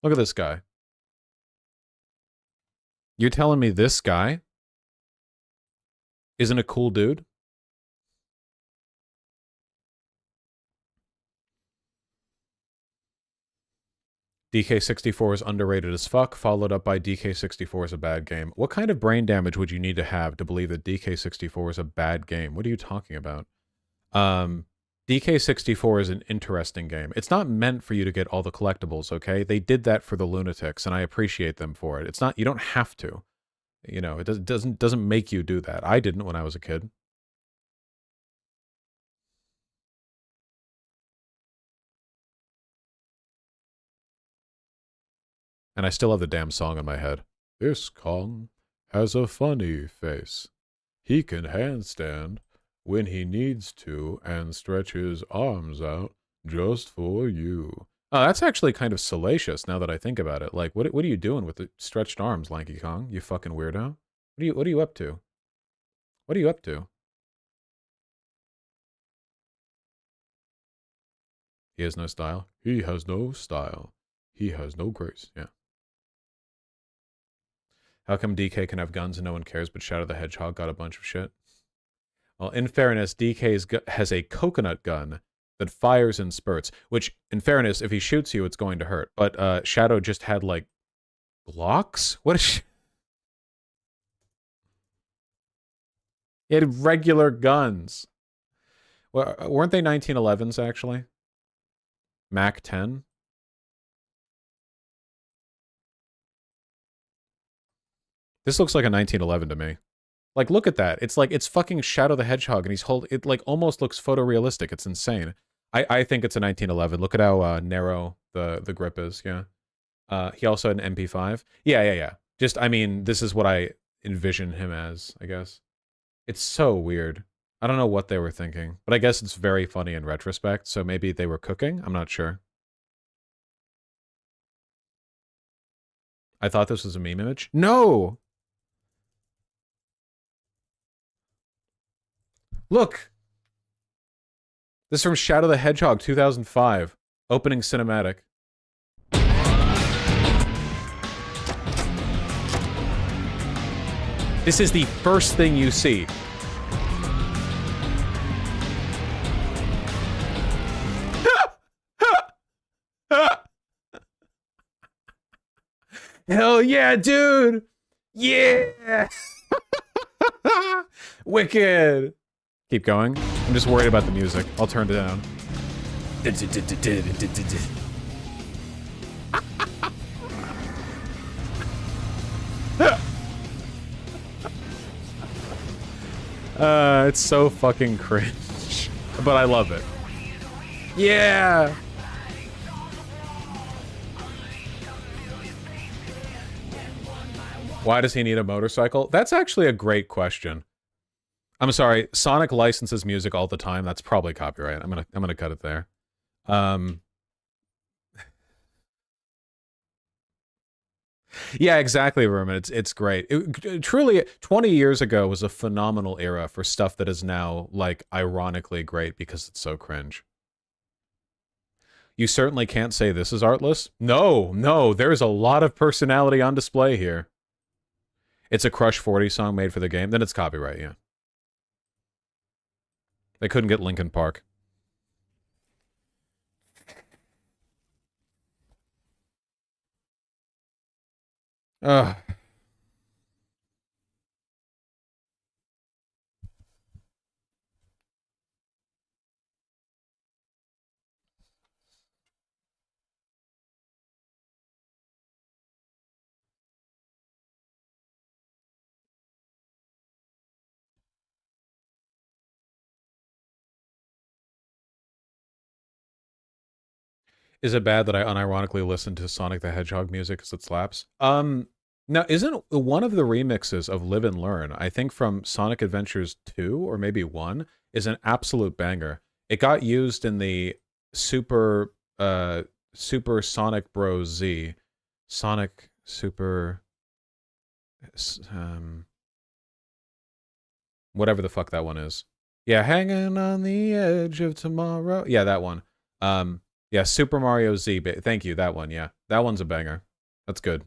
Look at this guy. You're telling me this guy isn't a cool dude? DK64 is underrated as fuck, followed up by DK64 is a bad game. What kind of brain damage would you need to have to believe that DK64 is a bad game? What are you talking about? DK64 is an interesting game. It's not meant for you to get all the collectibles, okay? They did that for the lunatics, and I appreciate them for it. It's not, you don't have to. You know, it doesn't make you do that. I didn't when I was a kid. And I still have the damn song in my head. This Kong has a funny face. He can handstand when he needs to and stretch his arms out just for you. Oh, that's actually kind of salacious now that I think about it. Like, what are you doing with the stretched arms, Lanky Kong? You fucking weirdo. What are you up to? What are you up to? He has no style. He has no style. He has no grace. Yeah. How come DK can have guns and no one cares, but Shadow the Hedgehog got a bunch of shit? Well, in fairness, DK has a coconut gun that fires in spurts, which, in fairness, if he shoots you, it's going to hurt. But Shadow just had, like, blocks? What is she? He had regular guns. Well, weren't they 1911s, actually? Mac 10? This looks like a 1911 to me. Like, look at that. It's like, it's fucking Shadow the Hedgehog, and he's it, like, almost looks photorealistic. It's insane. I think it's a 1911. Look at how narrow the grip is, yeah. He also had an MP5. Yeah. Just, I mean, this is what I envision him as, I guess. It's so weird. I don't know what they were thinking, but I guess it's very funny in retrospect, so maybe they were cooking? I'm not sure. I thought this was a meme image? No! Look! This is from Shadow the Hedgehog 2005. Opening cinematic. This is the first thing you see. Hell yeah, dude! Yeah! Wicked! Keep going. I'm just worried about the music. I'll turn it down. It's so fucking cringe. But I love it. Yeah! Why does he need a motorcycle? That's actually a great question. I'm sorry, Sonic licenses music all the time. That's probably copyright. I'm gonna cut it there. Yeah, exactly, Vermin. It's great. Truly, 20 years ago was a phenomenal era for stuff that is now, like, ironically great because it's so cringe. You certainly can't say this is artless. No, there's a lot of personality on display here. It's a Crush 40 song made for the game. Then it's copyright, yeah. They couldn't get Linkin Park. Ugh. Is it bad that I unironically listen to Sonic the Hedgehog music because it slaps? Now, isn't one of the remixes of Live and Learn, I think from Sonic Adventures 2 or maybe 1, is an absolute banger. It got used in the Super Sonic Bros. Z. Sonic Super... whatever the fuck that one is. Yeah, hanging on the edge of tomorrow. Yeah, that one. Yeah, Super Mario Z. Thank you, that one, yeah. That one's a banger. That's good.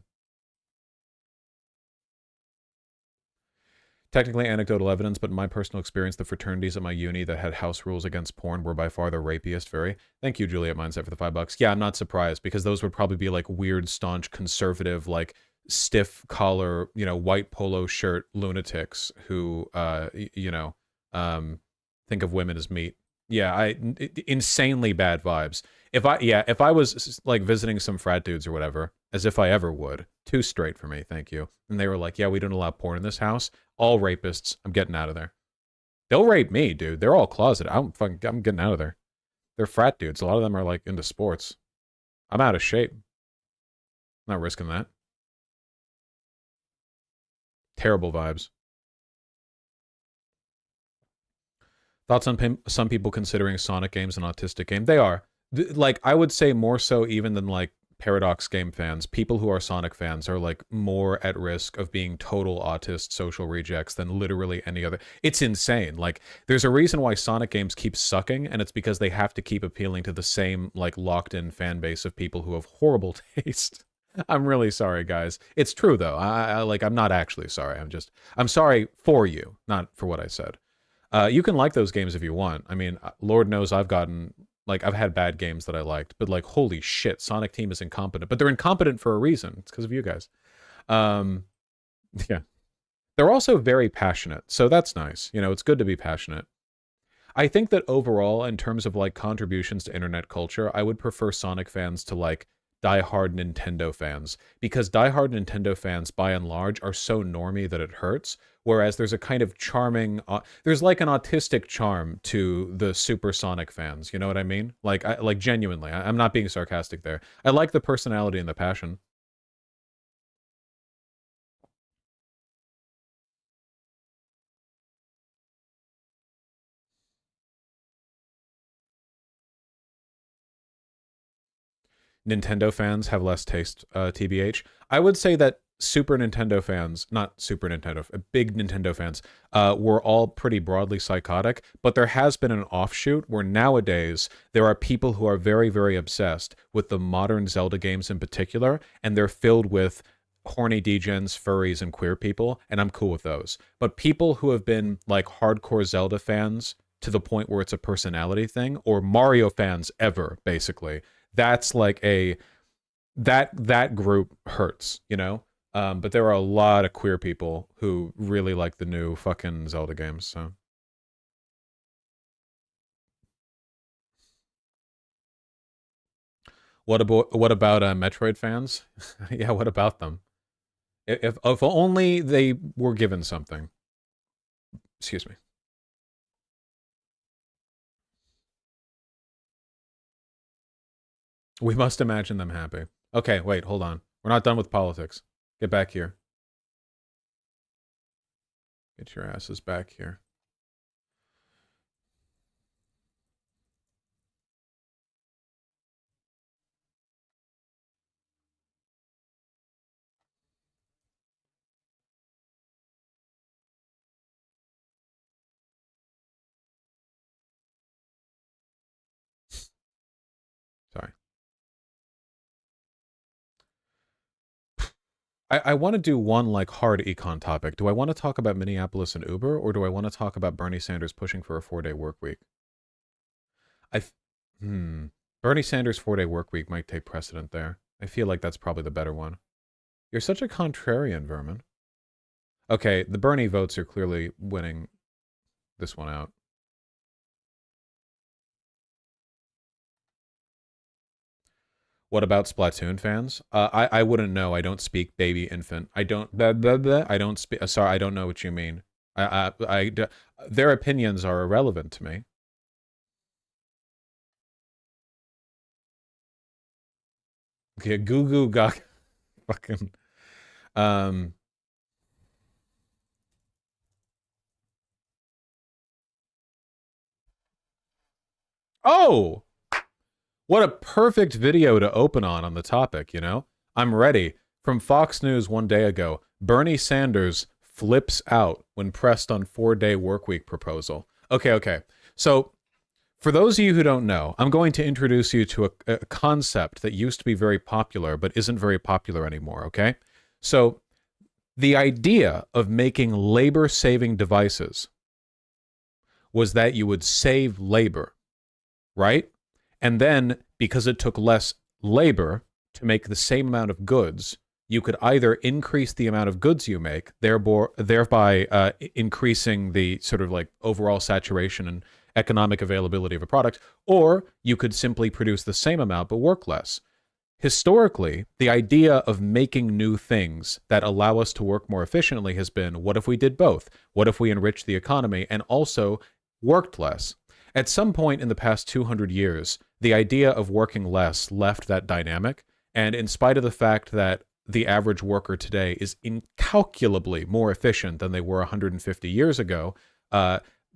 Technically anecdotal evidence, but in my personal experience, the fraternities at my uni that had house rules against porn were by far the rapiest. Very. Thank you, Juliet Mindset, for the $5. Yeah, I'm not surprised, because those would probably be like weird, staunch, conservative, like stiff collar, you know, white polo shirt lunatics who, think of women as meat. Yeah, insanely bad vibes. If I was like visiting some frat dudes or whatever, as if I ever would, too straight for me, thank you. And they were like, yeah, we don't allow porn in this house. All rapists. I'm getting out of there. They'll rape me, dude. They're all closeted. I'm getting out of there. They're frat dudes. A lot of them are like into sports. I'm out of shape. Not risking that. Terrible vibes. Thoughts on some people considering Sonic games an autistic game? They are. Like, I would say more so even than, like, Paradox game fans. People who are Sonic fans are, like, more at risk of being total autist social rejects than literally any other. It's insane. Like, there's a reason why Sonic games keep sucking, and it's because they have to keep appealing to the same, like, locked-in fan base of people who have horrible taste. I'm really sorry, guys. It's true, though. I'm not actually sorry. I'm sorry for you, not for what I said. You can like those games if you want. I mean, Lord knows I've had bad games that I liked, but like, holy shit, Sonic Team is incompetent. But they're incompetent for a reason. It's because of you guys. Yeah. They're also very passionate, so that's nice. You know, it's good to be passionate. I think that overall, in terms of like contributions to internet culture, I would prefer Sonic fans to like diehard Nintendo fans, because diehard Nintendo fans, by and large, are so normie that it hurts. Whereas there's a kind of charming, there's like an autistic charm to the Super Sonic fans. You know what I mean? Like, genuinely, I'm not being sarcastic there. I like the personality and the passion. Nintendo fans have less taste, TBH. I would say that Super Nintendo fans, not Super Nintendo, big Nintendo fans, were all pretty broadly psychotic, but there has been an offshoot where nowadays there are people who are very, very obsessed with the modern Zelda games in particular, and they're filled with horny degens, furries, and queer people, and I'm cool with those. But people who have been like hardcore Zelda fans to the point where it's a personality thing, or Mario fans ever, basically, that's like that group hurts, you know? But there are a lot of queer people who really like the new fucking Zelda games, so. What about Metroid fans? Yeah, what about them? If only they were given something. Excuse me. We must imagine them happy. Okay, wait, hold on. We're not done with politics. Get back here. Get your asses back here. Sorry. I want to do one like hard econ topic. Do I want to talk about Minneapolis and Uber, or do I want to talk about Bernie Sanders pushing for a 4-day work week? Bernie Sanders' 4-day work week might take precedent there. I feel like that's probably the better one. You're such a contrarian, Vermin. Okay, the Bernie votes are clearly winning this one out. What about Splatoon fans? I wouldn't know. I don't speak baby infant. I don't. I don't speak. Sorry, I don't know what you mean. Their opinions are irrelevant to me. Okay, goo goo gaga. Fucking. Oh! What a perfect video to open on the topic, you know? I'm ready. From Fox News one day ago, Bernie Sanders flips out when pressed on 4-day workweek proposal. Okay. So, for those of you who don't know, I'm going to introduce you to a concept that used to be very popular, but isn't very popular anymore, okay? So, The idea of making labor-saving devices was that you would save labor, right? And then, because it took less labor to make the same amount of goods, you could either increase the amount of goods you make, thereby increasing the sort of like overall saturation and economic availability of a product, or you could simply produce the same amount but work less. Historically, the idea of making new things that allow us to work more efficiently has been, what if we did both? What if we enriched the economy and also worked less? At some point in the past 200 years, the idea of working less left that dynamic, and in spite of the fact that the average worker today is incalculably more efficient than they were 150 years ago,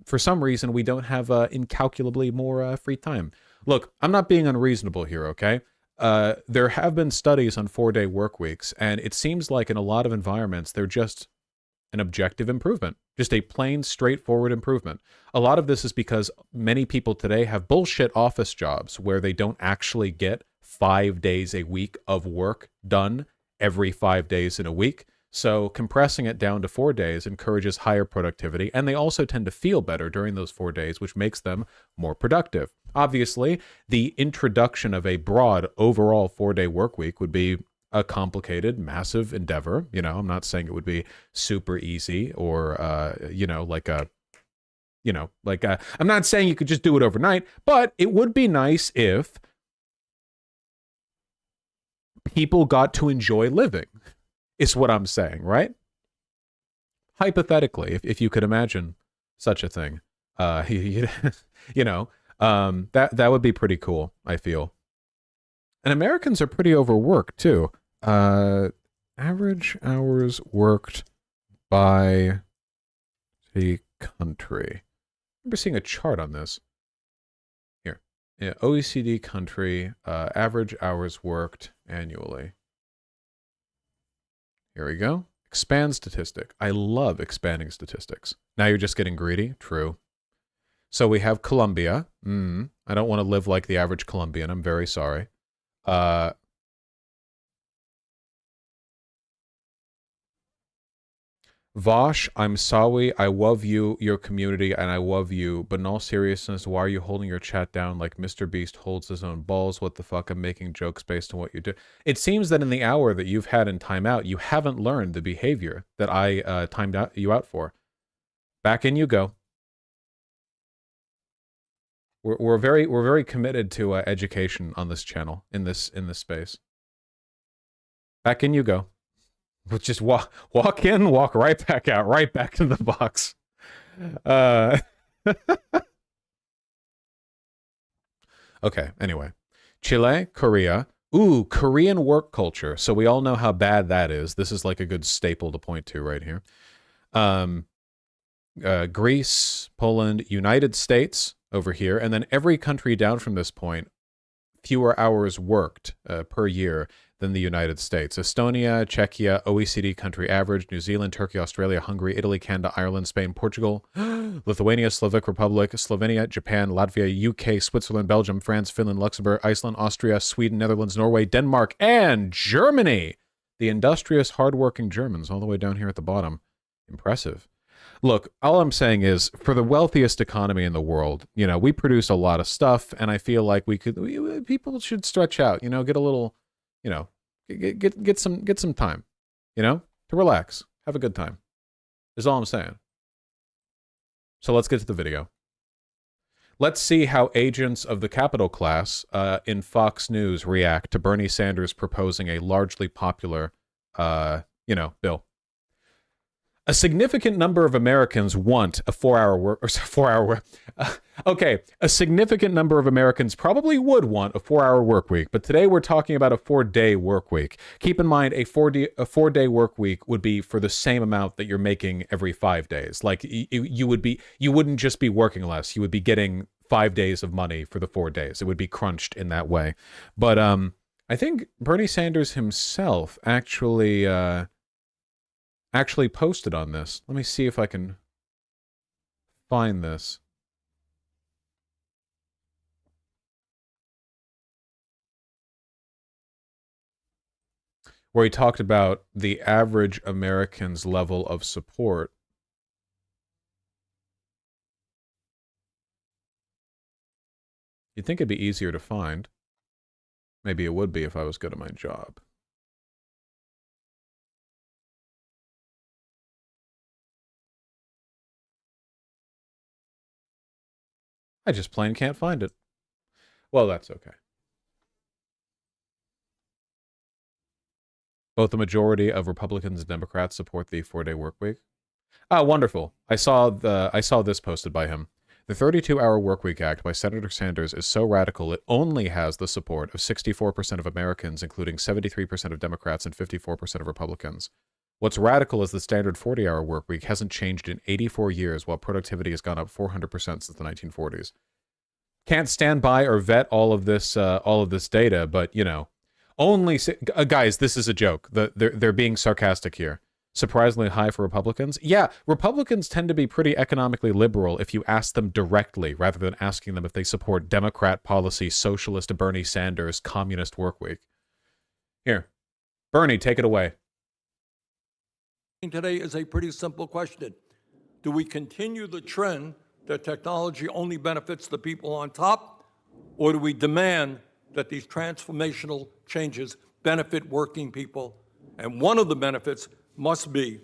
for some reason we don't have incalculably more free time. Look, I'm not being unreasonable here, okay? There have been studies on 4-day work weeks, and it seems like in a lot of environments, they're just an objective improvement, just a plain, straightforward improvement. A lot of this is because many people today have bullshit office jobs where they don't actually get 5 days a week of work done every 5 days in a week. So compressing it down to 4 days encourages higher productivity, and they also tend to feel better during those 4 days, which makes them more productive. Obviously, the introduction of a broad overall 4-day work week would be a complicated, massive endeavor. You know, I'm not saying it would be super easy or, I'm not saying you could just do it overnight, but it would be nice if people got to enjoy living, is what I'm saying, right? Hypothetically, if you could imagine such a thing, that would be pretty cool, I feel. And Americans are pretty overworked, too. Average hours worked by the country. I remember seeing a chart on this. Here. Yeah, OECD country, average hours worked annually. Here we go. Expand statistic. I love expanding statistics. Now you're just getting greedy. True. So we have Colombia. I don't want to live like the average Colombian. I'm very sorry. Vosh, I'm sorry. I love you, your community, and I love you. But in all seriousness, why are you holding your chat down like Mr. Beast holds his own balls? What the fuck? I'm making jokes based on what you do. It seems that in the hour that you've had in timeout, you haven't learned the behavior that I timed you out for. Back in you go. We're very committed to education on this channel in this space. Back in you go. But just walk in, walk right back out, right back into the box. Okay, anyway. Chile, Korea. Ooh, Korean work culture. So we all know how bad that is. This is like a good staple to point to right here. Greece, Poland, United States over here. And then every country down from this point, fewer hours worked per year than the United States. Estonia, Czechia, OECD country average, New Zealand, Turkey, Australia, Hungary, Italy, Canada, Ireland, Spain, Portugal, Lithuania, Slovak Republic, Slovenia, Japan, Latvia, UK, Switzerland, Belgium, France, Finland, Luxembourg, Iceland, Austria, Sweden, Netherlands, Norway, Denmark, and Germany. The industrious, hardworking Germans all the way down here at the bottom. Impressive. Look, all I'm saying is, for the wealthiest economy in the world, we produce a lot of stuff, and I feel like people should stretch out, get a little, get some time, to relax, have a good time, is all I'm saying. So let's get to the video. Let's see how agents of the capital class in Fox News react to Bernie Sanders proposing a largely popular, bill. A significant number of Americans want a 4-hour work, or 4-hour work. Okay, a significant number of Americans probably would want a 4-hour work week, but today we're talking about a 4-day work week. Keep in mind, a 4-day work week would be for the same amount that you're making every 5 days. Like you wouldn't just be working less; you would be getting 5 days of money for the 4 days. It would be crunched in that way. But I think Bernie Sanders himself actually posted on this. Let me see if I can find this. where he talked about the average American's level of support. You'd think it'd be easier to find. Maybe it would be if I was good at my job. I just plain can't find it. Well, that's okay. Both the majority of Republicans and Democrats support the 4-day work week. Ah, wonderful. I saw this posted by him. The 32-hour Workweek Act by Senator Sanders is so radical it only has the support of 64% of Americans, including 73% of Democrats and 54% of Republicans. What's radical is the standard 40-hour workweek hasn't changed in 84 years, while productivity has gone up 400% since the 1940s. Can't stand by or vet all of this data, but you know, guys, this is a joke. They're being sarcastic here. Surprisingly high for Republicans. Yeah, Republicans tend to be pretty economically liberal if you ask them directly, rather than asking them if they support Democrat policy, socialist Bernie Sanders, communist workweek. Here, Bernie, take it away. Today is a pretty simple question. Do we continue the trend that technology only benefits the people on top, or do we demand that these transformational changes benefit working people? And one of the benefits must be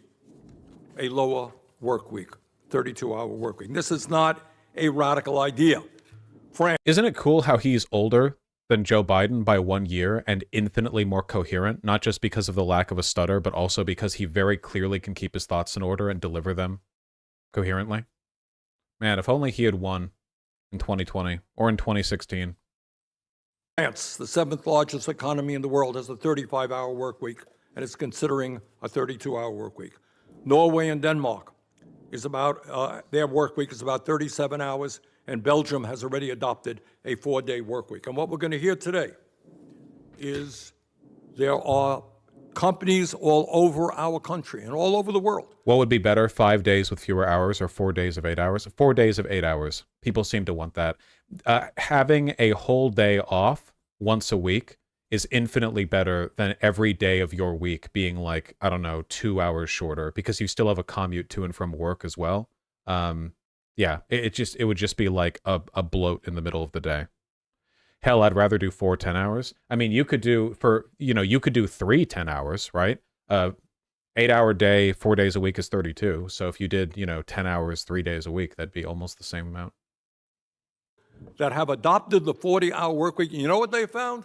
a lower work week, 32-hour work week. This is not a radical idea. Isn't it cool how he's older than Joe Biden by 1 year and infinitely more coherent, not just because of the lack of a stutter, but also because he very clearly can keep his thoughts in order and deliver them coherently? Man, if only he had won in 2020 or in 2016. France, the 7th largest economy in the world, has a 35-hour work week, and is considering a 32-hour work week. Norway and Denmark is about, their work week is about 37 hours, and Belgium has already adopted a 4-day work week. And what we're going to hear today is there are companies all over our country and all over the world. What would be better, 5 days with fewer hours or 4 days of 8 hours? 4 days of 8 hours. People seem to want that. Having a whole day off once a week is infinitely better than every day of your week being like, I don't know, 2 hours shorter, because you still have a commute to and from work as well. Yeah, it would just be like a bloat in the middle of the day. Hell, I'd rather do 4 10-hours. I mean, you could do you could do 3 10-hours, right? 8-hour day, 4 days a week is 32. So if you did, 10 hours, 3 days a week, that'd be almost the same amount. That have adopted the 40-hour work week. You know what they found?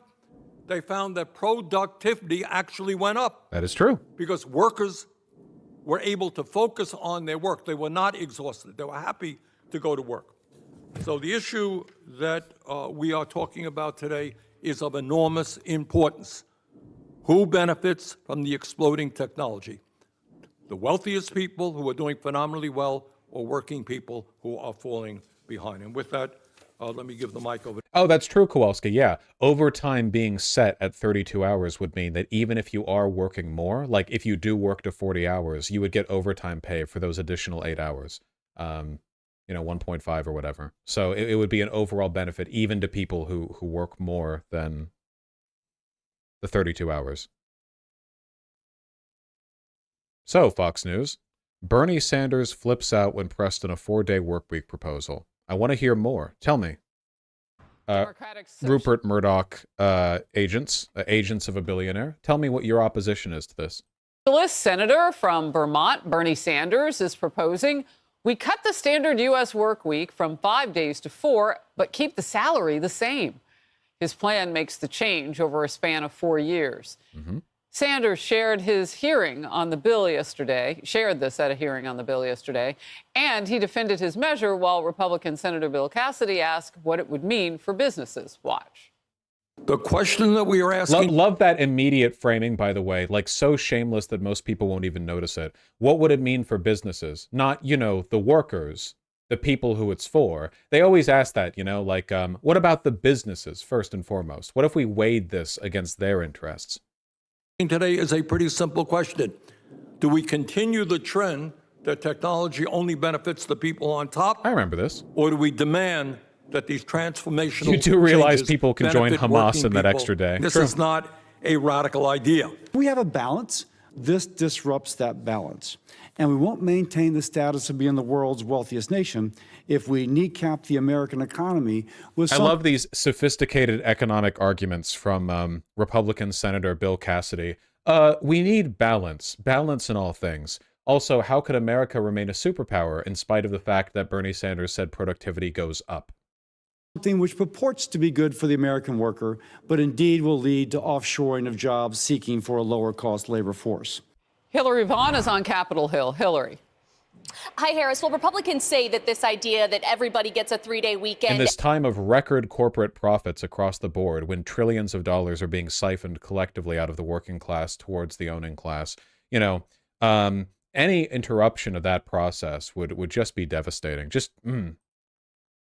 They found that productivity actually went up. That is true. Because workers were able to focus on their work. They were not exhausted. They were happy to go to work. So the issue that we are talking about today is of enormous importance. Who benefits from the exploding technology? The wealthiest people who are doing phenomenally well, or working people who are falling behind? And with that, let me give the mic over. Oh, that's true, Kowalski. Yeah. Overtime being set at 32 hours would mean that even if you are working more, like if you do work to 40 hours, you would get overtime pay for those additional 8 hours. 1.5 or whatever. So it would be an overall benefit even to people who work more than the 32 hours. So, Fox News, Bernie Sanders flips out when pressed on a 4-day workweek proposal. I want to hear more. Tell me. Rupert Murdoch agents of a billionaire. Tell me what your opposition is to this. Senator from Vermont, Bernie Sanders, is proposing we cut the standard U.S. work week from 5 days to 4, but keep the salary the same. His plan makes the change over a span of 4 years. Mm-hmm. Sanders shared this at a hearing on the bill yesterday, and he defended his measure while Republican Senator Bill Cassidy asked what it would mean for businesses. Watch. The question that we are asking... Love that immediate framing, by the way, like so shameless that most people won't even notice it. What would it mean for businesses? Not, the workers, the people who it's for. They always ask that, what about the businesses first and foremost? What if we weighed this against their interests? Today is a pretty simple question. Do we continue the trend that technology only benefits the people on top? I remember this. Or do we demand that these transformational You do realize people can join Hamas in that extra day. This is not a radical idea. We have a balance. This disrupts that balance. And we won't maintain the status of being the world's wealthiest nation if we kneecap the American economy with I love these sophisticated economic arguments from Republican Senator Bill Cassidy. We need balance in all things. Also, how could America remain a superpower in spite of the fact that Bernie Sanders said productivity goes up? something which purports to be good for the American worker, but indeed will lead to offshoring of jobs seeking for a lower cost labor force. Hillary Vaughn is on Capitol Hill. Hillary. Hi, Harris. Well, Republicans say that this idea that everybody gets a 3-day weekend. In this time of record corporate profits across the board, when trillions of dollars are being siphoned collectively out of the working class towards the owning class, you know, any interruption of that process would just be devastating.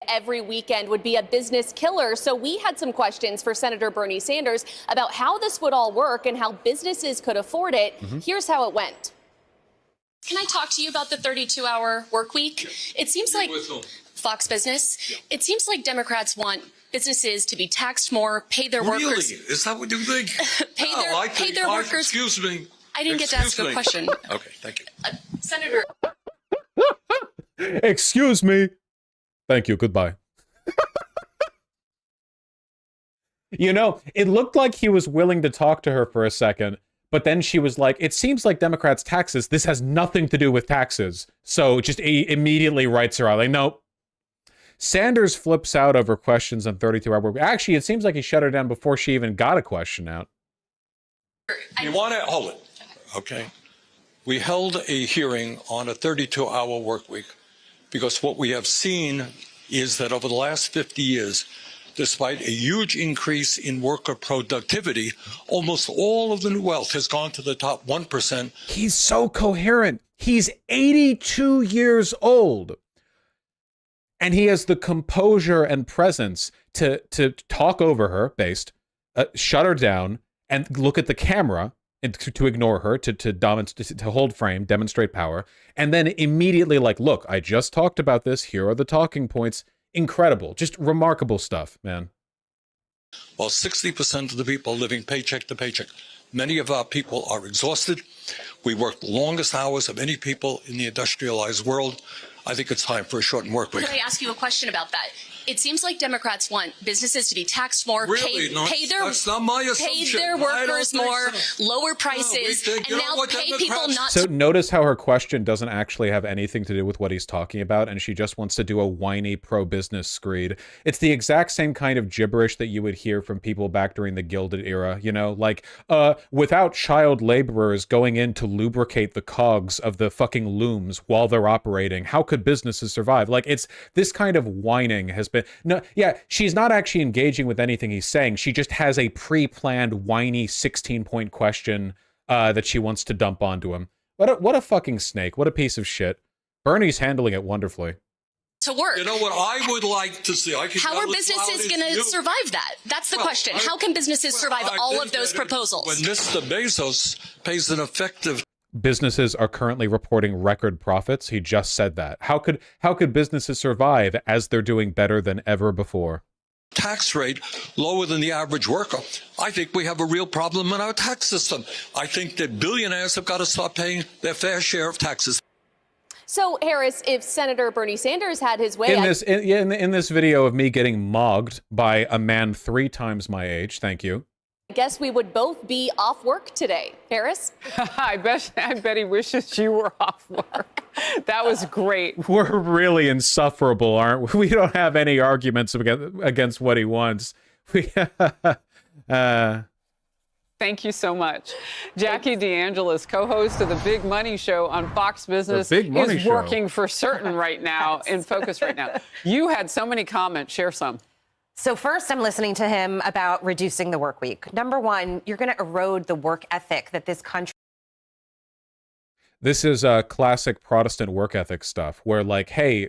Every weekend would be a business killer. So we had some questions for Senator Bernie Sanders about how this would all work and how businesses could afford it. Here's how it went. Can I talk to you about the 32-hour work week? It seems like Fox Business. It seems like Democrats want businesses to be taxed more, pay their workers. Really? Is that what you think? pay their workers. Excuse me. I didn't get to ask a question. Okay, thank you. Senator. Excuse me. Thank you. Goodbye. You know, it looked like he was willing to talk to her for a second, but then she was like, it seems like Democrats' taxes, this has nothing to do with taxes. So just immediately writes her out. Like, nope. Sanders flips out over questions on 32-hour work. Actually, it seems like he shut her down before she even got a question out. You want to hold it? Okay. We held a hearing on a 32-hour work week because what we have seen is that over the last 50 years, despite a huge increase in worker productivity, almost all of the new wealth has gone to the top 1%. He's so coherent. He's 82 years old. And he has the composure and presence to talk over her, shut her down, and look at the camera and to ignore her, to hold frame, demonstrate power, and then immediately like, look, I just talked about this. Here are the talking points. Incredible. Just remarkable stuff, man. While 60% of the people are living paycheck to paycheck. Many of our people are exhausted. We work the longest hours of any people in the industrialized world. I think it's time for a shortened work week. Could I ask you a question about that? It seems like Democrats want businesses to be taxed more, Really? That's not my assumption. pay their workers more, so. lower prices, think- and you know now what pay Democrats- people not So to. notice how her question doesn't actually have anything to do with what he's talking about, and she just wants to do a whiny pro-business screed. It's the exact same kind of gibberish that you would hear from people back during the Gilded Era, you know? Like, without child laborers going in to lubricate the cogs of the fucking looms while they're operating, how could businesses survive? Like, it's this kind of whining has been... No, yeah, she's not actually engaging with anything he's saying. She just has a pre-planned, whiny 16-point question that she wants to dump onto him. What a fucking snake. What a piece of shit. Bernie's handling it wonderfully. To work. You know what I would like to see? How are businesses going to survive that? That's the question. How can businesses survive all of those proposals? When Mr. Bezos pays an effective Businesses are currently reporting record profits. He just said that. How could businesses survive as they're doing better than ever before? tax rate lower than the average worker, I think we have a real problem in our tax system. I think that billionaires have got to stop paying their fair share of taxes. So, Harris, if Senator Bernie Sanders had his way... In this video of me getting mogged by a man 3 times my age, thank you, I guess we would both be off work today. Harris? I bet he wishes you were off work. That was great. we're really insufferable, aren't we? We don't have any arguments against what he wants. Thank you so much. Jackie DeAngelis, co-host of the Big Money Show on Fox Business, is working for certain right now, in focus right now. You had so many comments. Share some. So first, I'm listening to him about reducing the work week. Number one, you're going to erode the work ethic that this country... This is classic Protestant work ethic stuff where, like, hey,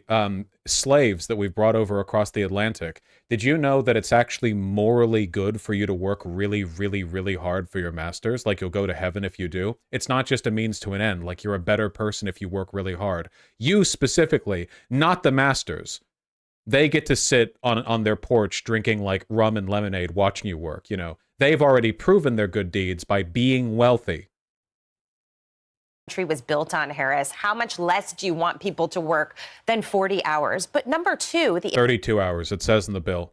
slaves that we've brought over across the Atlantic, did you know that it's actually morally good for you to work really, really, really hard for your masters? Like, you'll go to heaven if you do. It's not just a means to an end. Like, you're a better person if you work really hard. You specifically, not the masters. They get to sit on their porch drinking, like, rum and lemonade, watching you work, you know. They've already proven their good deeds by being wealthy. Country was built on, Harris. How much less do you want people to work than 40 hours? But number two, the 32 hours. It says in the bill.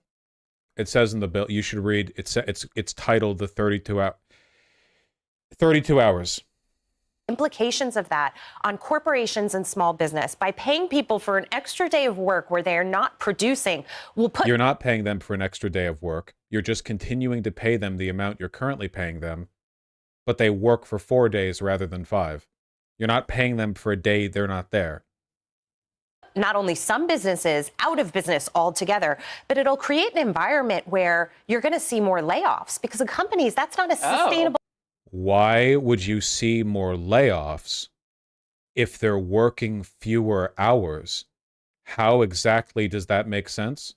It says in the bill. You should read. It's titled the 32 hours. Implications of that on corporations and small business by paying people for an extra day of work where they are not producing will put. You're not paying them for an extra day of work. You're just continuing to pay them the amount you're currently paying them, but they work for 4 days rather than 5. You're not paying them for a day they're not there. Not only some businesses out of business altogether, but it'll create an environment where you're going to see more layoffs because the companies, that's not a sustainable. Why would you see more layoffs if they're working fewer hours? How exactly does that make sense?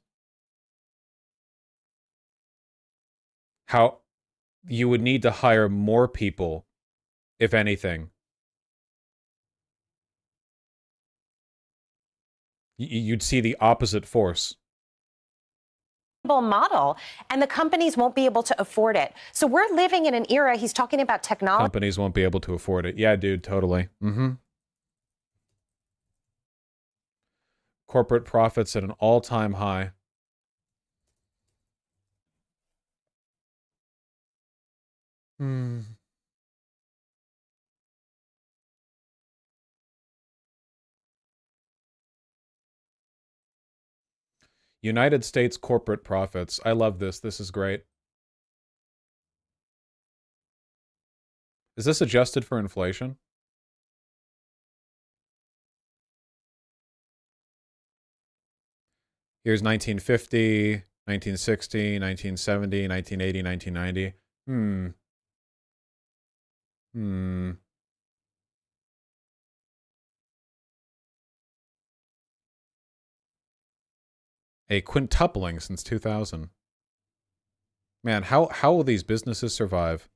How you would need to hire more people, if anything. You'd see the opposite force. Model, and the companies won't be able to afford it. So we're living in an era, he's talking about technology. Companies won't be able to afford it. Yeah, dude, totally. Corporate profits at an all-time high. United States corporate profits. I love this. This is great. Is this adjusted for inflation? Here's 1950, 1960, 1970, 1980, 1990. A quintupling since 2000. Man, how will these businesses survive?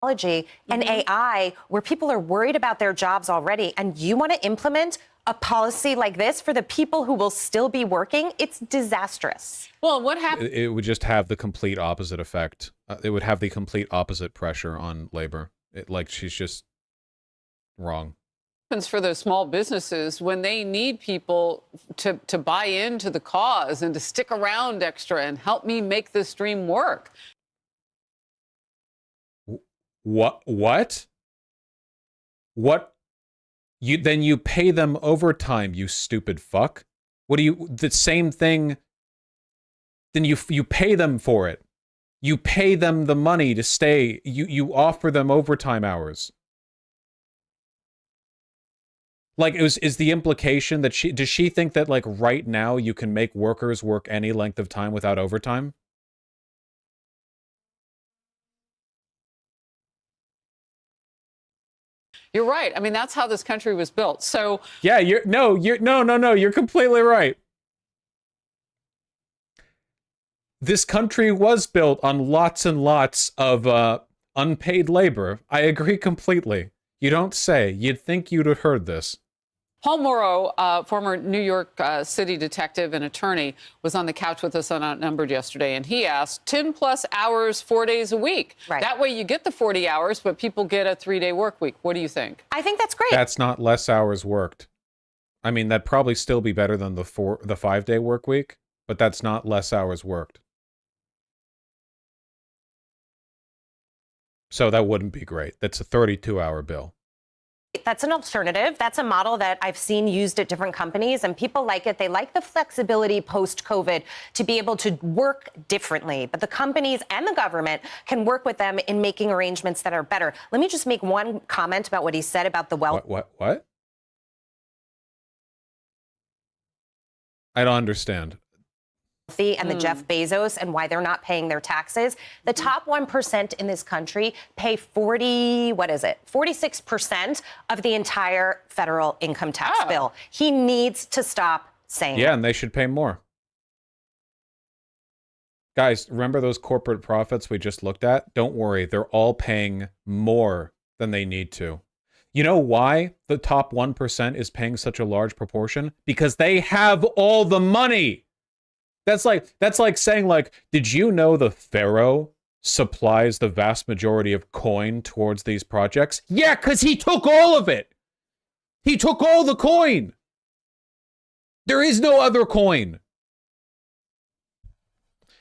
And AI, where people are worried about their jobs already, and you want to implement a policy like this for the people who will still be working, it's disastrous. Well, what happened? It would just have the complete opposite effect. It would have the complete opposite pressure on labor. Like, she's just wrong. For those small businesses when they need people to buy into the cause and to stick around extra and help me make this dream work. What? Then you pay them overtime, you stupid fuck. What do you, the same thing, then you pay them for it. You pay them the money to stay. You offer them overtime hours. Like, is the implication that does she think that, like, right now you can make workers work any length of time without overtime? You're right. I mean, that's how this country was built. So yeah, no, you're completely right. This country was built on lots and lots of unpaid labor. I agree completely. You don't say. You'd think you'd have heard this. Paul Morrow, former New York City detective and attorney, was on the couch with us on Outnumbered yesterday, and he asked 10-plus hours, 4 days a week. Right. That way you get the 40 hours, but people get a 3-day work week. What do you think? I think that's great. That's not less hours worked. I mean, that'd probably still be better than the 5-day work week, but that's not less hours worked. So that wouldn't be great. That's a 32-hour bill. That's an alternative. That's a model that I've seen used at different companies, and people like it. They like the flexibility post-COVID to be able to work differently. But the companies and the government can work with them in making arrangements that are better. Let me just make one comment about what he said about the wealth. What? I don't understand. And the Jeff Bezos and why they're not paying their taxes. The top 1% in this country pay 46% of the entire federal income tax bill. He needs to stop saying that. And they should pay more. Guys, remember those corporate profits we just looked at? Don't worry, they're all paying more than they need to. You know why the top 1% is paying such a large proportion? Because they have all the money. That's like saying, like, did you know the Pharaoh supplies the vast majority of coin towards these projects? Yeah, because he took all of it. He took all the coin. There is no other coin.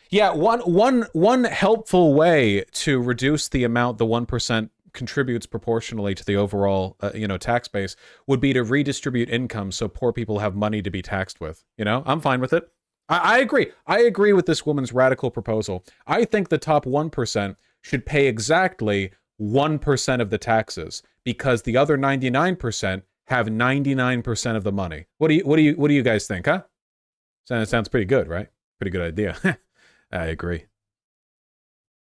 Yeah, one helpful way to reduce the amount the 1% contributes proportionally to the overall, tax base would be to redistribute income so poor people have money to be taxed with. I'm fine with it. I agree. I agree with this woman's radical proposal. I think the top 1% should pay exactly 1% of the taxes because the other 99% have 99% of the money. What do you guys think, huh? Sounds pretty good, right? Pretty good idea. I agree.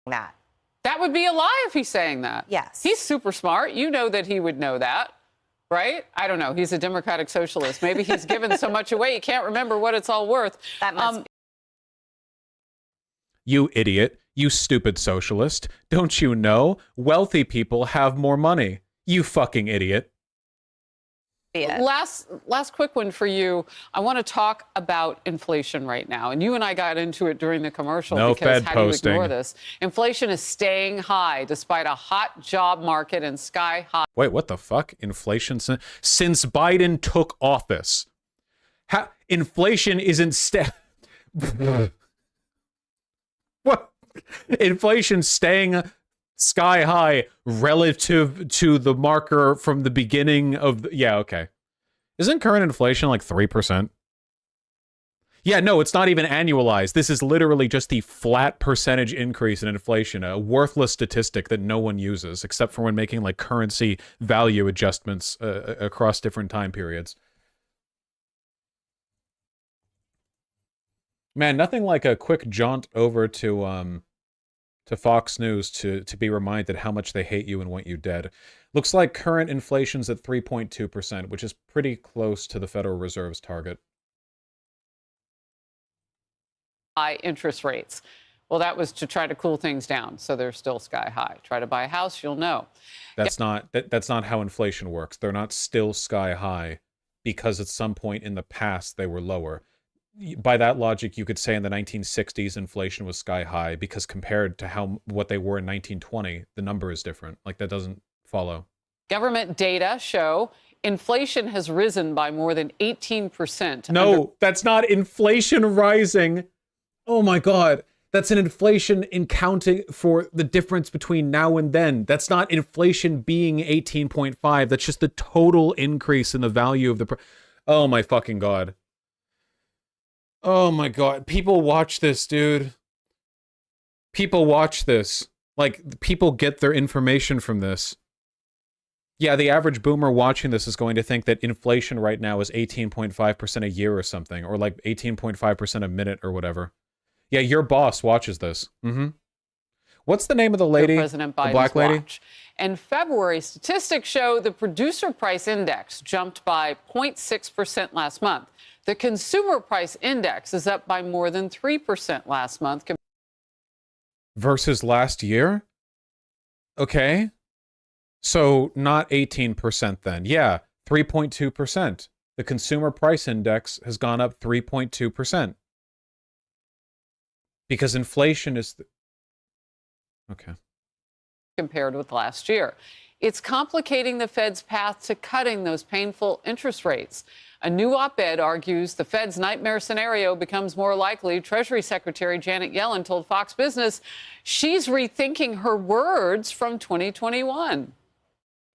That would be a lie if he's saying that. Yes. He's super smart. You know that he would know that, right? I don't know. He's a democratic socialist. Maybe he's given so much away he can't remember what it's all worth. That must be. You idiot. You stupid socialist. Don't you know wealthy people have more money? You fucking idiot. Last quick one for you. I want to talk about inflation right now. And you and I got into it during the commercial because how do you ignore this? Inflation is staying high despite a hot job market and sky high. Wait, what the fuck? Inflation since Biden took office. Inflation isn't what? Inflation staying sky high relative to the marker from the beginning of yeah, okay. Isn't current inflation like 3%? Yeah, no, it's not even annualized. This is literally just the flat percentage increase in inflation, a worthless statistic that no one uses except for when making like currency value adjustments across different time periods. Man, nothing like a quick jaunt over to Fox News to be reminded how much they hate you and want you dead. Looks like current inflation's at 3.2%, which is pretty close to the Federal Reserve's target. High interest rates. Well, that was to try to cool things down, so they're still sky high. Try to buy a house, you'll know. That's not how inflation works. They're not still sky high because at some point in the past they were lower. By that logic, you could say in the 1960s inflation was sky high because compared to what they were in 1920, the number is different. Like that doesn't follow. Government data show inflation has risen by more than 18%. No, that's not inflation rising. Oh my God. That's an inflation in counting for the difference between now and then. That's not inflation being 18.5. That's just the total increase in the value of the... Oh my fucking God. Oh my God. People watch this, dude. People watch this. Like, people get their information from this. Yeah, the average boomer watching this is going to think that inflation right now is 18.5% a year or something, or like 18.5% a minute or whatever. Yeah, your boss watches this. Mm-hmm. What's the name of the lady? President Biden's the black lady? watch. And February statistics show the producer price index jumped by 0.6% last month. The consumer price index is up by more than 3% last month. Versus last year? Okay. So not 18% then. Yeah, 3.2%. The consumer price index has gone up 3.2%. Because inflation is... Okay. Compared with last year. It's complicating the Fed's path to cutting those painful interest rates. A new op-ed argues the Fed's nightmare scenario becomes more likely. Treasury Secretary Janet Yellen told Fox Business she's rethinking her words from 2021.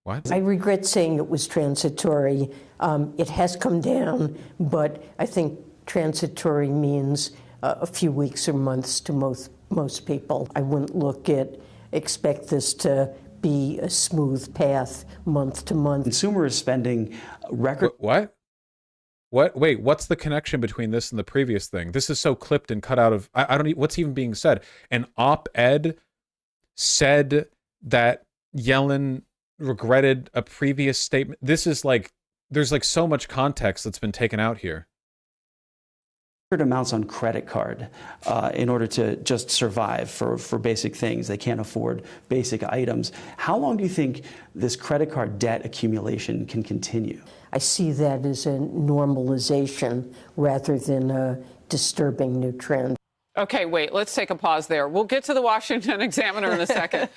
What? I regret saying it was transitory. It has come down, but I think transitory means a few weeks or months to most people. I wouldn't expect this to be a smooth path month to month. Consumers spending record... What? Wait, what's the connection between this and the previous thing? This is so clipped and cut out of... I don't... What's even being said? An op-ed said that Yellen regretted a previous statement. This is like... There's like so much context that's been taken out here. Amounts on credit card in order to just survive for basic things. They can't afford basic items. How long do you think this credit card debt accumulation can continue? I see that as a normalization rather than a disturbing new trend. Okay, wait, let's take a pause there. We'll get to the Washington Examiner in a second.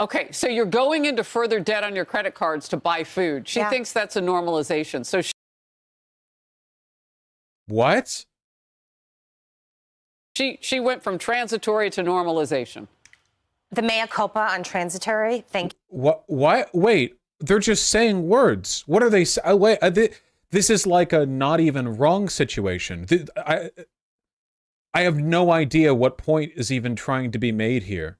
Okay, so you're going into further debt on your credit cards to buy food. She thinks that's a normalization. So What? She went from transitory to normalization. The mea culpa on transitory. Thank you. What? Wait, they're just saying words. What are they? Wait, this is like a not even wrong situation. I have no idea what point is even trying to be made here.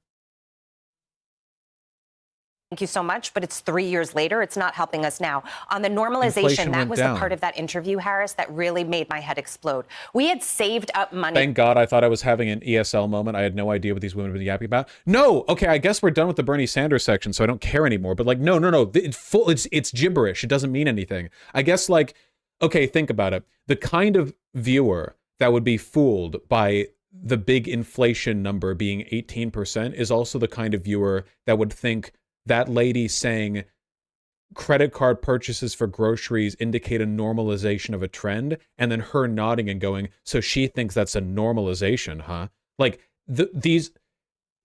Thank you so much, but it's 3 years later. It's not helping us now. On the normalization, Inflation that went was down. the part of that interview, Harris, that really made my head explode. We had saved up money. Thank God I thought I was having an ESL moment. I had no idea what these women have been yapping about. No, okay, I guess we're done with the Bernie Sanders section, so I don't care anymore. But like, no. It's gibberish. It doesn't mean anything. I guess like, okay, think about it. The kind of viewer that would be fooled by the big inflation number being 18% is also the kind of viewer that would think that lady saying credit card purchases for groceries indicate a normalization of a trend, and then her nodding and going, so she thinks that's a normalization, huh? Like,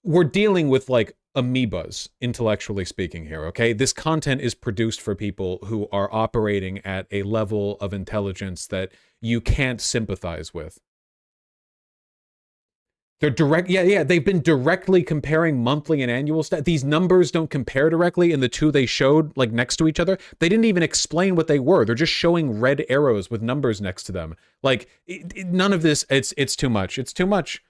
we're dealing with like amoebas, intellectually speaking here, okay? This content is produced for people who are operating at a level of intelligence that you can't sympathize with. They're they've been directly comparing monthly and annual stats. These numbers don't compare directly in the two they showed like next to each other. They didn't even explain what they were. They're just showing red arrows with numbers next to them. Like none of this, it's too much. It's too much.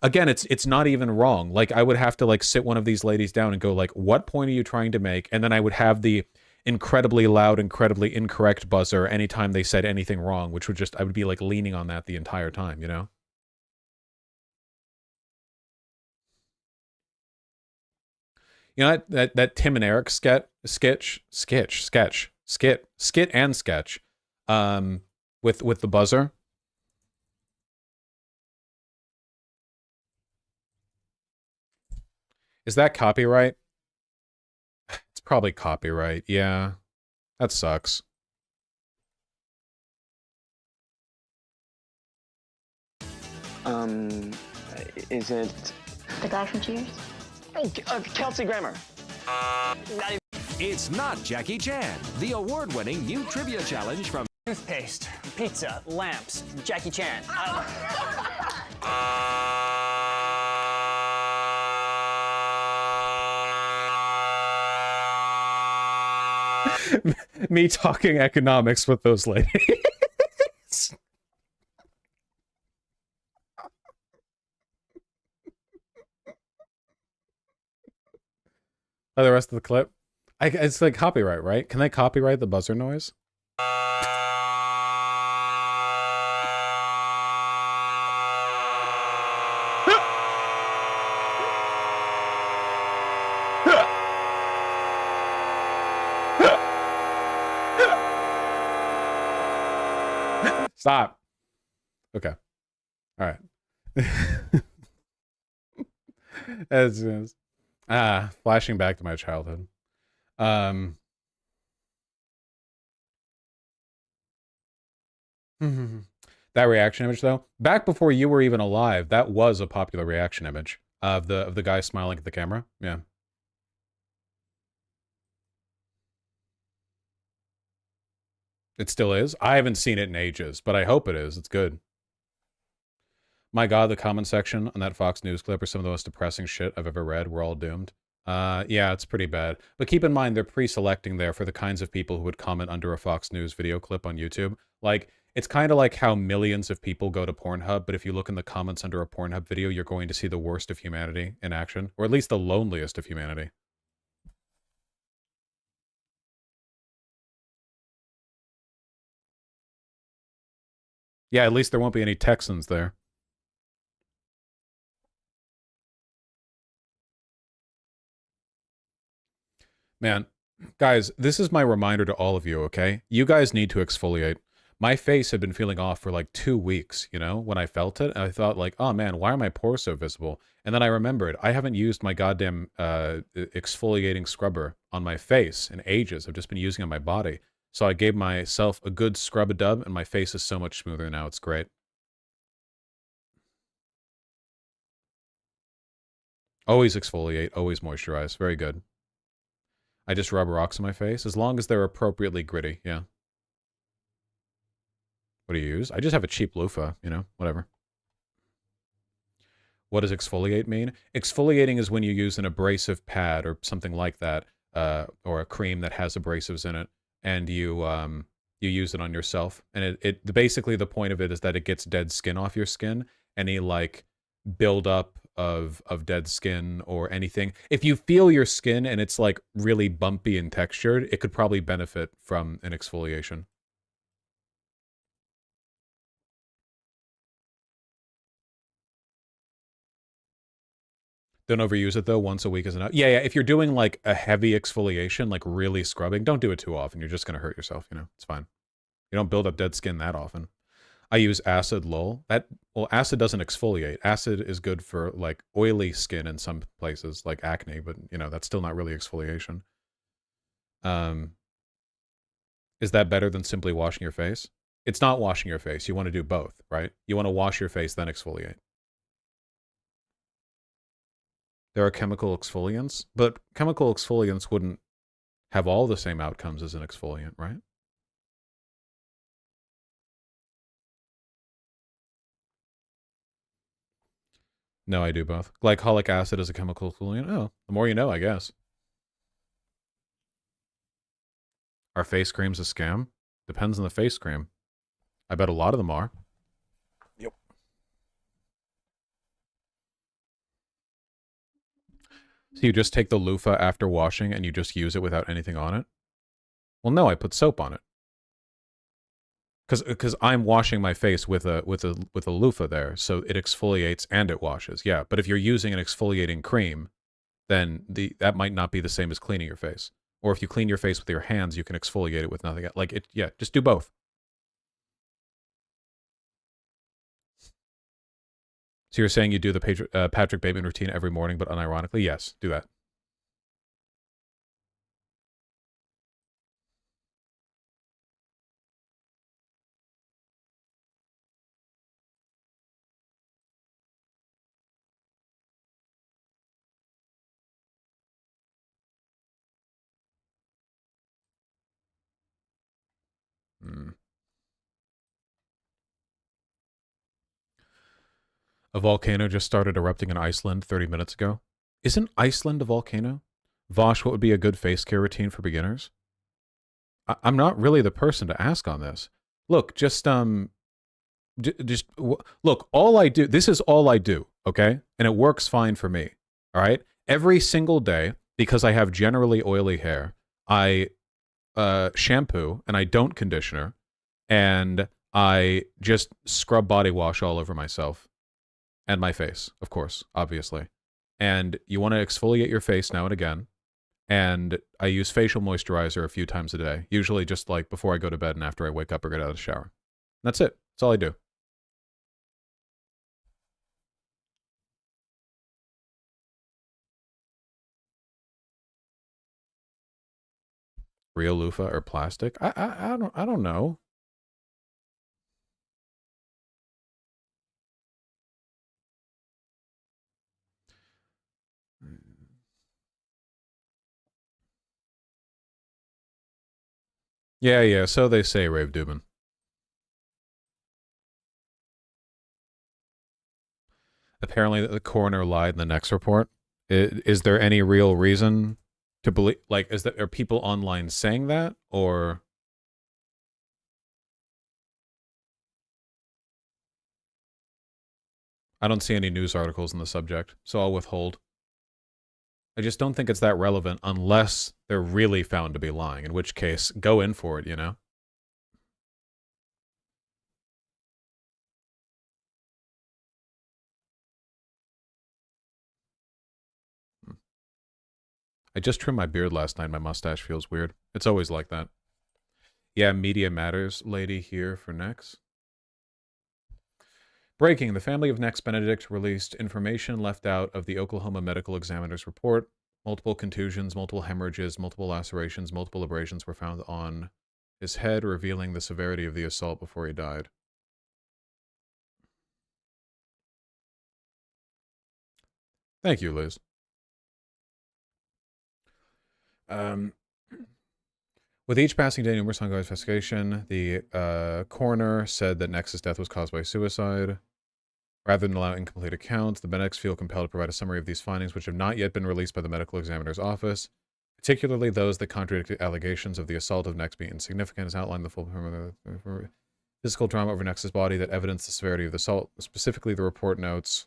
Again, it's not even wrong. Like I would have to like sit one of these ladies down and go like, what point are you trying to make? And then I would have the incredibly loud, incredibly incorrect buzzer anytime they said anything wrong, which would I would be like leaning on that the entire time, you know? You know that Tim and Eric skit and sketch, with the buzzer. Is that copyright? It's probably copyright. Yeah, that sucks. Is it the guy from Cheers? Oh, Kelsey Grammer. It's not Jackie Chan, the award-winning new trivia challenge from Toothpaste, pizza, lamps, Jackie Chan. Me talking economics with those ladies. Oh, the rest of the clip? It's like copyright, right? Can they copyright the buzzer noise? Stop. Okay. All right. Flashing back to my childhood. That reaction image, though, back before you were even alive, that was a popular reaction image of the guy smiling at the camera. Yeah. It still is. I haven't seen it in ages, but I hope it is. It's good. My God, the comment section on that Fox News clip are some of the most depressing shit I've ever read. We're all doomed. Yeah, it's pretty bad. But keep in mind, they're pre-selecting there for the kinds of people who would comment under a Fox News video clip on YouTube. Like, it's kind of like how millions of people go to Pornhub, but if you look in the comments under a Pornhub video, you're going to see the worst of humanity in action, or at least the loneliest of humanity. Yeah, at least there won't be any Texans there. Man, guys, this is my reminder to all of you, okay? You guys need to exfoliate. My face had been feeling off for like 2 weeks, you know, when I felt it. And I thought like, oh man, why are my pores so visible? And then I remembered, I haven't used my goddamn exfoliating scrubber on my face in ages. I've just been using it on my body. So I gave myself a good scrub-a-dub, and my face is so much smoother now. It's great. Always exfoliate, always moisturize. Very good. I just rub rocks on my face, as long as they're appropriately gritty, yeah. What do you use? I just have a cheap loofah, you know, whatever. What does exfoliate mean? Exfoliating is when you use an abrasive pad or something like that, or a cream that has abrasives in it, and you use it on yourself. And basically the point of it is that it gets dead skin off your skin. Any like buildup of dead skin or anything. If you feel your skin and it's like really bumpy and textured, it could probably benefit from an exfoliation. Don't overuse it though. Once a week is enough. Yeah, yeah. If you're doing like a heavy exfoliation, like really scrubbing, don't do it too often. You're just gonna hurt yourself. You know, it's fine. You don't build up dead skin that often. I use acid lol. Well, acid doesn't exfoliate. Acid is good for like oily skin in some places, like acne, but you know that's still not really exfoliation. Is that better than simply washing your face? It's not washing your face. You want to do both, right? You want to wash your face then exfoliate. There are chemical exfoliants, but chemical exfoliants wouldn't have all the same outcomes as an exfoliant, right? No, I do both. Glycolic acid is a chemical exfoliant. Oh, the more you know, I guess. Are face creams a scam? Depends on the face cream. I bet a lot of them are. Yep. So you just take the loofah after washing and you just use it without anything on it? Well, no, I put soap on it. Because I'm washing my face with a loofah there, so it exfoliates and it washes. Yeah, but if you're using an exfoliating cream, then that might not be the same as cleaning your face. Or if you clean your face with your hands, you can exfoliate it with nothing. Like it, yeah, just do both. So you're saying you do the Patrick Bateman routine every morning, but unironically? Yes, do that. Hmm. A volcano just started erupting in Iceland 30 minutes ago. Isn't Iceland a volcano? Vosh, what would be a good face care routine for beginners? I'm not really the person to ask on this. Look, look, all I do, this is all I do, okay? And it works fine for me, all right? Every single day, because I have generally oily hair, I shampoo and I don't conditioner, and I just scrub body wash all over myself. And my face, of course, obviously. And you want to exfoliate your face now and again. And I use facial moisturizer a few times a day, usually just like before I go to bed and after I wake up or get out of the shower. That's it. That's all I do. Real loofah or plastic? I don't know. Yeah, so they say, Rave Dubin. Apparently the coroner lied in the next report. Is there any real reason to believe, like, are people online saying that, or? I don't see any news articles on the subject, so I'll withhold. I just don't think it's that relevant unless they're really found to be lying, in which case, go in for it, you know? I just trimmed my beard last night. My mustache feels weird. It's always like that. Yeah, Media Matters lady here for Nex. Breaking. The family of Nex Benedict released information left out of the Oklahoma Medical Examiner's report. Multiple contusions, multiple hemorrhages, multiple lacerations, multiple abrasions were found on his head, revealing the severity of the assault before he died. Thank you, Liz. With each passing day, numerous ongoing investigation, the coroner said that Nex's death was caused by suicide. Rather than allow incomplete accounts, the medics feel compelled to provide a summary of these findings, which have not yet been released by the medical examiner's office, particularly those that contradict the allegations of the assault of Nex being insignificant, as outlined the full physical trauma over Nex's body that evidenced the severity of the assault. Specifically, the report notes.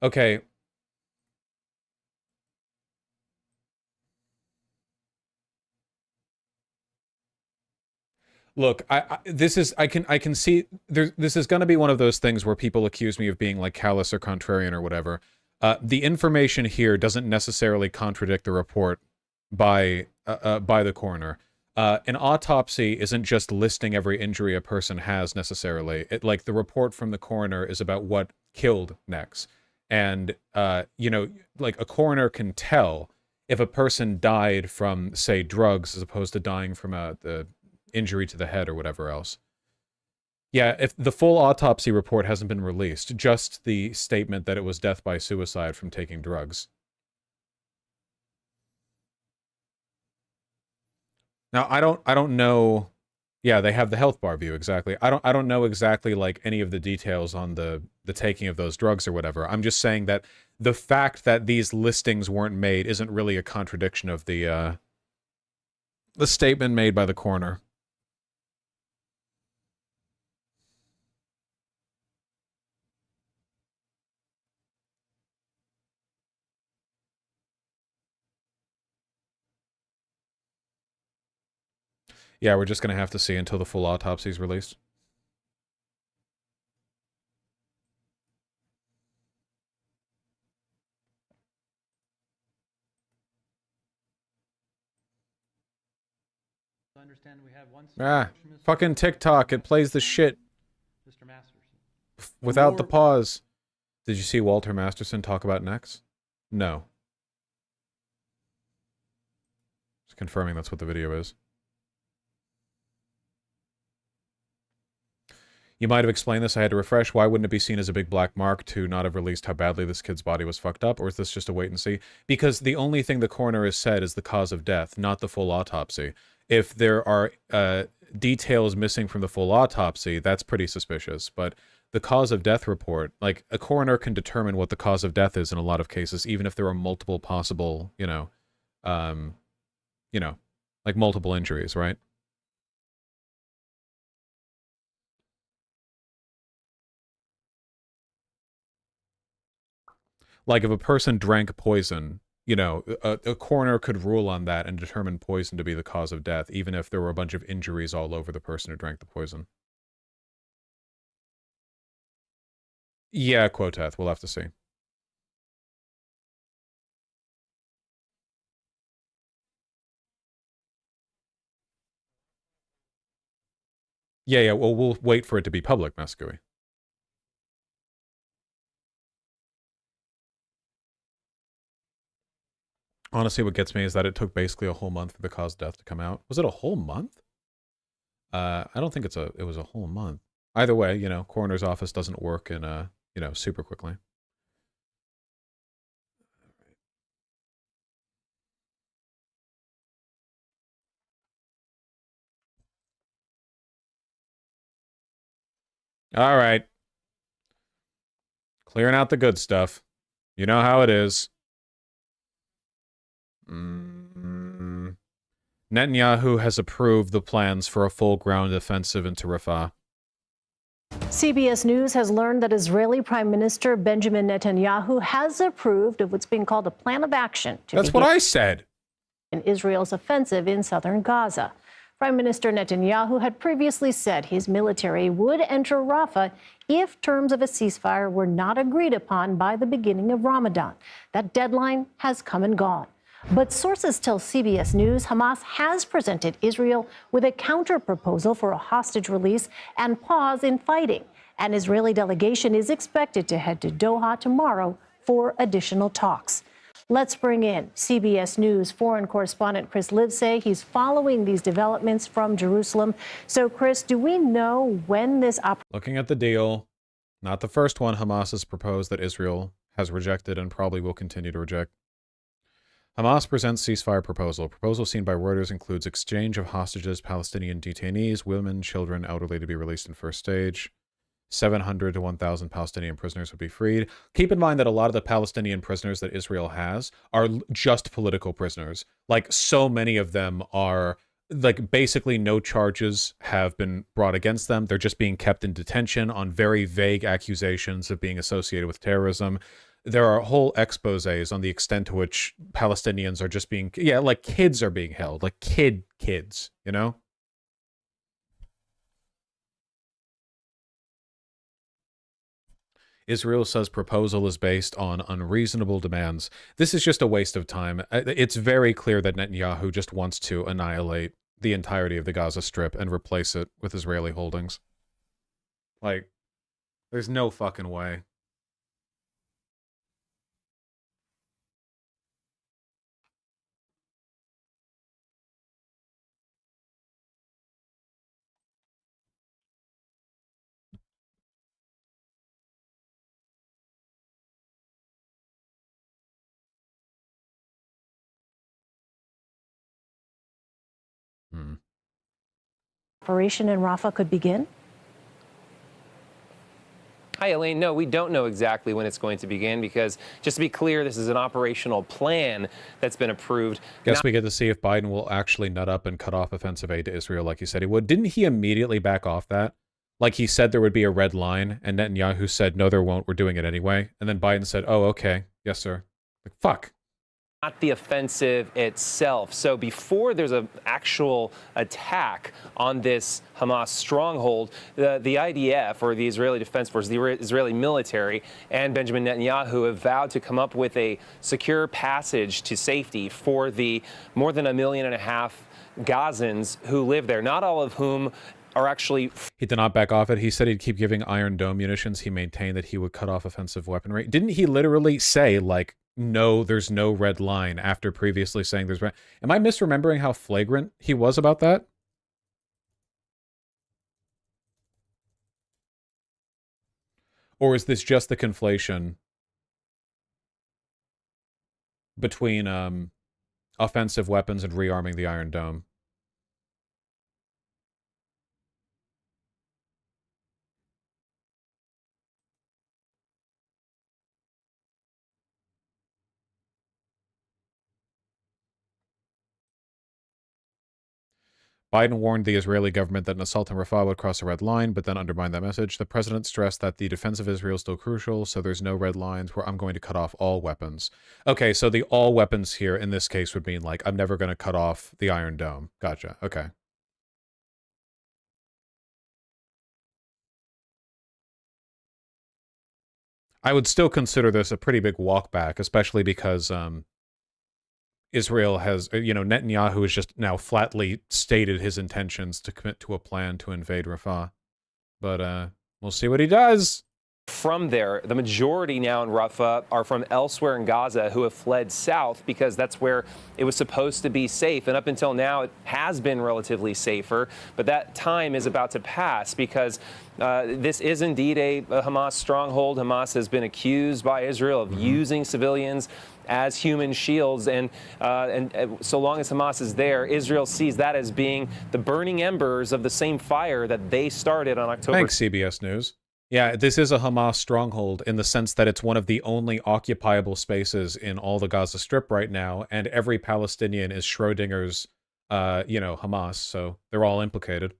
Okay. Look, I can see this is going to be one of those things where people accuse me of being like callous or contrarian or whatever. The information here doesn't necessarily contradict the report by the coroner. An autopsy isn't just listing every injury a person has necessarily. Like the report from the coroner is about what killed Nex, and you know, like a coroner can tell if a person died from, say, drugs as opposed to dying from the injury to the head or whatever else. Yeah, if the full autopsy report hasn't been released, just the statement that it was death by suicide from taking drugs. Now, I don't know. Yeah, they have the health bar view, exactly. I don't know exactly like any of the details on the taking of those drugs or whatever. I'm just saying that the fact that these listings weren't made isn't really a contradiction of the statement made by the coroner. Yeah, we're just going to have to see until the full autopsy is released. I understand we have one. Fucking TikTok. It plays the shit Mr. Masterson. Without the pause. Did you see Walter Masterson talk about Nex? No. Just confirming that's what the video is. You might have explained this. I had to refresh. Why wouldn't it be seen as a big black mark to not have released how badly this kid's body was fucked up? Or is this just a wait and see? Because the only thing the coroner has said is the cause of death, not the full autopsy. If there are details missing from the full autopsy, that's pretty suspicious. But the cause of death report, like a coroner can determine what the cause of death is in a lot of cases, even if there are multiple possible, like multiple injuries, right? Like if a person drank poison, a coroner could rule on that and determine poison to be the cause of death, even if there were a bunch of injuries all over the person who drank the poison. Yeah, Quoteth, we'll have to see. Yeah, well, we'll wait for it to be public, Mascui. Honestly, what gets me is that it took basically a whole month for the cause of death to come out. Was it a whole month? I don't think it was a whole month. Either way, coroner's office doesn't work in, super quickly. All right. Clearing out the good stuff. You know how it is. Netanyahu has approved the plans for a full ground offensive into Rafah. CBS News has learned that Israeli Prime Minister Benjamin Netanyahu has approved of what's being called a plan of action to That's what I said. In Israel's offensive in southern Gaza. Prime Minister Netanyahu had previously said his military would enter Rafah if terms of a ceasefire were not agreed upon by the beginning of Ramadan. That deadline has come and gone. But sources tell CBS News Hamas has presented Israel with a counter-proposal for a hostage release and pause in fighting. An Israeli delegation is expected to head to Doha tomorrow for additional talks. Let's bring in CBS News foreign correspondent Chris Livesay. He's following these developments from Jerusalem. So, Chris, do we know when this Looking at the deal, not the first one Hamas has proposed that Israel has rejected and probably will continue to reject. Hamas presents ceasefire proposal. Proposal seen by Reuters includes exchange of hostages, Palestinian detainees, women, children, elderly to be released in first stage. 700 to 1,000 Palestinian prisoners would be freed. Keep in mind that a lot of the Palestinian prisoners that Israel has are just political prisoners. Like, so many of them are, like, basically no charges have been brought against them. They're just being kept in detention on very vague accusations of being associated with terrorism. There are whole exposés on the extent to which Palestinians are just being, yeah, like kids are being held, like kids, you know? Israel says proposal is based on unreasonable demands. This is just a waste of time. It's very clear that Netanyahu just wants to annihilate the entirety of the Gaza Strip and replace it with Israeli holdings. Like, there's no fucking way. Operation in Rafah could begin? Hi, Elaine. No, we don't know exactly when it's going to begin because, just to be clear, this is an operational plan that's been approved. Guess we get to see if Biden will actually nut up and cut off offensive aid to Israel like he said he would. Didn't he immediately back off that? Like, he said there would be a red line, and Netanyahu said, no, there won't. We're doing it anyway. And then Biden said, oh, okay. Yes, sir. Like, fuck. Not the offensive itself. So before there's an actual attack on this Hamas stronghold, the IDF, or the Israeli Defense Force, the Israeli military, and Benjamin Netanyahu have vowed to come up with a secure passage to safety for the more than 1.5 million Gazans who live there, not all of whom are actually... He did not back off it. He said he'd keep giving Iron Dome munitions. He maintained that he would cut off offensive weaponry. Didn't he literally say, like, no, there's no red line after previously saying there's red? Am I misremembering how flagrant he was about that? Or is this just the conflation between offensive weapons and rearming the Iron Dome? Biden warned the Israeli government that an assault on Rafah would cross a red line, but then undermined that message. The president stressed that the defense of Israel is still crucial, so there's no red lines where I'm going to cut off all weapons. Okay, so the all weapons here in this case would mean, like, I'm never going to cut off the Iron Dome. Gotcha. Okay. I would still consider this a pretty big walk back, especially because Israel has, you know, Netanyahu has just now flatly stated his intentions to commit to a plan to invade Rafah. But we'll see what he does. From there, the majority now in Rafah are from elsewhere in Gaza who have fled south because that's where it was supposed to be safe. And up until now, it has been relatively safer. But that time is about to pass because this is indeed a Hamas stronghold. Hamas has been accused by Israel of using civilians as human shields. And so long as Hamas is there, Israel sees that as being the burning embers of the same fire that they started on October. Thanks, CBS News. Yeah, this is a Hamas stronghold in the sense that it's one of the only occupiable spaces in all the Gaza Strip right now, and every Palestinian is Schrodinger's, you know, Hamas, so they're all implicated.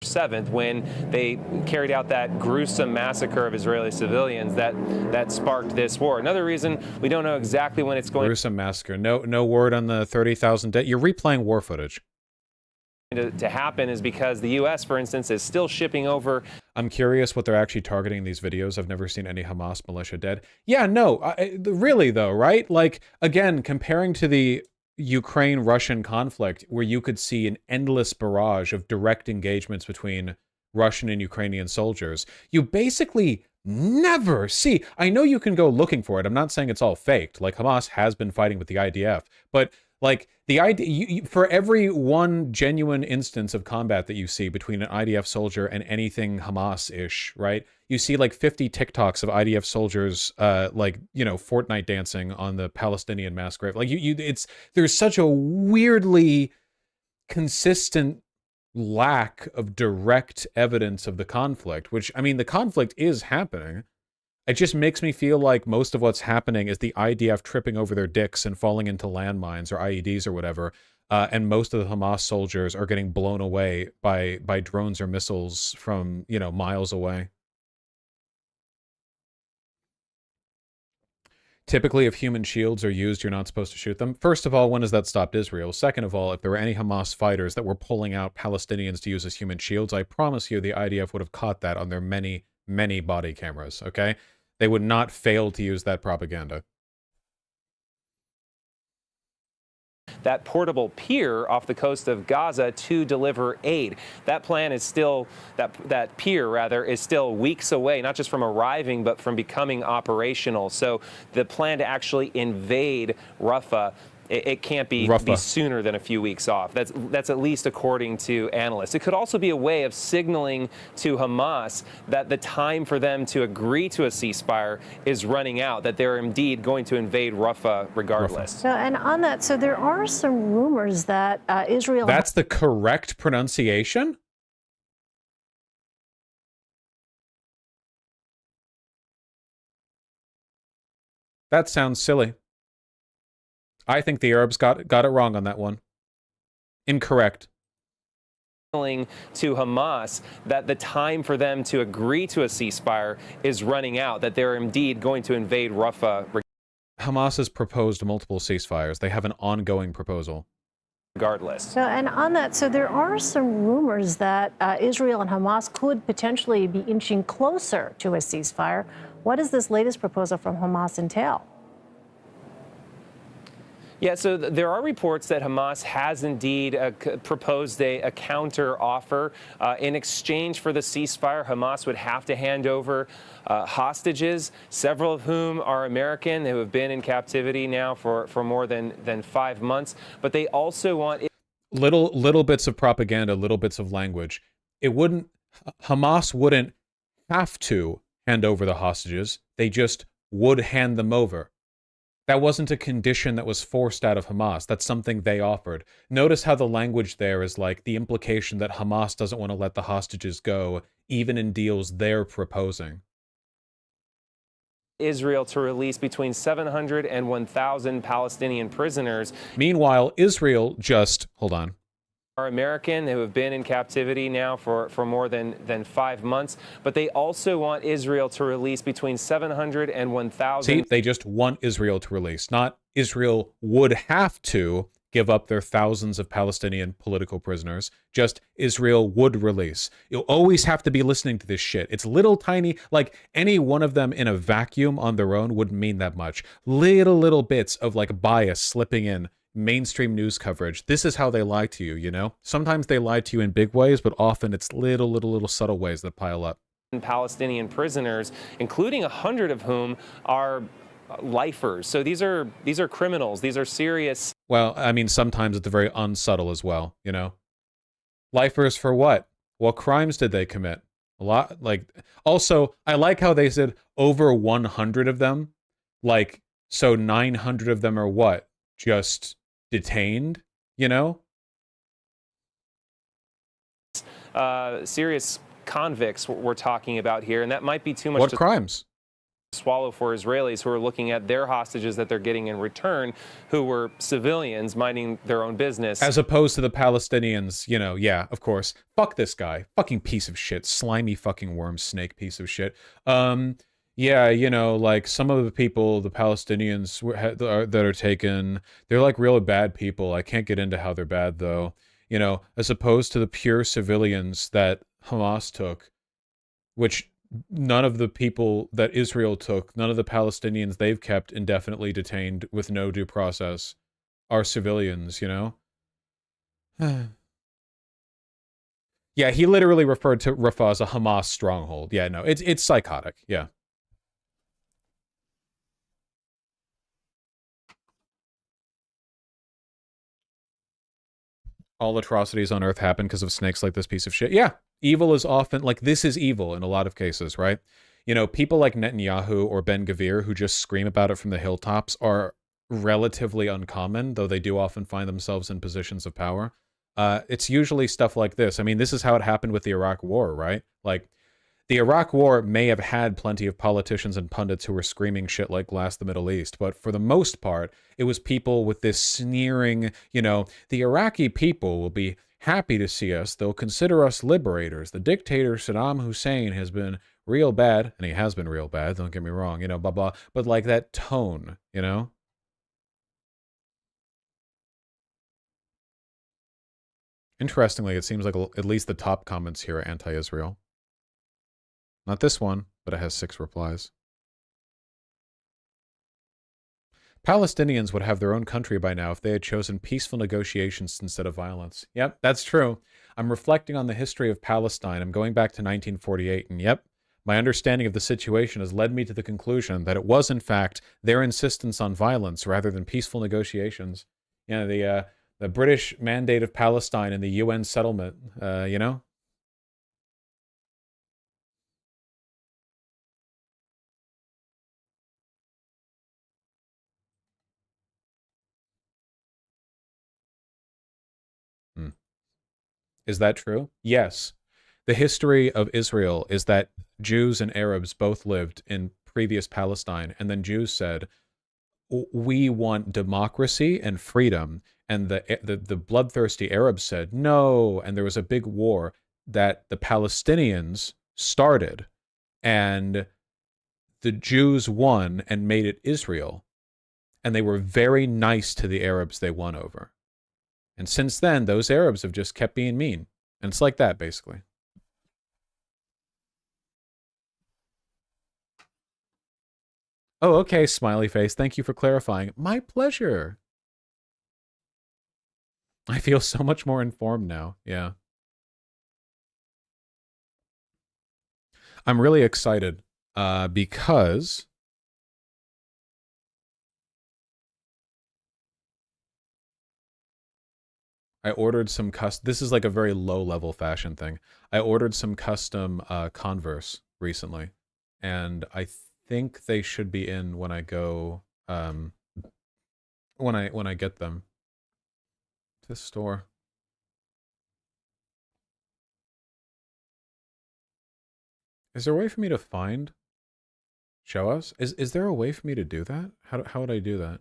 7th, when they carried out that gruesome massacre of Israeli civilians that sparked this war. Another reason we don't know exactly when it's going gruesome massacre. No word on the 30,000 dead. You're replaying war footage. To happen is because the U.S., for instance, is still shipping over. I'm curious what they're actually targeting in these videos. I've never seen any Hamas militia dead. Yeah, no, really though, right? Like, again, comparing to the Ukraine-Russian conflict, where you could see an endless barrage of direct engagements between Russian and Ukrainian soldiers, you basically never see. I know you can go looking for it. I'm not saying it's all faked. Like, Hamas has been fighting with the IDF, but Like, the idea, for every one genuine instance of combat that you see between an IDF soldier and anything Hamas-ish, right? You see like 50 TikToks of IDF soldiers, like, you know, Fortnite dancing on the Palestinian mass grave. Like, there's such a weirdly consistent lack of direct evidence of the conflict, which, I mean, the conflict is happening. It just makes me feel like most of what's happening is the IDF tripping over their dicks and falling into landmines or IEDs or whatever, and most of the Hamas soldiers are getting blown away by drones or missiles from, you know, miles away. Typically, if human shields are used, you're not supposed to shoot them. First of all, when has that stopped Israel? Second of all, if there were any Hamas fighters that were pulling out Palestinians to use as human shields, I promise you the IDF would have caught that on their many, many body cameras, okay? They would not fail to use that propaganda. That portable pier off the coast of Gaza to deliver aid. That plan is still, that pier rather, is still weeks away, not just from arriving, but from becoming operational. So the plan to actually invade Rafah, it can't be sooner than a few weeks off. That's at least according to analysts. It could also be a way of signaling to Hamas that the time for them to agree to a ceasefire is running out, that they're indeed going to invade Rafah regardless. So, and on that, so there are some rumors that Israel... That's the correct pronunciation? That sounds silly. I think the Arabs got it wrong on that one. Incorrect. To Hamas that the time for them to agree to a ceasefire is running out, that they're indeed going to invade Rafah. Hamas has proposed multiple ceasefires. They have an ongoing proposal. Regardless. So, and on that, so there are some rumors that Israel and Hamas could potentially be inching closer to a ceasefire. What does this latest proposal from Hamas entail? Yeah, so there are reports that Hamas has indeed proposed a counter offer. In exchange for the ceasefire, Hamas would have to hand over hostages, several of whom are American, who have been in captivity now for more than 5 months. But they also want... Little bits of propaganda, little bits of language. Hamas wouldn't have to hand over the hostages. They just would hand them over. That wasn't a condition that was forced out of Hamas. That's something they offered. Notice how the language there is like the implication that Hamas doesn't want to let the hostages go, even in deals they're proposing. Israel to release between 700 and 1,000 Palestinian prisoners. Meanwhile, Israel just... Hold on. Are American, who have been in captivity now for more than 5 months, but they also want Israel to release between 700 and 1,000. See, they just want Israel to release, not Israel would have to give up their thousands of Palestinian political prisoners, just Israel would release. You'll always have to be listening to this shit. It's little tiny, like any one of them in a vacuum on their own wouldn't mean that much. Little bits of like bias slipping in. Mainstream news coverage. This is how they lie to you, you know? Sometimes they lie to you in big ways, but often it's little subtle ways that pile up. Palestinian prisoners, including 100 of whom are lifers. So these are criminals. These are serious. Well, I mean, sometimes it's very unsubtle as well, you know? Lifers for what? What crimes did they commit? A lot, like... Also, I like how they said over 100 of them. Like, so 900 of them are what? Just... detained, you know? Serious convicts we're talking about here, and that might be too much. What crimes? Swallow for Israelis who are looking at their hostages that they're getting in return, who were civilians minding their own business. As opposed to the Palestinians, you know, yeah, of course. Fuck this guy. Fucking piece of shit. Slimy fucking worm snake piece of shit. Yeah, you know, like some of the people, the Palestinians that are taken, they're like really bad people. I can't get into how they're bad, though. You know, as opposed to the pure civilians that Hamas took, which none of the people that Israel took, none of the Palestinians they've kept indefinitely detained with no due process are civilians, you know? Yeah, he literally referred to Rafah as a Hamas stronghold. Yeah, no, it's psychotic, yeah. all atrocities on Earth happen because of snakes like this piece of shit. Yeah, evil is often, like, this is evil in a lot of cases, right? You know, people like Netanyahu or Ben Gvir who just scream about it from the hilltops are relatively uncommon, though they do often find themselves in positions of power. It's usually stuff like this. I mean, this is how it happened with the Iraq War, right? Like, the Iraq War may have had plenty of politicians and pundits who were screaming shit like Glass the Middle East, but for the most part, it was people with this sneering, you know, the Iraqi people will be happy to see us. They'll consider us liberators. The dictator Saddam Hussein has been real bad, and he has been real bad, don't get me wrong, you know, blah, blah. But like that tone, you know? Interestingly, it seems like at least the top comments here are anti-Israel. Not this one, but it has 6 replies. Palestinians would have their own country by now if they had chosen peaceful negotiations instead of violence. Yep, that's true. I'm reflecting on the history of Palestine. I'm going back to 1948, and yep, my understanding of the situation has led me to the conclusion that it was, in fact, their insistence on violence rather than peaceful negotiations. You know, the British mandate of Palestine and the UN settlement, you know? Is that true? Yes. The history of Israel is that Jews and Arabs both lived in previous Palestine, and then Jews said, we want democracy and freedom, and the bloodthirsty Arabs said no, and there was a big war that the Palestinians started, and the Jews won and made it Israel, and they were very nice to the Arabs they won over. And since then, those Arabs have just kept being mean. And it's like that, basically. Oh, okay, smiley face. Thank you for clarifying. My pleasure. I feel so much more informed now. Yeah. I'm really excited because I ordered some this is like a very low-level fashion thing. I ordered some custom Converse recently, and I think they should be in when I go when I get them to the store. Is there a way for me to find? Show us? Is there a way for me to do that? How would I do that?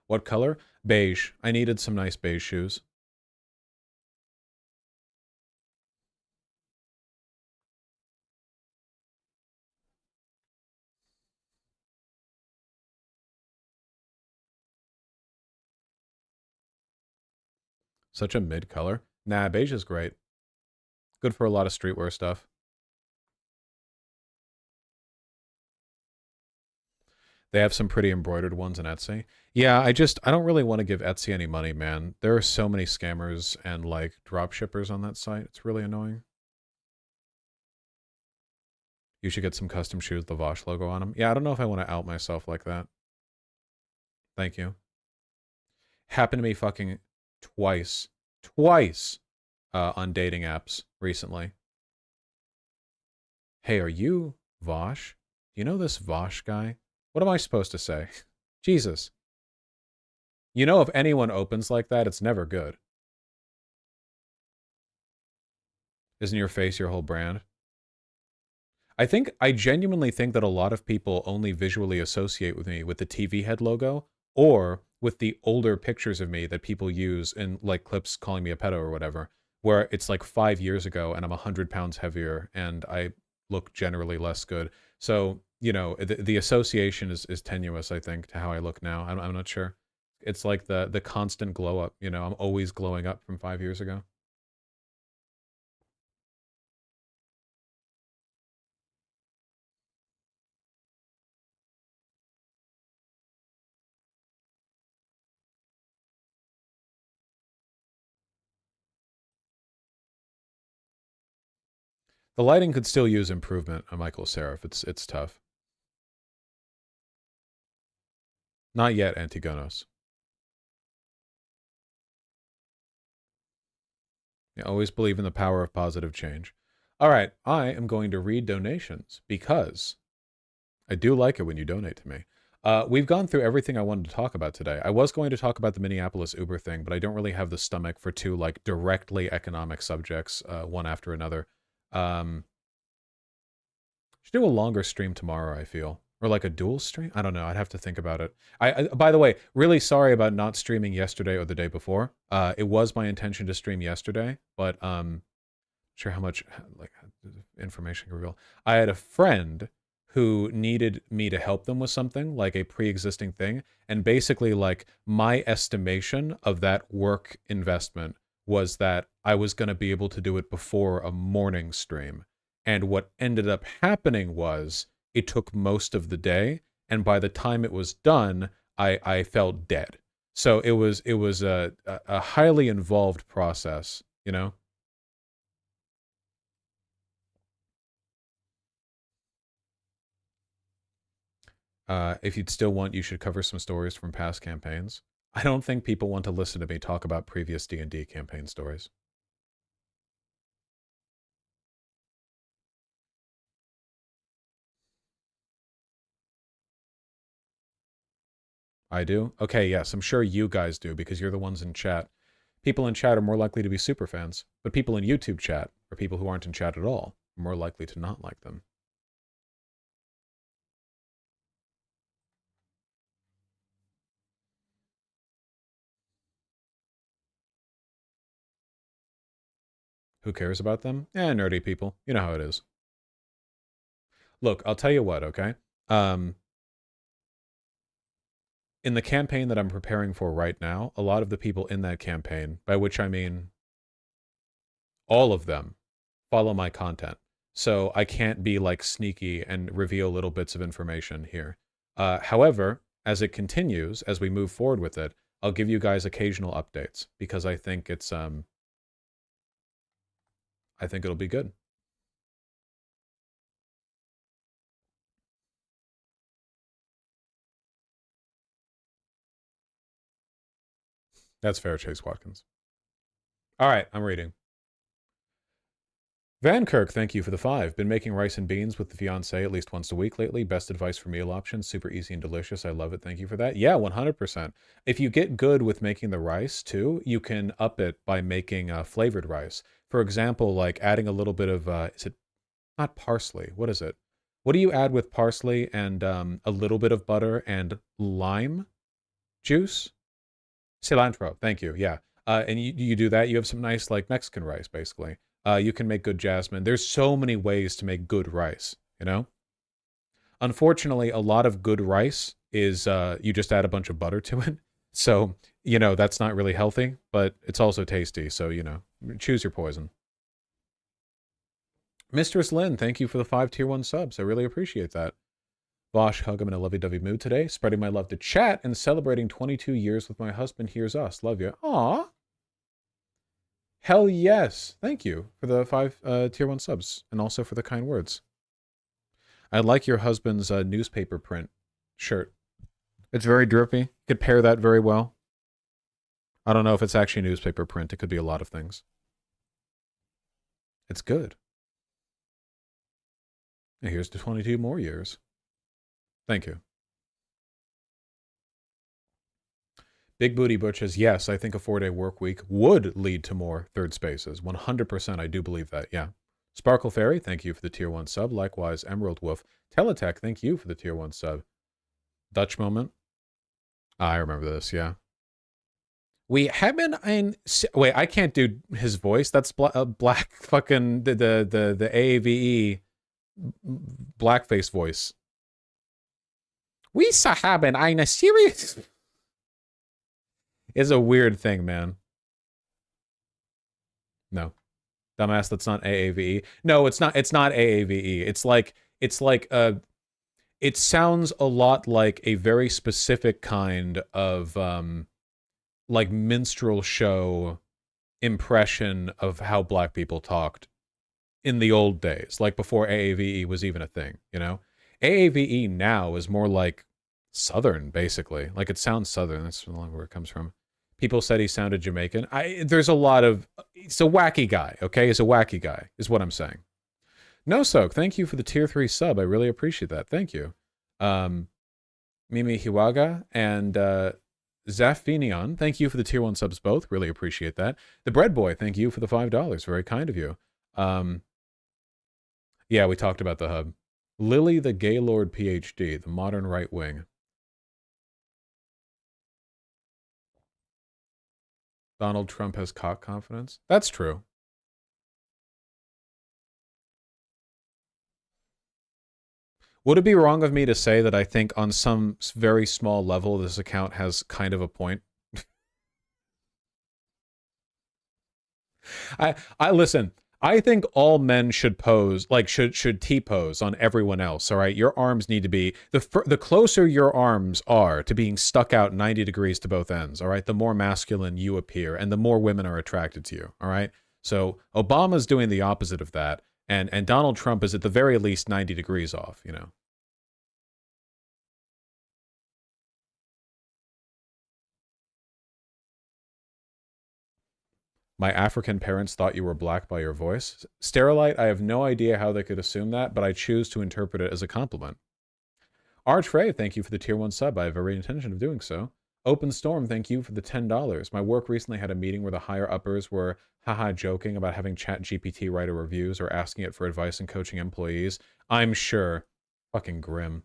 What color? Beige. I needed some nice beige shoes. Such a mid color. Nah, beige is great. Good for a lot of streetwear stuff. They have some pretty embroidered ones on Etsy. Yeah, I don't really want to give Etsy any money, man. There are so many scammers and like drop shippers on that site. It's really annoying. You should get some custom shoes with the Vosh logo on them. Yeah, I don't know if I want to out myself like that. Thank you. Happened to me fucking twice on dating apps recently. Hey, are you Vosh? Do you know this Vosh guy? What am I supposed to say? Jesus. You know, if anyone opens like that, it's never good. Isn't your face your whole brand? I genuinely think that a lot of people only visually associate with me with the TV head logo or with the older pictures of me that people use in like clips calling me a pedo or whatever, where it's like 5 years ago and I'm 100 pounds heavier and I look generally less good. So, you know, the association is tenuous, I think, to how I look now. I'm not sure. It's like the constant glow up, you know, I'm always glowing up from 5 years ago. The lighting could still use improvement on Michael Seraph. It's tough. Not yet, Antigonos. You always believe in the power of positive change. All right, I am going to read donations because I do like it when you donate to me. We've gone through everything I wanted to talk about today. I was going to talk about the Minneapolis Uber thing, but I don't really have the stomach for two like directly economic subjects, one after another. Should do a longer stream tomorrow, I feel. Or like a dual stream? I don't know. I'd have to think about it. By the way, really sorry about not streaming yesterday or the day before. It was my intention to stream yesterday, but sure how much like information can reveal. I had a friend who needed me to help them with something, like a pre-existing thing, and basically like my estimation of that work investment was that I was going to be able to do it before a morning stream. And what ended up happening was it took most of the day, and by the time it was done, I felt dead. So it was a highly involved process, you know? If you'd still want, you should cover some stories from past campaigns. I don't think people want to listen to me talk about previous D&D campaign stories. I do? Okay, yes, I'm sure you guys do because you're the ones in chat. People in chat are more likely to be super fans, but people in YouTube chat, or people who aren't in chat at all, are more likely to not like them. Who cares about them? Nerdy people. You know how it is. Look, I'll tell you what, okay? In the campaign that I'm preparing for right now, a lot of the people in that campaign, by which I mean all of them, follow my content. So I can't be like sneaky and reveal little bits of information here. However, as it continues, as we move forward with it, I'll give you guys occasional updates because I think it's I think it'll be good. That's fair, Chase Watkins. All right, I'm reading. Van Kirk, thank you for the 5. Been making rice and beans with the fiance at least once a week lately. Best advice for meal options. Super easy and delicious. I love it. Thank you for that. Yeah, 100%. If you get good with making the rice too, you can up it by making flavored rice. For example, like adding a little bit of, is it not parsley? What is it? What do you add with parsley and a little bit of butter and lime juice? Cilantro. Thank you. Yeah. And you do that, you have some nice like Mexican rice, basically. You can make good jasmine. There's so many ways to make good rice, you know? Unfortunately, a lot of good rice is you just add a bunch of butter to it. So, you know, that's not really healthy, but it's also tasty. So, you know, choose your poison. Mistress Lynn, thank you for the 5 tier 1 subs. I really appreciate that. Bosh, hug, I'm in a lovey-dovey mood today. Spreading my love to chat and celebrating 22 years with my husband. Here's us. Love you. Aw. Hell yes. Thank you for the 5 tier 1 subs and also for the kind words. I like your husband's newspaper print shirt. It's very drippy. Could pair that very well. I don't know if it's actually newspaper print. It could be a lot of things. It's good. And here's to 22 more years. Thank you. Big Booty Butch says, yes, I think a 4-day work week would lead to more third spaces. 100%, I do believe that, yeah. Sparkle Fairy, thank you for the tier 1 sub. Likewise, Emerald Wolf. Teletech, thank you for the tier 1 sub. Dutch Moment. I remember this, yeah. We have been in... Wait, I can't do his voice. That's black fucking... The AAVE blackface voice. We haben eine serious... It's a weird thing, man. No. Dumbass, that's not AAVE. No, it's not AAVE. It's like it sounds a lot like a very specific kind of like minstrel show impression of how black people talked in the old days, like before AAVE was even a thing, you know? AAVE now is more like Southern, basically. Like, it sounds Southern. That's where it comes from. People said he sounded Jamaican. There's a lot of... It's a wacky guy, okay? He's a wacky guy, is what I'm saying. No Soak, thank you for the tier 3 sub. I really appreciate that. Thank you. Mimi Hiwaga and Zafinion, thank you for the tier 1 subs both. Really appreciate that. The Bread Boy, thank you for the $5. Very kind of you. Yeah, we talked about the hub. Lily the Gaylord PhD, the modern right wing. Donald Trump has cock confidence. That's true. Would it be wrong of me to say that I think on some very small level this account has kind of a point? I listen, I think all men should pose, like should T-pose on everyone else, all right? Your arms need to be, the closer your arms are to being stuck out 90 degrees to both ends, all right? The more masculine you appear and the more women are attracted to you, all right? So Obama's doing the opposite of that. And Donald Trump is at the very least 90 degrees off, you know. My African parents thought you were black by your voice. Sterilite, I have no idea how they could assume that, but I choose to interpret it as a compliment. Arch Ray, thank you for the tier 1 sub. I have every intention of doing so. Open Storm, thank you for the $10. My work recently had a meeting where the higher uppers were haha joking about having ChatGPT write a reviews or asking it for advice and coaching employees. I'm sure. Fucking grim.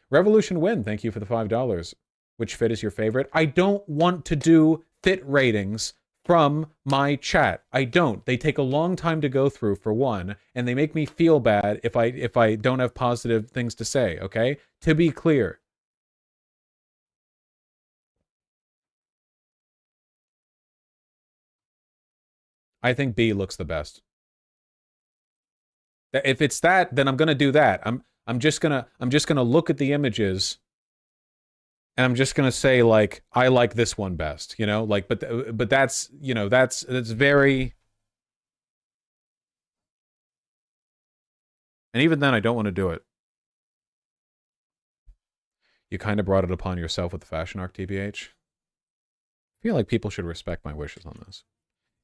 Revolution Win, thank you for the $5. Which fit is your favorite? I don't want to do fit ratings from my chat. I don't. They take a long time to go through, for one, and they make me feel bad if I don't have positive things to say, okay? To be clear. I think B looks the best. If it's that, then I'm gonna do that. I'm just gonna look at the images, and I'm just gonna say like I like this one best, you know. Like, but that's, you know, that's very. And even then, I don't want to do it. You kind of brought it upon yourself with the fashion arc, TBH. I feel like people should respect my wishes on this.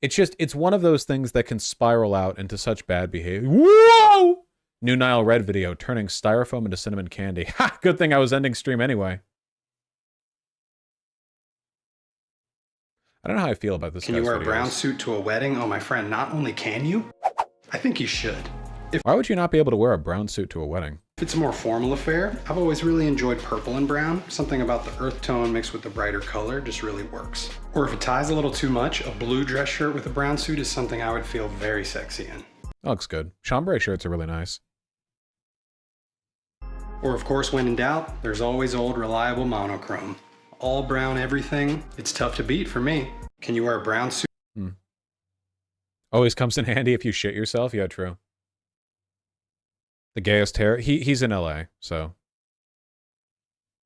It's one of those things that can spiral out into such bad behavior. Whoa! New Nile Red video, turning styrofoam into cinnamon candy. Ha! Good thing I was ending stream anyway. I don't know how I feel about this. Can you wear a brown suit to a wedding? Oh, my friend, not only can you, I think you should. Why would you not be able to wear a brown suit to a wedding? If it's a more formal affair, I've always really enjoyed purple and brown. Something about the earth tone mixed with the brighter color just really works. Or if it ties a little too much, a blue dress shirt with a brown suit is something I would feel very sexy in. That looks good. Chambray shirts are really nice. Or of course, when in doubt, there's always old reliable monochrome. All brown everything, it's tough to beat for me. Can you wear a brown suit? Always comes in handy if you shit yourself. Yeah, true. The gayest hair. He's in LA, so.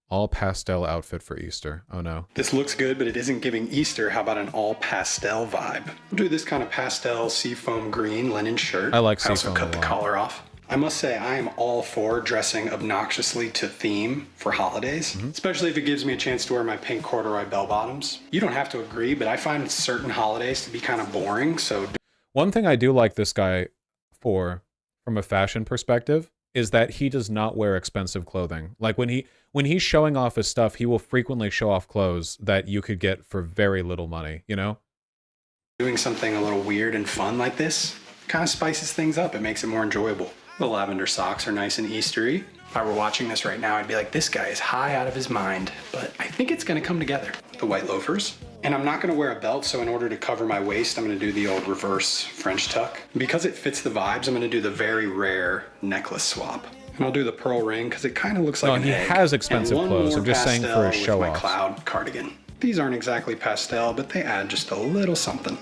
All pastel outfit for Easter. Oh no. This looks good, but it isn't giving Easter. How about an all pastel vibe? We'll do this kind of pastel seafoam green linen shirt. I like seafoam. I also cut the a lot. collar off. I must say, I am all for dressing obnoxiously to theme for holidays, especially if it gives me a chance to wear my pink corduroy bell bottoms. You don't have to agree, but I find certain holidays to be kind of boring, so. One thing I do like this guy for, from a fashion perspective, is that he does not wear expensive clothing. Like when he's showing off his stuff, he will frequently show off clothes that you could get for very little money, you know? Doing something a little weird and fun like this kind of spices things up. It makes it more enjoyable. The lavender socks are nice and Eastery. If I were watching this right now, I'd be like, this guy is high out of his mind, but I think it's gonna come together. The white loafers. And I'm not gonna wear a belt, so in order to cover my waist, I'm gonna do the old reverse French tuck. Because it fits the vibes, I'm gonna do the very rare necklace swap. And I'll do the pearl ring, because it kind of looks like an egg. He has expensive clothes. I'm just saying for a show off. My cloud cardigan. These aren't exactly pastel, but they add just a little something.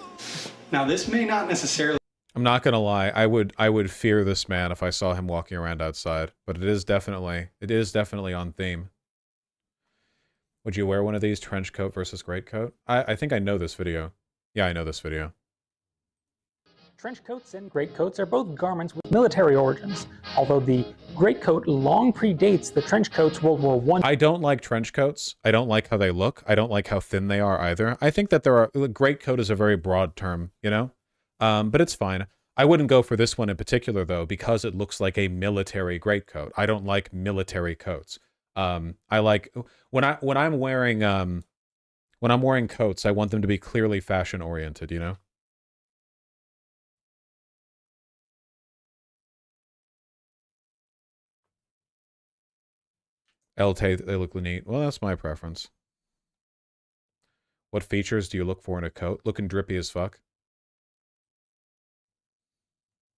Now this may not necessarily. I'm not gonna lie, I would fear this man if I saw him walking around outside, but it is definitely on theme. Would you wear one of these, trench coat versus great coat? I think I know this video. Yeah, I know this video. Trench coats and greatcoats are both garments with military origins, although the greatcoat long predates the trench coats World War I. I don't like trench coats. I don't like how they look. I don't like how thin they are either. I think that greatcoat is a very broad term, you know? But it's fine. I wouldn't go for this one in particular, though, because it looks like a military greatcoat. I don't like military coats. I like when I'm wearing coats, I want them to be clearly fashion oriented, you know? LT, they look neat. Well, that's my preference. What features do you look for in a coat? Looking drippy as fuck.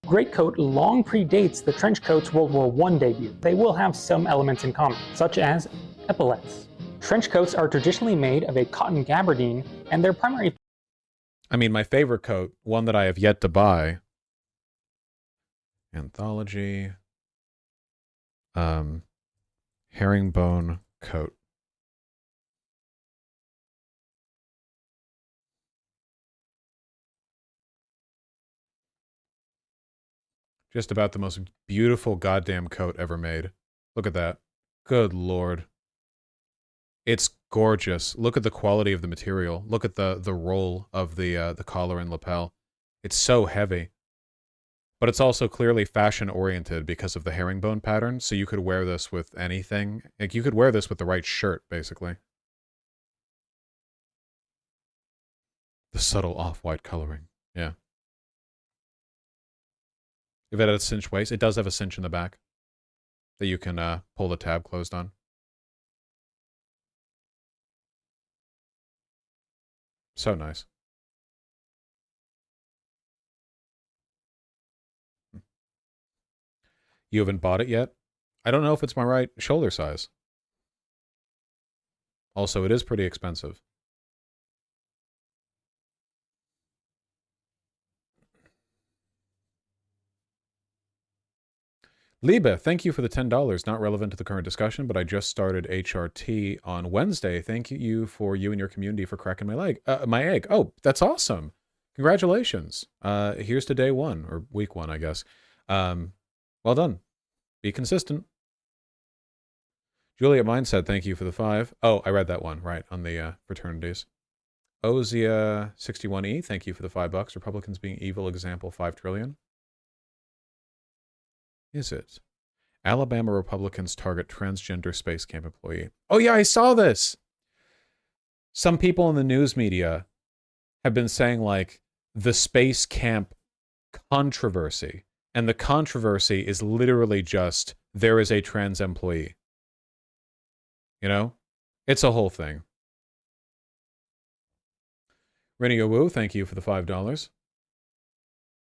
Greatcoat long predates the trench coat's World War I debut. They will have some elements in common, such as epaulets. Trench coats are traditionally made of a cotton gabardine, and their primary... I mean, my favorite coat, one that I have yet to buy. Anthology. Herringbone coat. Just about the most beautiful goddamn coat ever made. Look at that. Good lord. It's gorgeous. Look at the quality of the material. Look at the roll of the collar and lapel. It's so heavy. But it's also clearly fashion-oriented because of the herringbone pattern, so you could wear this with anything. Like, you could wear this with the right shirt, basically. The subtle off-white coloring. Yeah. If it had a cinch waist, it does have a cinch in the back that you can pull the tab closed on. So nice. You haven't bought it yet? I don't know if it's my right shoulder size. Also, it is pretty expensive. Liba, thank you for the $10. Not relevant to the current discussion, but I just started HRT on Wednesday. Thank you for you and your community for cracking my egg. Oh, that's awesome. Congratulations. Here's to day one, or week one, I guess. Well done. Be consistent. Juliet Mindset, thank you for the 5. Oh, I read that one, right, on the fraternities. Ozia61E, thank you for the $5. Republicans being evil, example 5 trillion. Is it? Alabama Republicans target transgender space camp employee. Oh yeah, I saw this! Some people in the news media have been saying, like, the space camp controversy. And the controversy is literally just, there is a trans employee. You know? It's a whole thing. Renio Wu, thank you for the $5.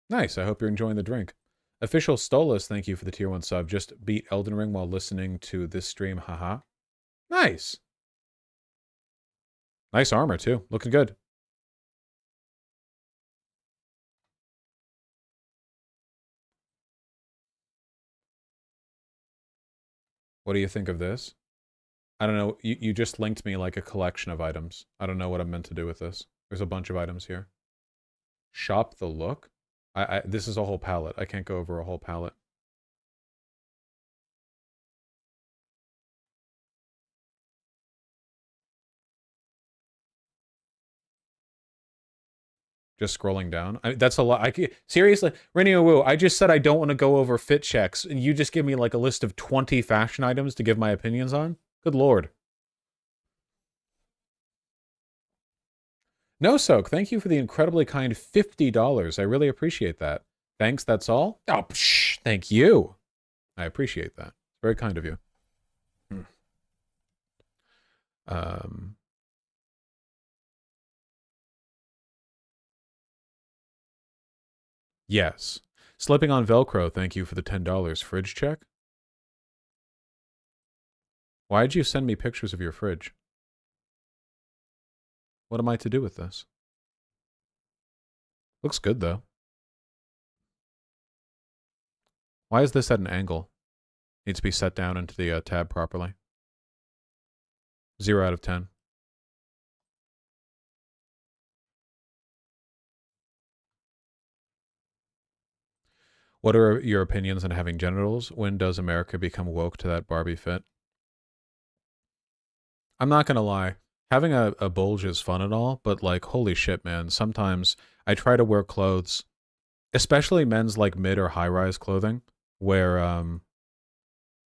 Nice, I hope you're enjoying the drink. Official Stolas, thank you for the tier 1 sub. Just beat Elden Ring while listening to this stream, haha. Nice. Nice armor, too. Looking good. What do you think of this? I don't know. You just linked me like a collection of items. I don't know what I'm meant to do with this. There's a bunch of items here. Shop the look? This is a whole palette. I can't go over a whole palette. Just scrolling down. That's a lot. Seriously, Renio Wu, I just said I don't want to go over fit checks, and you just give me like a list of 20 fashion items to give my opinions on? Good lord. No Soak, thank you for the incredibly kind $50. I really appreciate that. Thanks, that's all? Oh, psh, thank you. I appreciate that. It's very kind of you. Yes. Slipping on Velcro, thank you for the $10. Fridge check? Why'd you send me pictures of your fridge? What am I to do with this? Looks good, though. Why is this at an angle? Needs to be set down into the tab properly. 0 out of 10. What are your opinions on having genitals? When does America become woke to that Barbie fit? I'm not gonna lie. Having a bulge is fun and all, but like, holy shit, man. Sometimes I try to wear clothes, especially men's like mid or high-rise clothing, where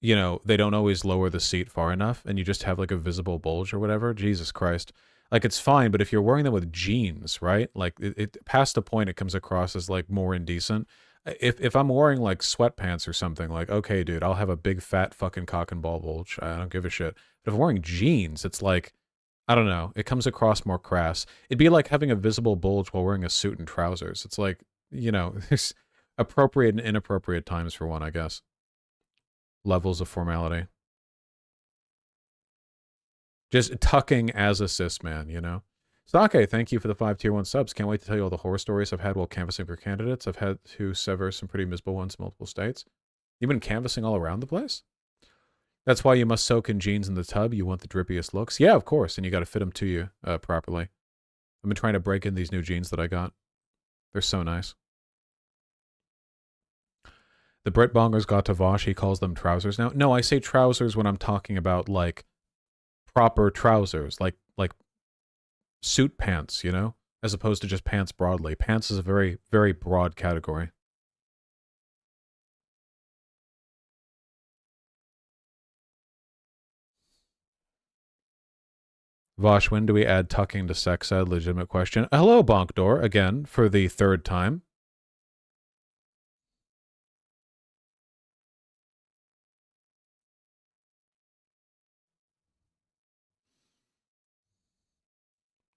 you know, they don't always lower the seat far enough and you just have like a visible bulge or whatever. Jesus Christ. Like, it's fine, but if you're wearing them with jeans, right? Like, it past a point, it comes across as like more indecent. If I'm wearing like sweatpants or something, like, okay, dude, I'll have a big fat fucking cock and ball bulge. I don't give a shit. But if I'm wearing jeans, it's like, I don't know. It comes across more crass. It'd be like having a visible bulge while wearing a suit and trousers. It's like, you know, there's appropriate and inappropriate times for one, I guess. Levels of formality. Just tucking as a cis man, you know? Sake, thank you for the 5 tier 1 subs. Can't wait to tell you all the horror stories I've had while canvassing for candidates. I've had to sever some pretty miserable ones in multiple states. You've been canvassing all around the place? That's why you must soak in jeans in the tub. You want the drippiest looks. Yeah, of course. And you got to fit them to you properly. I've been trying to break in these new jeans that I got. They're so nice. The Brit Bongers got to Vosh. He calls them trousers now. No, I say trousers when I'm talking about like proper trousers, like suit pants, you know, as opposed to just pants broadly. Pants is a very, very broad category. Vosh, when do we add tucking to sex ed? Legitimate question. Hello, Bonkdor, again, for the 3rd time.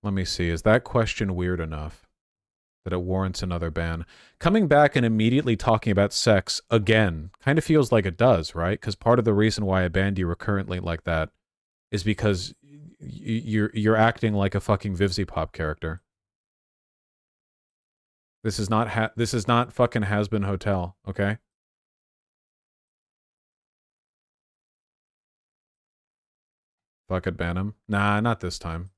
Let me see. Is that question weird enough that it warrants another ban? Coming back and immediately talking about sex again kind of feels like it does, right? Because part of the reason why I banned you recurrently like that is because you're acting like a fucking VivziePop character. This is not fucking Has-Been Hotel, okay? Fuck it, ban him. Nah, not this time.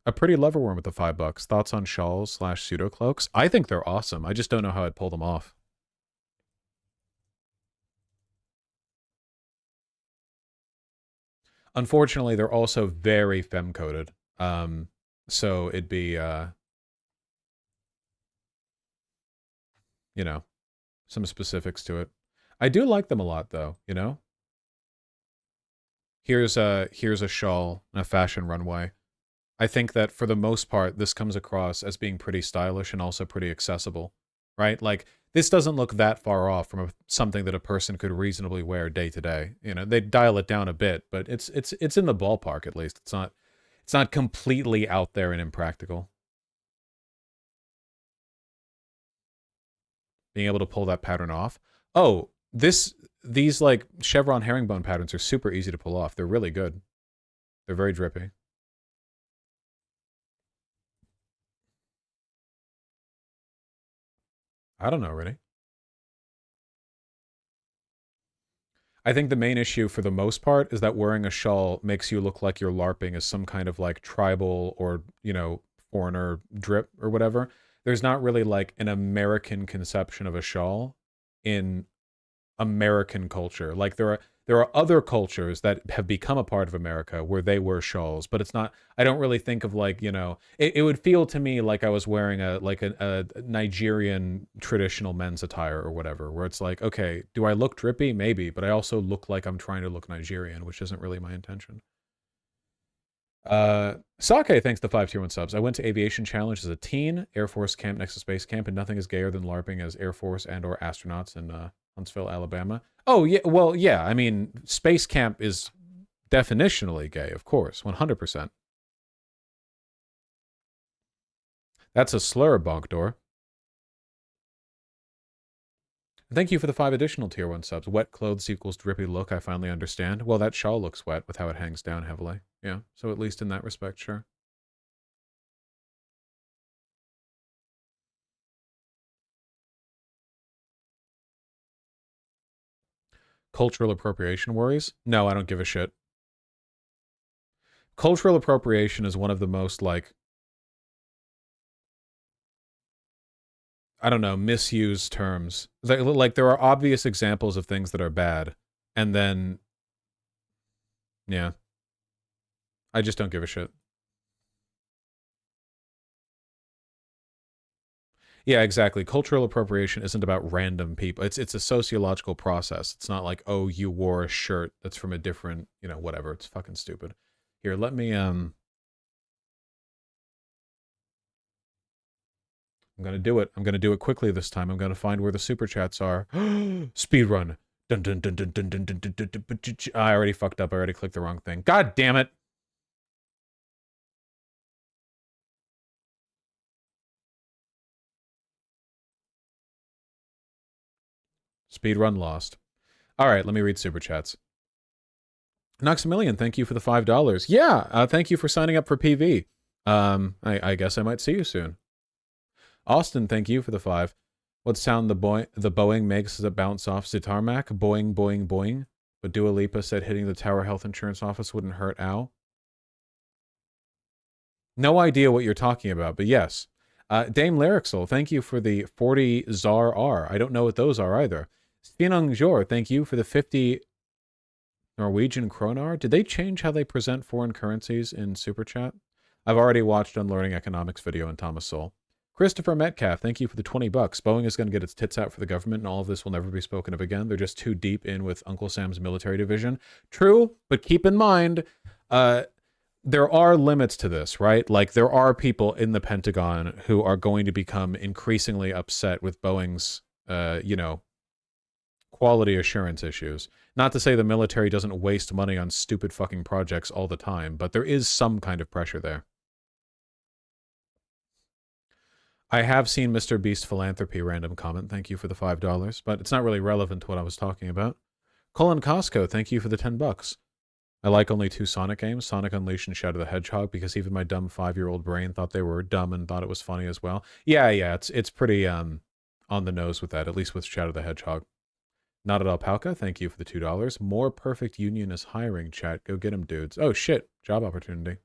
A pretty leverworm with the $5. Thoughts on shawls / pseudo cloaks? I think they're awesome. I just don't know how I'd pull them off. Unfortunately, they're also very femme-coded. So it'd be, you know, some specifics to it. I do like them a lot, though, you know? Here's a shawl and a fashion runway. I think that for the most part, this comes across as being pretty stylish and also pretty accessible, right? Like, this doesn't look that far off from something that a person could reasonably wear day to day. You know, they dial it down a bit, but it's in the ballpark at least. It's not completely out there and impractical. Being able to pull that pattern off. Oh, these like chevron herringbone patterns are super easy to pull off. They're really good. They're very drippy. I don't know, really. I think the main issue for the most part is that wearing a shawl makes you look like you're LARPing as some kind of like tribal or, you know, foreigner drip or whatever. There's not really like an American conception of a shawl in American culture. Like there are other cultures that have become a part of America where they wear shawls, but it's not, I don't really think of like, you know, it would feel to me like I was wearing a Nigerian traditional men's attire or whatever, where it's like, okay, do I look drippy? Maybe, but I also look like I'm trying to look Nigerian, which isn't really my intention. Sake, thanks to 5 tier 1 subs. I went to Aviation Challenge as a teen, Air Force Camp next to Space Camp, and nothing is gayer than LARPing as Air Force and or astronauts in Huntsville, Alabama. Oh, yeah, well, yeah, I mean, Space Camp is definitionally gay, of course, 100%. That's a slur, Bonkdor. Thank you for the 5 additional tier 1 subs. Wet clothes equals drippy look, I finally understand. Well, that shawl looks wet with how it hangs down heavily. Yeah, so at least in that respect, sure. Cultural appropriation worries? No, I don't give a shit. Cultural appropriation is one of the most, like, I don't know, misused terms. Like, there are obvious examples of things that are bad, and then, yeah. I just don't give a shit. Yeah, exactly. Cultural appropriation isn't about random people. It's a sociological process. It's not like, oh, you wore a shirt that's from a different, you know, whatever. It's fucking stupid. Here, let me I'm gonna do it. I'm gonna do it quickly this time. I'm gonna find where the super chats are. Speed run. Dun, dun, dun, dun, dun, dun, dun, dun, dun, dun, dun. I already fucked up. I already clicked the wrong thing. God damn it. Speed run lost. All right, let me read super chats. Noxamillion, thank you for the $5. Yeah, thank you for signing up for PV. I guess I might see you soon. Austin, thank you for the 5. What sound the Boeing makes as it bounce off the tarmac? Boing, boing, boing. But Dua Lipa said hitting the Tower Health Insurance office wouldn't hurt. Ow. No idea what you're talking about, but yes. Dame Lyrixel, thank you for the 40 Zar R. I don't know what those are either. Spinong Jor, thank you for the 50 Norwegian kroner. Did they change how they present foreign currencies in Super Chat? I've already watched Unlearning Economics video on Thomas Sowell. Christopher Metcalf, thank you for the $20. Boeing is going to get its tits out for the government, and all of this will never be spoken of again. They're just too deep in with Uncle Sam's military division. True, but keep in mind, there are limits to this, right? Like, there are people in the Pentagon who are going to become increasingly upset with Boeing's, you know, quality assurance issues. Not to say the military doesn't waste money on stupid fucking projects all the time, but there is some kind of pressure there. I have seen Mr. Beast Philanthropy random comment. Thank you for the $5, but it's not really relevant to what I was talking about. Colin Costco, thank you for the $10. I like only 2 Sonic games, Sonic Unleashed and Shadow the Hedgehog, because even my dumb 5-year-old brain thought they were dumb and thought it was funny as well. Yeah, it's pretty on the nose with that, at least with Shadow the Hedgehog. Not at all, Palka, thank you for the $2. More Perfect Union is hiring, chat. Go get them, dudes. Oh, shit. Job opportunity.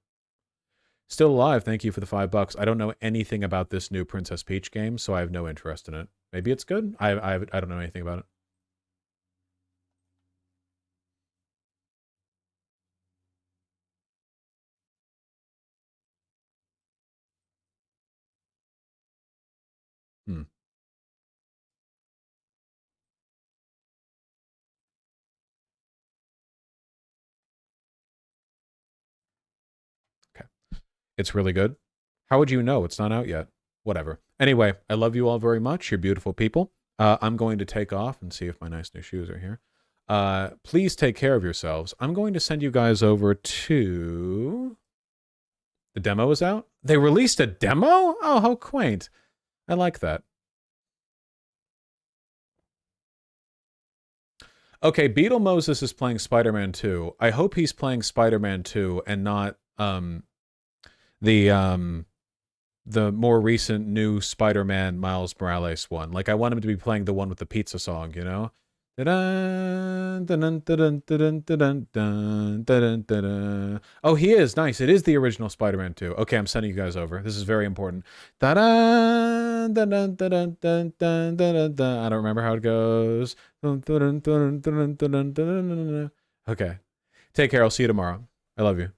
Still alive, thank you for the $5. I don't know anything about this new Princess Peach game, so I have no interest in it. Maybe it's good? I don't know anything about it. Okay. It's really good. How would you know? It's not out yet. Whatever. Anyway, I love you all very much. You're beautiful people. I'm going to take off and see if my nice new shoes are here. Please take care of yourselves. I'm going to send you guys over to... The demo is out? They released a demo? Oh, how quaint. I like that. Okay, Beetle Moses is playing Spider-Man 2. I hope he's playing Spider-Man 2 and not the more recent new Spider-Man Miles Morales one. Like, I want him to be playing the one with the pizza song, you know? Oh, he is. Nice. It is the original Spider-Man 2. Okay, I'm sending you guys over. This is very important. I don't remember how it goes. Okay. Take care. I'll see you tomorrow. I love you.